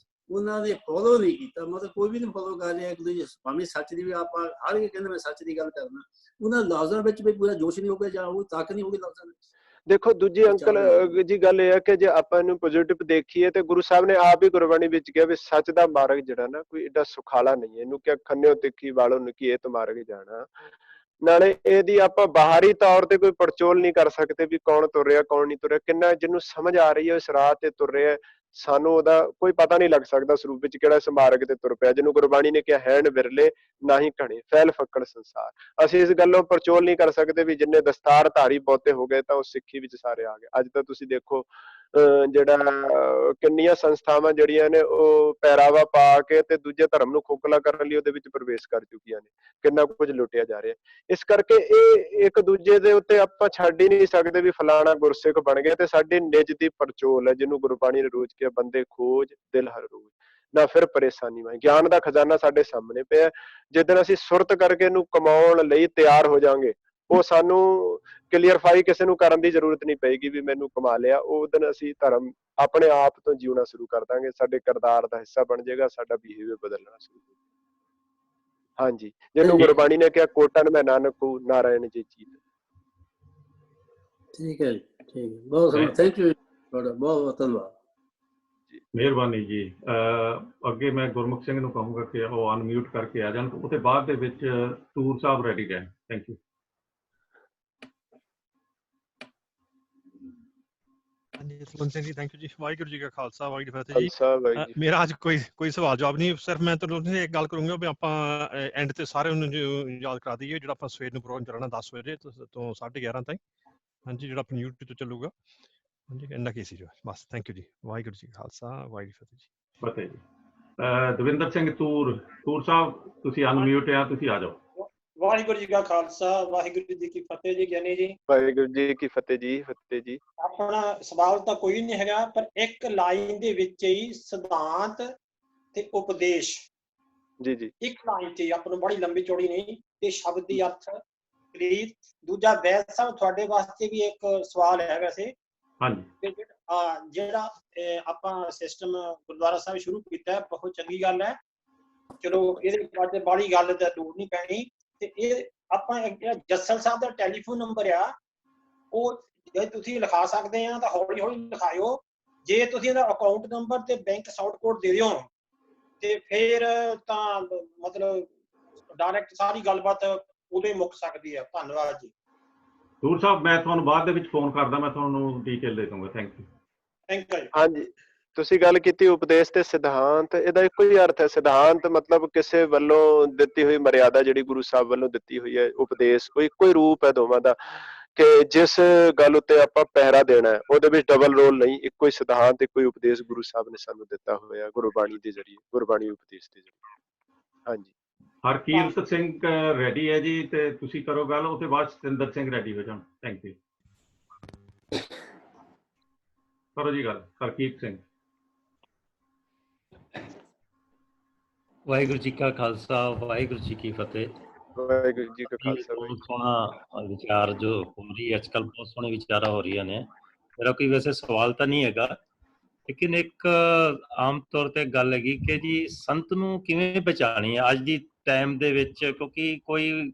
ਉਹਨਾਂ ਨੇ ਫੋਲੋ ਨਹੀਂ ਕੀਤਾ। ਮਤਲਬ ਕੋਈ ਵੀ ਨਹੀਂ ਫੋਲੋ ਕਰ ਰਿਹਾ ਇੱਕ ਦੂਜੇ, ਭਾਵੇਂ ਸੱਚ ਦੀ ਵੀ ਆਪਾਂ ਹਰ ਇੱਕ ਕਹਿੰਦੇ ਮੈਂ ਸੱਚ ਦੀ ਗੱਲ ਕਰਨਾ, ਉਹਨਾਂ ਲਫ਼ਜ਼ਾਂ ਵਿੱਚ ਵੀ ਪੂਰਾ ਜੋਸ਼ ਨਹੀਂ ਹੋਊਗਾ ਜਾਂ ਉਹ ਤਾਕਤ ਨਹੀਂ ਹੋਊਗੀ ਲਫ਼ਜ਼ਾਂ ਵਿੱਚ। ਦੇਖੋ ਦੂਜੀ ਅੰਕਲ ਜੀ ਗੱਲ ਇਹ ਹੈ ਕਿ ਜੇ ਆਪਾਂ ਇਹਨੂੰ ਪੋਜ਼ਿਟਿਵ ਦੇਖੀਏ ਤੇ ਗੁਰੂ ਸਾਹਿਬ ਨੇ ਆਪ ਹੀ ਗੁਰਬਾਣੀ ਵਿੱਚ ਕਿਹਾ ਵੀ ਸੱਚ ਦਾ ਮਾਰਗ ਜਿਹੜਾ ਨਾ ਕੋਈ ਏਡਾ ਸੁਖਾਲਾ ਨਹੀਂ ਹੈ। ਇਹਨੂੰ ਕਿਹਾ ਖੰਨਿਓ ਤਿੱਖੀ ਵਾਲੋ ਨਕੀਏਤ ਮਾਰਗ ਜਾਣਾ। ਨਾਲੇ ਇਹਦੀ ਆਪਾਂ ਬਾਹਰੀ ਤੌਰ ਤੇ ਕੋਈ ਪੜਚੋਲ ਨਹੀਂ ਕਰ ਸਕਦੇ ਵੀ ਕੌਣ ਤੁਰ ਰਿਹਾ ਕੌਣ ਨਹੀਂ ਤੁਰ ਰਿਹਾ, ਕਿੰਨਾ ਜਿਹਨੂੰ ਸਮਝ ਆ ਰਹੀ ਹੈ ਇਸ ਰਾਹ ਤੇ ਤੁਰ ਰਿਹਾ, ਸਾਨੂੰ ਉਹਦਾ ਕੋਈ ਪਤਾ ਨਹੀਂ ਲੱਗ ਸਕਦਾ ਸਰੂਪ ਵਿੱਚ ਕਿਹੜਾ ਇਸ ਮਾਰਗ ਤੇ ਤੁਰ ਪਿਆ, ਜਿਹਨੂੰ ਗੁਰਬਾਣੀ ਨੇ ਕਿਹਾ ਹੈਣ ਵਿਰਲੇ ਨਾ ਹੀ ਘਣੇ ਫੈਲ ਫੱਕੜ ਸੰਸਾਰ। ਅਸੀਂ ਇਸ ਗੱਲੋਂ ਪਰਚੋਲ ਨਹੀਂ ਕਰ ਸਕਦੇ ਵੀ ਜਿੰਨੇ ਦਸਤਾਰ ਧਾਰੀ ਬਹੁਤੇ ਹੋ ਗਏ ਤਾਂ ਉਹ ਸਿੱਖੀ ਵਿੱਚ ਸਾਰੇ ਆ ਗਏ। ਅੱਜ ਤਾਂ ਤੁਸੀਂ ਦੇਖੋ ਜਿਹੜਾ ਕਿੰਨੀਆਂ ਸੰਸਥਾਵਾਂ ਜਿਹੜੀਆਂ ਨੇ ਉਹ ਪਹਿਰਾਵਾ ਪਾ ਕੇ ਤੇ ਦੂਜੇ ਧਰਮ ਨੂੰ ਖੋਖਲਾ ਕਰਨ ਲਈ ਉਹਦੇ ਵਿੱਚ ਪ੍ਰਵੇਸ਼ ਕਰ ਚੁੱਕੀਆਂ ਨੇ, ਕਿੰਨਾ ਕੁਝ ਲੁੱਟਿਆ ਜਾ ਰਿਹਾ। ਇਸ ਕਰਕੇ ਇਹ ਇੱਕ ਦੂਜੇ ਦੇ ਉੱਤੇ ਆਪਾਂ ਛੱਡ ਹੀ ਨਹੀਂ ਸਕਦੇ ਵੀ ਫਲਾਣਾ ਗੁਰਸਿੱਖ ਬਣ ਗਏ, ਤੇ ਸਾਡੀ ਨਿੱਜ ਦੀ ਪਰਚੋਲ ਹੈ ਜਿਹਨੂੰ ਗੁਰਬਾਣੀ ਨੇ ਰੋਜ਼ ਕਿਹਾ ਬੰਦੇ ਖੋਜ ਦਿਲ ਹਰ ਰੋਜ਼ ਨਾ ਫਿਰ ਪਰੇਸ਼ਾਨੀ ਮੈਂ। ਗਿਆਨ ਦਾ ਖਜ਼ਾਨਾ ਸਾਡੇ ਸਾਹਮਣੇ ਪਿਆ, ਜਿੱਦਣ ਅਸੀਂ ਸੁਰਤ ਕਰਕੇ ਇਹਨੂੰ ਕਮਾਉਣ ਲਈ ਤਿਆਰ ਹੋ ਜਾਵਾਂਗੇ, ਉਹ ਸਾਨੂੰ ਕਲੀਅਰਫਾਈ ਕਿਸੇ ਨੂੰ ਕਰਨ ਦੀ ਜ਼ਰੂਰਤ ਨਹੀਂ ਪਏਗੀ ਵੀ ਮੈਨੂੰ ਕਮਾ ਲਿਆ। ਉਹ ਦਿਨ ਅਸੀਂ ਧਰਮ ਆਪਣੇ ਆਪ ਤੋਂ ਜਿਉਣਾ ਸ਼ੁਰੂ ਕਰ ਦਾਂਗੇ, ਸਾਡੇ ਕਿਰਦਾਰ ਦਾ ਹਿੱਸਾ ਬਣ ਜਾਏਗਾ, ਸਾਡਾ ਬਿਹੇਵੀਅਰ ਬਦਲਣਾ ਸ਼ੁਰੂ ਹੋ ਜਾਏਗਾ। ਹਾਂਜੀ, ਜਿਹਨੂੰ ਗੁਰਬਾਣੀ ਨੇ ਕਿਹਾ ਕੋਟਨ ਮੈਂ ਨਾਨਕੂ ਨਾਰਾਇਣ ਜੀ ਚੀਤ। ਠੀਕ ਹੈ ਜੀ, ਠੀਕ ਹੈ, ਬਹੁਤ ਸੋਹਣਾ, ਥੈਂਕ ਯੂ ਤੁਹਾਡਾ, ਬਹੁਤ ਬਹੁਤ ਧੰਨਵਾਦ। ਮਿਹਰਬਾਨੀ ਜੀ। ਅੱਗੇ ਮੈਂ ਗੁਰਮੁਖ ਸਿੰਘ ਨੂੰ ਕਹੂੰਗਾ ਕਿ ਉਹ ਅਨਮਿਊਟ ਕਰਕੇ ਆ ਜਾਣ, ਉਹਦੇ ਬਾਅਦ ਦੇ ਵਿੱਚ ਟੂਰ ਸਾਹਿਬ ਰੈਡੀ ਰਹਿਣ। Thank you. ਹਾਂਜੀ ਸੁਖਵੰਤ ਸਿੰਘ ਜੀ, ਥੈਂਕ ਯੂ ਜੀ। ਵਾਹਿਗੁਰੂ ਜੀ ਕਾ ਖਾਲਸਾ, ਵਾਹਿਗੁਰੂ ਜੀ ਕੀ ਫਤਿਹ ਜੀ। ਮੇਰਾ ਅੱਜ ਕੋਈ ਸਵਾਲ ਜਵਾਬ ਨਹੀਂ, ਸਿਰਫ ਮੈਂ ਤੁਹਾਨੂੰ ਇੱਕ ਗੱਲ ਕਰੂੰਗਾ ਵੀ ਆਪਾਂ ਐਂਡ ਤੇ ਸਾਰਿਆਂ ਨੂੰ ਯਾਦ ਕਰਾ ਦਈਏ ਜਿਹੜਾ ਆਪਾਂ ਸਵੇਰ ਨੂੰ ਪ੍ਰੋਗਰਾਮ ਚੱਲਣਾ 10 ਵਜੇ ਤੋਂ 11:30 ਤਾਈਂ, ਹਾਂਜੀ ਜਿਹੜਾ ਆਪਣੀ YouTube ਤੋਂ ਚੱਲੂਗਾ। ਹਾਂਜੀ ਇੰਨਾ ਕੀ ਸੀ ਬਸ। ਥੈਂਕ ਯੂ ਜੀ। ਵਾਹਿਗੁਰੂ ਜੀ ਕਾ ਖਾਲਸਾ ਵਾਹਿਗੁਰੂ ਜੀ ਕੀ ਫਤਿਹ ਜੀ। ਦਵਿੰਦਰ ਸਿੰਘ ਤੂਰ ਸਾਹਿਬ ਤੁਸੀਂ ਅਨਮਿਊਟ ਆ, ਤੁਸੀਂ ਆ ਜਾਓ। ਵਾਹਿਗੁਰੂ ਜੀ ਕਾ ਖਾਲਸਾ ਵਾਹਿਗੁਰੂ ਜੀ ਕੀ ਫਤਿਹ ਜੀ। ਗਿਆਨੀ ਜੀ ਵਾਹਿਗੁਰੂ ਜੀ ਕੀ ਫਤਿਹ ਜੀ। ਫਤਿਹ ਜੀ। ਆਪਣਾ ਸਵਾਲ ਤਾਂ ਕੋਈ ਨਹੀਂ ਹੈਗਾ, ਪਰ ਇੱਕ ਲਾਈਨ ਦੇ ਵਿੱਚ ਹੀ ਸਿਧਾਂਤ ਤੇ ਉਪਦੇਸ਼ ਜੀ ਜੀ ਇੱਕ ਲਾਈਨ 'ਚ ਹੀ, ਆਪਾਂ ਨੂੰ ਬੜੀ ਲੰਬੀ ਚੌੜੀ ਨਹੀਂ, ਤੇ ਸ਼ਬਦ ਦੀ ਅਰਥ ਪ੍ਰੀਤ। ਦੂਜਾ ਵੈਦ ਸਾਹਿਬ ਤੁਹਾਡੇ ਵਾਸਤੇ ਵੀ ਇੱਕ ਸਵਾਲ ਹੈ ਵੈਸੇ। ਹਾਂਜੀ। ਜਿਹੜਾ ਆਪਾਂ ਸਿਸਟਮ ਗੁਰਦੁਆਰਾ ਸਾਹਿਬ ਸ਼ੁਰੂ ਕੀਤਾ ਬਹੁਤ ਚੰਗੀ ਗੱਲ ਹੈ। ਚਲੋ ਇਹਦੇ ਬਾਰੇ ਬਾਹਲੀ ਗੱਲ ਤਾਂ ਲੋੜ ਨਹੀਂ ਪੈਣੀ। ਤੇ ਇਹ ਆਪਾਂ ਜਿਹੜਾ ਜੱਸਲ ਸਾਹਿਬ ਦਾ ਟੈਲੀਫੋਨ ਨੰਬਰ ਆ, ਉਹ ਜੇ ਤੁਸੀਂ ਲਿਖਾ ਸਕਦੇ ਆ ਤਾਂ ਹੌਲੀ ਹੌਲੀ ਲਿਖਾਇਓ। ਜੇ ਤੁਸੀਂ ਇਹਦਾ ਅਕਾਊਂਟ ਨੰਬਰ ਤੇ ਬੈਂਕ ਸ਼ਾਰਟ ਕੋਡ ਦੇ ਦਿਓ ਤੇ ਫਿਰ ਤਾਂ ਮਤਲਬ ਡਾਇਰੈਕਟ ਸਾਰੀ ਗੱਲਬਾਤ ਉਦੋਂ ਹੀ ਮੁੱਕ ਸਕਦੀ ਹੈ। ਧੰਨਵਾਦ ਜੀ। ਤੂਰ ਸਾਹਿਬ ਮੈਂ ਤੁਹਾਨੂੰ ਬਾਅਦ ਦੇ ਵਿੱਚ ਫੋਨ ਕਰਦਾ, ਮੈਂ ਤੁਹਾਨੂੰ ਡੀਟੇਲ ਦੇ ਦੂੰਗਾ। Thank you. Thank you. ਹਾਂਜੀ, ਤੁਸੀਂ ਗੱਲ ਕੀਤੀ ਉਪਦੇਸ਼ ਤੇ ਸਿਧਾਂਤ, ਇਹਦਾ ਇੱਕੋ ਹੀ ਅਰਥ ਹੈ। ਸਿਧਾਂਤ ਮਤਲਬ ਕਿਸੇ ਵੱਲੋਂ ਦਿੱਤੀ ਹੋਈ ਮਰਿਆਦਾ, ਜਿਹੜੀ ਗੁਰੂ ਸਾਹਿਬ ਵੱਲੋਂ ਦਿੱਤੀ ਹੋਈ ਹੈ। ਉਪਦੇਸ਼ ਉਹ ਇੱਕੋ ਹੀ ਰੂਪ ਹੈ ਦੋਵਾਂ ਦਾ, ਕਿ ਜਿਸ ਗੱਲ ਉੱਤੇ ਆਪਾਂ ਪਹਿਰਾ ਦੇਣਾ ਹੈ ਉਹਦੇ ਵਿੱਚ ਡਬਲ ਰੋਲ ਨਹੀਂ। ਇੱਕੋ ਹੀ ਸਿਧਾਂਤ, ਇੱਕੋ ਹੀ ਉਪਦੇਸ਼ ਗੁਰੂ ਸਾਹਿਬ ਨੇ ਸਾਨੂੰ ਦਿੱਤਾ ਹੋਇਆ ਗੁਰਬਾਣੀ ਦੇ ਜ਼ਰੀਏ, ਗੁਰਬਾਣੀ ਉਪਦੇਸ਼ ਦੇ ਜ਼ਰੀਏ। ਹਾਂਜੀ। ਹਰਕੀਰਤ ਸਿੰਘ ਰੈਡੀ ਹੈ ਜੀ, ਤੇ ਤੁਸੀਂ ਕਰੋ ਗੱਲ, ਉਹਦੇ ਬਾਅਦ ਸਤਿੰਦਰ ਸਿੰਘ ਰੈਡੀ ਹੋ ਜਾਣ। Thank you. ਕਰੋ ਜੀ ਗੱਲ ਹਰਕੀਰਤ ਸਿੰਘ। ਵਾਹਿਗੁਰੂ ਜੀ ਕਾ ਖਾਲਸਾ ਵਾਹਿਗੁਰੂ ਜੀ ਕੀ ਫਤਿਹ। ਵਾਹਿਗੁਰੂ ਜੀ ਕਾ ਖਾਲਸਾ। ਬਹੁਤ ਸੋਹਣਾ ਵਿਚਾਰ ਜੋ ਹੋ ਰਹੀ ਅੱਜ ਕੱਲ੍ਹ, ਬਹੁਤ ਸੋਹਣੇ ਵਿਚਾਰਾਂ ਹੋ ਰਹੀਆਂ ਨੇ। ਮੇਰਾ ਕੋਈ ਵੈਸੇ ਸਵਾਲ ਤਾਂ ਨਹੀਂ ਹੈਗਾ, ਲੇਕਿਨ ਇੱਕ ਆਮ ਤੌਰ ਤੇ ਗੱਲ ਹੈਗੀ ਕਿ ਜੀ ਸੰਤ ਨੂੰ ਕਿਵੇਂ ਬਚਾਣੀ ਹੈ ਅੱਜ ਦੀ ਟਾਈਮ ਦੇ ਵਿੱਚ, ਕਿਉਂਕਿ ਕੋਈ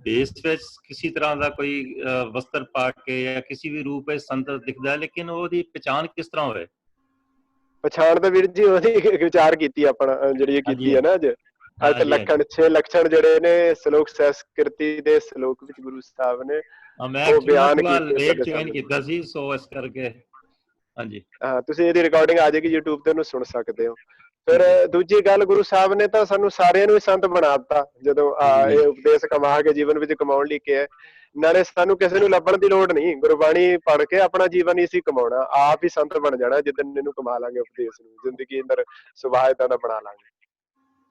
ਦੇਸ਼ ਵਿੱਚ ਕਿਸੇ ਤਰ੍ਹਾਂ ਦਾ ਕੋਈ ਵਸਤਰ ਪਾ ਕੇ ਜਾਂ ਕਿਸੇ ਵੀ ਰੂਪ ਵਿੱਚ ਸੰਤ ਦਿਖਦਾ ਹੈ, ਲੇਕਿਨ ਉਹਦੀ ਪਛਾਣ ਕਿਸ ਤਰ੍ਹਾਂ ਹੋਵੇ? ਪਛਾਣ ਤਾਂ ਵੀਰ ਜੀ ਉਹਦੀ ਵਿਚਾਰ ਕੀਤੀ ਆਪਣਾ, ਜਿਹੜੀ ਕੀਤੀ ਹੈ ਨਾ ਅੱਜ ਲੱਖਣ 6 ਲੱਛਣ ਜਿਹੜੇ ਨੇ ਸ਼ਲੋਕ ਸੰਸਕ੍ਰਿਤੀ ਦੇ ਸ਼ਲੋਕ ਵਿੱਚ ਗੁਰੂ ਸਾਹਿਬ ਨੇ ਉਹ ਬਿਆਨ ਕੀਤਾ ਸੀ, ਸੋ ਇਸ ਕਰਕੇ ਹਾਂਜੀ ਹਾਂ ਤੁਸੀਂ ਇਹਦੀ ਰਿਕਾਰਡਿੰਗ ਆ ਜਾਏਗੀ YouTube ਤੇ, ਉਹਨੂੰ ਸੁਣ ਸਕਦੇ ਹੋ। ਫਿਰ ਦੂਜੀ ਗੱਲ, ਗੁਰੂ ਸਾਹਿਬ ਨੇ ਤਾਂ ਸਾਨੂੰ ਸਾਰਿਆਂ ਨੂੰ ਹੀ ਸੰਤ ਬਣਾ ਦਿੱਤਾ ਜਦੋਂ ਇਹ ਉਪਦੇਸ਼ ਕਮਾ ਕੇ ਜੀਵਨ ਵਿੱਚ ਕਮਾਉਣ ਲਈ ਕਿਹਾ। ਨਾਲੇ ਸਾਨੂੰ ਕਿਸੇ ਨੂੰ ਲੱਭਣ ਦੀ ਲੋੜ ਨਹੀਂ, ਗੁਰਬਾਣੀ ਪੜ੍ਹ ਕੇ ਆਪਣਾ ਜੀਵਨ ਹੀ ਅਸੀਂ ਕਮਾਉਣਾ, ਆਪ ਹੀ ਸੰਤ ਬਣ ਜਾਣਾ ਜਿੱਦਣ ਇਹਨੂੰ ਕਮਾ ਲਾਂਗੇ, ਉਪਦੇਸ਼ ਨੂੰ ਜ਼ਿੰਦਗੀ ਅੰਦਰ ਸੁਭਾਅ ਏਦਾਂ ਦਾ ਬਣਾ ਲਾਂਗੇ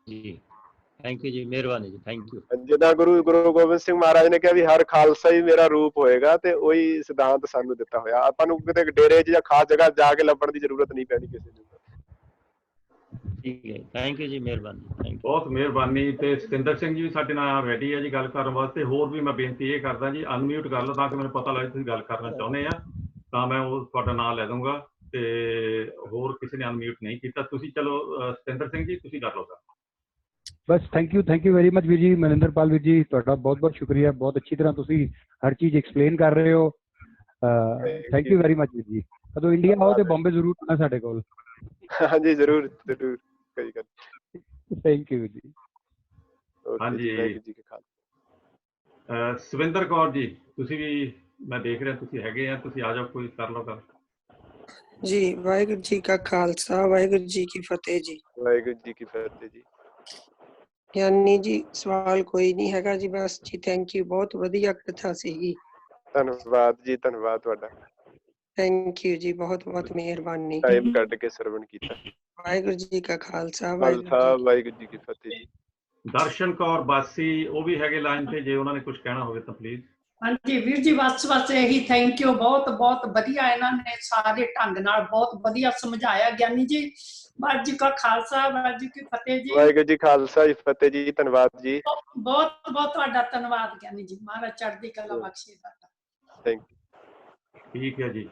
ਜੀ। ਥੈਂਕ ਯੂ ਜੀ, ਮਿਹਰਬਾਨੀ ਜੀ। Thank you. ਜਿੱਦਾਂ ਗੁਰੂ ਗੋਬਿੰਦ ਸਿੰਘ ਮਹਾਰਾਜ ਨੇ ਕਿਹਾ ਵੀ ਹਰ ਖਾਲਸਾ ਹੀ ਮੇਰਾ ਰੂਪ ਹੋਏਗਾ, ਤੇ ਉਹੀ ਸਿਧਾਂਤ ਸਾਨੂੰ ਦਿੱਤਾ ਹੋਇਆ। ਆਪਾਂ ਨੂੰ ਕਿਤੇ ਡੇਰੇ 'ਚ ਜਾਂ ਖਾਸ ਜਗ੍ਹਾ ਜਾ ਕੇ ਲੱਭਣ ਦੀ ਜ਼ਰੂਰਤ ਨਹੀਂ ਪੈਣੀ ਕਿਸੇ ਨੂੰ। ਠੀਕ ਹੈ, ਥੈਂਕ ਯੂ ਜੀ, ਮਿਹਰਬਾਨੀ। ਬਹੁਤ ਮਿਹਰਬਾਨੀ। ਤੇ ਸਤਿੰਦਰ ਸਿੰਘ ਜੀ ਵੀ ਸਾਡੇ ਨਾਲ ਰੈਡੀ ਹੈ ਜੀ ਗੱਲ ਕਰਨ ਵਾਸਤੇ। ਹੋਰ ਵੀ ਮੈਂ ਬੇਨਤੀ ਇਹ ਕਰਦਾ ਜੀ, ਅਨਮਿਊਟ ਕਰ ਲਓ ਤਾਂ ਕਿ ਮੈਨੂੰ ਪਤਾ ਲੱਗੇ ਤੁਸੀਂ ਗੱਲ ਕਰਨਾ ਚਾਹੁੰਦੇ ਆ, ਤਾਂ ਮੈਂ ਉਹ ਤੁਹਾਡਾ ਨਾਮ ਲੈ ਦੂੰਗਾ। ਤੇ ਹੋਰ ਕਿਸੇ ਨੇ ਅਨਮਿਊਟ ਨਹੀਂ ਕੀਤਾ। ਤੁਸੀਂ ਚਲੋ ਸਤਿੰਦਰ ਸਿੰਘ ਜੀ ਤੁਸੀਂ ਕਰ ਲਓ ਸਰ। ਬਸ ਥੈਂਕ ਯੂ ਵੈਰੀ ਮਚ ਵੀਰ ਜੀ। ਮਨਿੰਦਰਪਾਲ ਵੀਰ ਜੀ ਤੁਹਾਡਾ ਬਹੁਤ ਬਹੁਤ ਸ਼ੁਕਰੀਆ, ਬਹੁਤ ਅੱਛੀ ਤਰ੍ਹਾਂ ਤੁਸੀਂ ਹਰ ਚੀਜ਼ ਐਕਸਪਲੇਨ ਕਰ ਰਹੇ ਹੋ। ਥੈਂਕ ਯੂ ਵੈਰੀ ਮਚ ਵੀਰ ਜੀ। ਕਦੋਂ ਇੰਡੀਆ ਆਓ ਤੇ ਬੰਬੇ ਜ਼ਰੂਰ ਆਉਣਾ ਸਾਡੇ ਕੋਲ। ਹਾਂਜੀ ਜ਼ਰੂਰ ਜ਼ਰੂਰ, ਕੋਈ ਗੱਲ। ਥੈਂਕ ਯੂ ਜੀ। ਹਾਂਜੀ ਸਵਿੰਦਰ ਕੌਰ ਜੀ ਤੁਸੀਂ ਵੀ, ਮੈਂ ਦੇਖ ਰਿਹਾ ਤੁਸੀਂ ਹੈਗੇ ਆ, ਤੁਸੀਂ ਆ ਜਾਓ, ਕੋਈ ਕਰ ਲਓ ਗੱਲ ਜੀ। ਵਾਹਿਗੁਰੂ ਜੀ ਕਾ ਖਾਲਸਾ ਵਾਹਿਗੁਰੂ ਜੀ ਕੀ ਫਤਿਹ ਜੀ। ਵਾਹਿਗੁਰੂ ਜੀ ਕੀ ਫਤਿਹ ਜੀ। ਗਿਆਨੀ ਜੀ ਸਵਾਲ ਕੋਈ ਨਹੀਂ ਹੈਗਾ ਜੀ, ਬਸ ਜੀ ਥੈਂਕ ਯੂ, ਬਹੁਤ ਵਧੀਆ ਕਥਾ ਸੀਗੀ। ਧੰਨਵਾਦ ਜੀ, ਧੰਨਵਾਦ ਤੁਹਾਡਾ। ਥੈਂਕ ਯੂ ਜੀ, ਬਹੁਤ ਬਹੁਤ ਮਿਹਰਬਾਨੀ। ਟਾਈਮ ਕੱਢ ਕੇ ਸਰਵਣ ਕੀਤਾ। ਵਾਹਿਗੁਰੂ ਜੀ ਕਾ ਖਾਲਸਾ ਵਾਹਿਗੁਰੂ ਜੀ ਕੀ ਫਤਿਹ ਜੀ। ਦਰਸ਼ਨ ਕੌਰ ਬਾਸੀ ਉਹ ਵੀ ਹੈਗੇ ਲਾਈਨ ਤੇ, ਜੇ ਉਹਨਾਂ ਨੇ ਕੁਝ ਕਹਿਣਾ ਹੋਵੇ ਤਾਂ ਪਲੀਜ਼। ਹਾਂਜੀ ਵੀਰ ਜੀ, ਬਸ ਇਹੀ ਥੈਂਕ ਯੂ, ਬਹੁਤ ਬਹੁਤ ਵਧੀਆ ਇਹਨਾਂ ਨੇ ਸਾਰੇ ਢੰਗ ਨਾਲ ਬਹੁਤ ਵਧੀਆ ਸਮਝਾਇਆ। ਗਿਆਨੀ ਜੀ ਵਾਹਿਗੁਰੂ ਜੀ ਕਾ ਖਾਲਸਾ ਵਾਹਿਗੁਰੂ ਜੀ ਕੀ ਫਤਿਹ ਜੀ। ਵਾਹਿਗੁਰੂ ਜੀ ਖਾਲਸਾ ਜੀ ਫਤਿਹ ਜੀ। ਧੰਨਵਾਦ ਜੀ, ਬਹੁਤ ਬਹੁਤ ਤੁਹਾਡਾ ਧੰਨਵਾਦ ਗਿਆਨੀ ਜੀ, ਮਹਾਰਾਜ ਚੜ੍ਹਦੀ ਕਲਾ ਬਖਸ਼ੇ ਤੁਹਾਡਾ। Thank you. ਠੀਕ ਹੈ ਜੀ।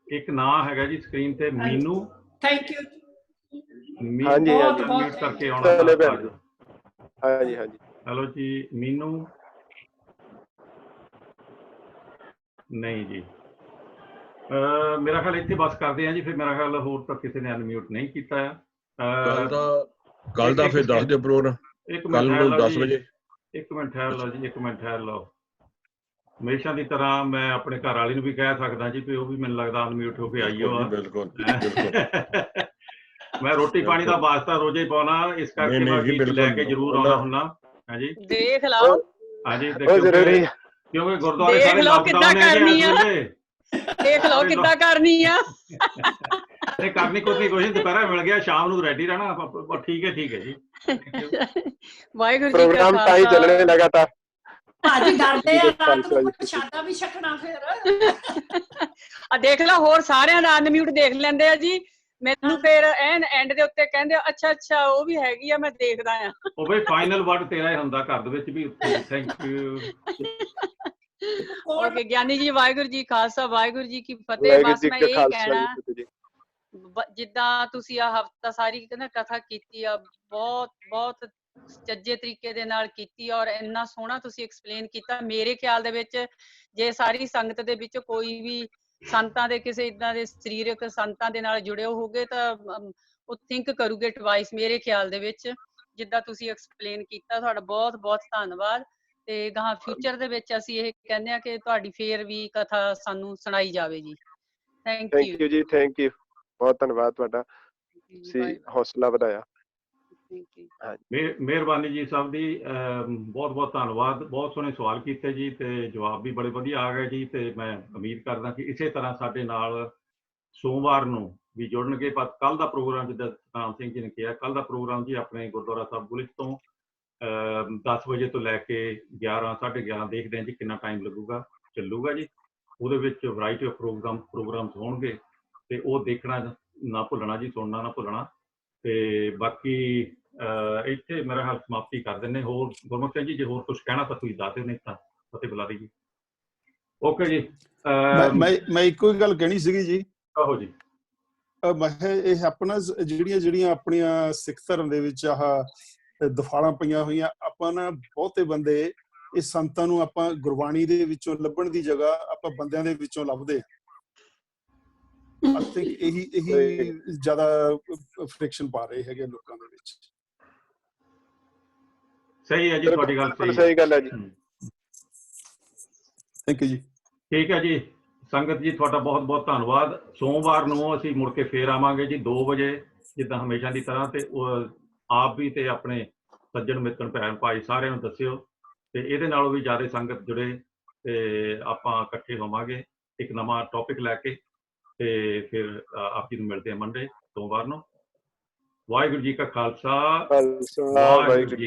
ਇੱਕ ਨਾਂ ਹੈਗਾ ਜੀ ਸਕਰੀਨ ਤੇ, ਮੀਨੂ। Thank you. ਹਾਂਜੀ ਮਿਊਟ ਕਰਕੇ ਆਉਣਾ। ਹਾਂਜੀ ਹਾਂਜੀ ਹੈਲੋ ਜੀ ਮੀਨੂ। ਨਹੀਂ ਜੀ, ਮੇਰਾ ਖਿਆਲ ਇੱਥੇ ਬਸ ਕਰਦੇ ਆ ਜੀ, ਫਿਰ ਮੇਰਾ ਖਿਆਲ ਹੋਰ ਤਾਂ ਕਿਸੇ ਨੇ ਅਨਮਿਊਟ ਨਹੀਂ ਕੀਤਾ ਆ। ਕੱਲ ਦਾ ਫਿਰ ਦੱਸ ਦਿਓ ਪ੍ਰੋਗਰਾਮ। ਕੱਲ ਨੂੰ 10 ਵਜੇ। ਇੱਕ ਮਿੰਟ ਠਹਿਰ ਲਓ ਜੀ, ਇੱਕ ਮਿੰਟ ਠਹਿਰ ਲਓ। ਹਮੇਸ਼ਾ ਦੀ ਤਰ੍ਹਾਂ ਮੈਂ ਆਪਣੇ ਘਰ ਵਾਲੀ ਨੂੰ ਵੀ ਕਹਿ ਸਕਦਾ ਜੀ ਵੀ ਉਹ ਵੀ ਮੈਨੂੰ ਲੱਗਦਾ ਅਨਮਿਊਟ ਹੋ ਕੇ ਆਈ ਹੋ। ਬਿਲਕੁਲ ਮੈਂ ਰੋਟੀ ਪਾਣੀ ਦਾ ਵਾਸਤਾ ਰੋਜ਼ੇ ਪਾਉਣਾ, ਇਸ ਕਰਕੇ ਮੈਂ ਲੈ ਕੇ ਜ਼ਰੂਰ ਆਉਣਾ ਹੁੰਦਾ। ਹਾਂਜੀ ਦੇਖ ਲਓ। ਹਾਂਜੀ ਕਿਉਂਕਿ ਗੁਰਦੁਆਰੇ ਦੇਖ ਸਾਰੇ ਲਓ ਕਿੱਦਾਂ ਲਾਕਡਾਊਨ ਕਰਨੀ ਹੈ ਆ, ਦੇਖ ਲਓ ਕਿੱਦਾਂ ਕਰਨੀ ਆ। ਇਹ ਕਰਨੀ ਕੁਛ ਨਹੀਂ, ਦੁਪਹਿਰਾ ਮਿਲ ਗਿਆ, ਸ਼ਾਮ ਨੂੰ ਰੈਡੀ ਰਹਿਣਾ। ਠੀਕ ਹੈ ਜੀ। ਵਾਹਿਗੁਰੂ ਜੀ ਕਾ ਪ੍ਰੋਗਰਾਮ ਤਾਂ ਹੀ ਚੱਲਣੇ ਖਾਲਸਾ। ਲਗਾਤਾਰ। ਭਾਜੀ ਡਰਦੇ ਆ ਰਾਤ ਨੂੰ ਪ੍ਰਸ਼ਾਦਾ ਵੀ ਛਕਣਾ ਫਿਰ। ਆ ਦੇਖ ਲਓ, ਹੋਰ ਸਾਰਿਆਂ ਦਾ ਅਨਮਿਊਟ ਦੇਖ ਲੈਂਦੇ ਆ ਜੀ, ਮੈਨੂੰ ਫਿਰ ਐਨ ਐਂਡ ਦੇ ਉੱਤੇ ਕਹਿੰਦੇ ਅੱਛਾ ਉਹ ਵੀ ਹੈਗੀ ਆ, ਮੈਂ ਦੇਖਦਾ ਆ। ਉਹ ਬਈ ਫਾਈਨਲ ਵਰਡ ਤੇਰਾ ਹੀ ਹੁੰਦਾ ਘਰ ਦੇ ਵਿੱਚ ਵੀ। Thank you. ਓਕੇ ਗਿਆਨੀ ਜੀ, ਵਾਹਿਗੁਰੂ ਜੀ ਖਾਲਸਾ, ਵਾਹਿਗੁਰੂ ਜੀ ਕੀ ਫਤਿਹ। ਬਸ ਮੈਂ ਇਹ ਕਹਿਣਾ, ਜਿੱਦਾਂ ਤੁਸੀਂ ਆ ਹਫਤਾ ਸਾਰੀ ਕਥਾ ਕੀਤੀ ਆ, ਬਹੁਤ ਚੱਜੇ ਤਰੀਕੇ ਦੇ ਨਾਲ ਕੀਤੀ, ਔਰ ਇੰਨਾ ਸੋਹਣਾ ਤੁਸੀਂ ਐਕਸਪਲੇਨ ਕੀਤਾ। ਮੇਰੇ ਖਿਆਲ ਦੇ ਵਿੱਚ ਜੇ ਸਾਰੀ ਸੰਗਤ ਦੇ ਵਿੱਚ ਕੋਈ ਵੀ ਸੰਤਾਂ ਦੇ ਕਿਸੇ ਇਦਾਂ ਦੇ ਸਰੀਰਕ ਸੰਤਾਂ ਦੇ ਨਾਲ ਜੁੜੇ ਹੋਗੇ ਤਾਂ ਉਹ ਥਿੰਕ ਕਰੂਗੇ ਟਵਾਈਸ, ਮੇਰੇ ਖਿਆਲ ਦੇ ਵਿੱਚ। ਜਿੱਦਾਂ ਤੁਸੀਂ ਐਕਸਪਲੇਨ ਕੀਤਾ, ਤੁਹਾਡਾ ਬਹੁਤ ਬਹੁਤ ਧੰਨਵਾਦ। ਤੇ ਗਾਹਾਂ ਫਿਊਚਰ ਦੇ ਵਿੱਚ ਅਸੀਂ ਇਹ ਕਹਿੰਦੇ ਆ ਕਿ ਤੁਹਾਡੀ ਫੇਰ ਵੀ ਕਥਾ ਸਾਨੂੰ ਸੁਣਾਈ ਜਾਵੇ ਜੀ। ਥੈਂਕ ਯੂ ਜੀ, ਥੈਂਕ ਯੂ, ਬਹੁਤ ਧੰਨਵਾਦ ਤੁਹਾਡਾ, ਤੁਸੀਂ ਹੌਸਲਾ ਵਧਾਇਆ। ਮਿਹਰਬਾਨੀ ਜੀ ਸਭ ਦੀ, ਬਹੁਤ ਬਹੁਤ ਧੰਨਵਾਦ। ਬਹੁਤ ਸੋਹਣੇ ਸਵਾਲ ਕੀਤੇ ਜੀ, ਤੇ ਜਵਾਬ ਵੀ ਬੜੇ ਵਧੀਆ ਆ ਗਏ ਜੀ। ਤੇ ਮੈਂ ਉਮੀਦ ਕਰਦਾ ਕਿ ਇਸੇ ਤਰ੍ਹਾਂ ਸਾਡੇ ਨਾਲ ਸੋਮਵਾਰ ਨੂੰ ਵੀ ਜੁੜਨਗੇ। ਪਰ ਕੱਲ ਦਾ ਪ੍ਰੋਗਰਾਮ, ਜਿੱਦਾਂ ਸਤਨਾਮ ਸਿੰਘ ਜੀ ਨੇ ਕਿਹਾ, ਕੱਲ ਦਾ ਪ੍ਰੋਗਰਾਮ ਜੀ ਆਪਣੇ ਗੁਰਦੁਆਰਾ ਸਾਹਿਬ ਬੁਲਿਚ ਤੋਂ 10 ਵਜੇ ਤੋਂ ਲੈ ਕੇ 11, 11:30 ਦੇਖਦੇ ਹਾਂ ਜੀ ਕਿੰਨਾ ਟਾਈਮ ਲੱਗੂਗਾ, ਚੱਲੂਗਾ ਜੀ। ਉਹਦੇ ਵਿੱਚ ਵੈਰਾਈਟੀ ਆਫ ਪ੍ਰੋਗਰਾਮਸ ਹੋਣਗੇ, ਤੇ ਉਹ ਦੇਖਣਾ ਨਾ ਭੁੱਲਣਾ ਜੀ, ਸੁਣਨਾ ਨਾ ਭੁੱਲਣਾ। ਤੇ ਬਾਕੀ ਇੱਥੇ ਮੇਰਾ ਹਾਲ ਸਮਾਪਤੀ ਕਰ ਦਿੰਦੇ। ਹੋਰ ਗੁਰਮੁਖ ਸਿੰਘ ਜੀ, ਜੇ ਹੋਰ ਕੁਝ ਕਹਿਣਾ ਤਾਂ ਤੁਸੀਂ ਦੱਸ ਦਿਓ, ਨਹੀਂ ਤਾਂ ਫਤਿਹ ਬੁਲਾ ਲਈ ਜੀ। ਓਕੇ ਜੀ। ਮੈਂ ਇੱਕੋ ਹੀ ਗੱਲ ਕਹਿਣੀ ਸੀਗੀ ਜੀ। ਕਹੋ ਜੀ। ਮੈਂ ਇਹ ਆਪਣਾ ਜਿਹੜੀਆਂ ਆਪਣੀਆਂ ਸਿੱਖ ਧਰਮ ਦੇ ਵਿੱਚ ਆਹ ਦਫਾੜਾਂ ਪਈਆਂ ਹੋਈਆਂ, ਆਪਾਂ ਨਾ ਬਹੁਤੇ ਬੰਦੇ ਇਹ ਸੰਤਾਂ ਨੂੰ ਆਪਾਂ ਗੁਰਬਾਣੀ ਦੇ ਵਿੱਚੋਂ ਲੱਭਣ ਦੀ ਜਗ੍ਹਾ ਆਪਾਂ ਬੰਦਿਆਂ ਦੇ ਵਿੱਚੋਂ ਲੱਭਦੇ ਆ। ਆਈ ਥਿੰਕ ਇਹੀ ਜ਼ਿਆਦਾ ਫ੍ਰਿਕਸ਼ਨ ਪਾ ਰਹੇ ਹੈਗੇ ਲੋਕਾਂ ਦੇ ਵਿੱਚ। ਸਹੀ ਹੈ ਜੀ, ਤੁਹਾਡੀ ਗੱਲ ਸਹੀ ਗੱਲ ਹੈ ਜੀ। ਥੈਂਕ ਯੂ ਜੀ। ਠੀਕ ਹੈ ਜੀ ਸੰਗਤ ਜੀ, ਤੁਹਾਡਾ ਬਹੁਤ ਬਹੁਤ ਧੰਨਵਾਦ। ਸੋਮਵਾਰ ਨੂੰ ਅਸੀਂ ਮੁੜ ਕੇ ਫੇਰ ਆਵਾਂਗੇ ਜੀ 2 ਵਜੇ, ਜਿੱਦਾਂ ਹਮੇਸ਼ਾ ਦੀ ਤਰ੍ਹਾਂ। ਤੇ ਆਪ ਵੀ ਤੇ ਆਪਣੇ ਸੱਜਣ ਮਿੱਤਰ ਭੈਣ ਭਾਈ ਸਾਰਿਆਂ ਨੂੰ ਦੱਸਿਓ, ਤੇ ਇਹਦੇ ਨਾਲੋਂ ਵੀ ਜ਼ਿਆਦਾ ਸੰਗਤ ਜੁੜੇ, ਤੇ ਆਪਾਂ ਇਕੱਠੇ ਹੋਵਾਂਗੇ ਇੱਕ ਨਵਾਂ ਟੌਪਿਕ ਲੈ ਕੇ। ਤੇ ਫਿਰ ਆਪ ਜੀ ਨੂੰ ਮਿਲਦੇ ਆ ਮੰਡੇ, ਸੋਮਵਾਰ ਨੂੰ। ਵਾਹਿਗੁਰੂ ਜੀ ਕਾ ਖਾਲਸਾ, ਵਾਹਿਗੁਰੂ ਜੀ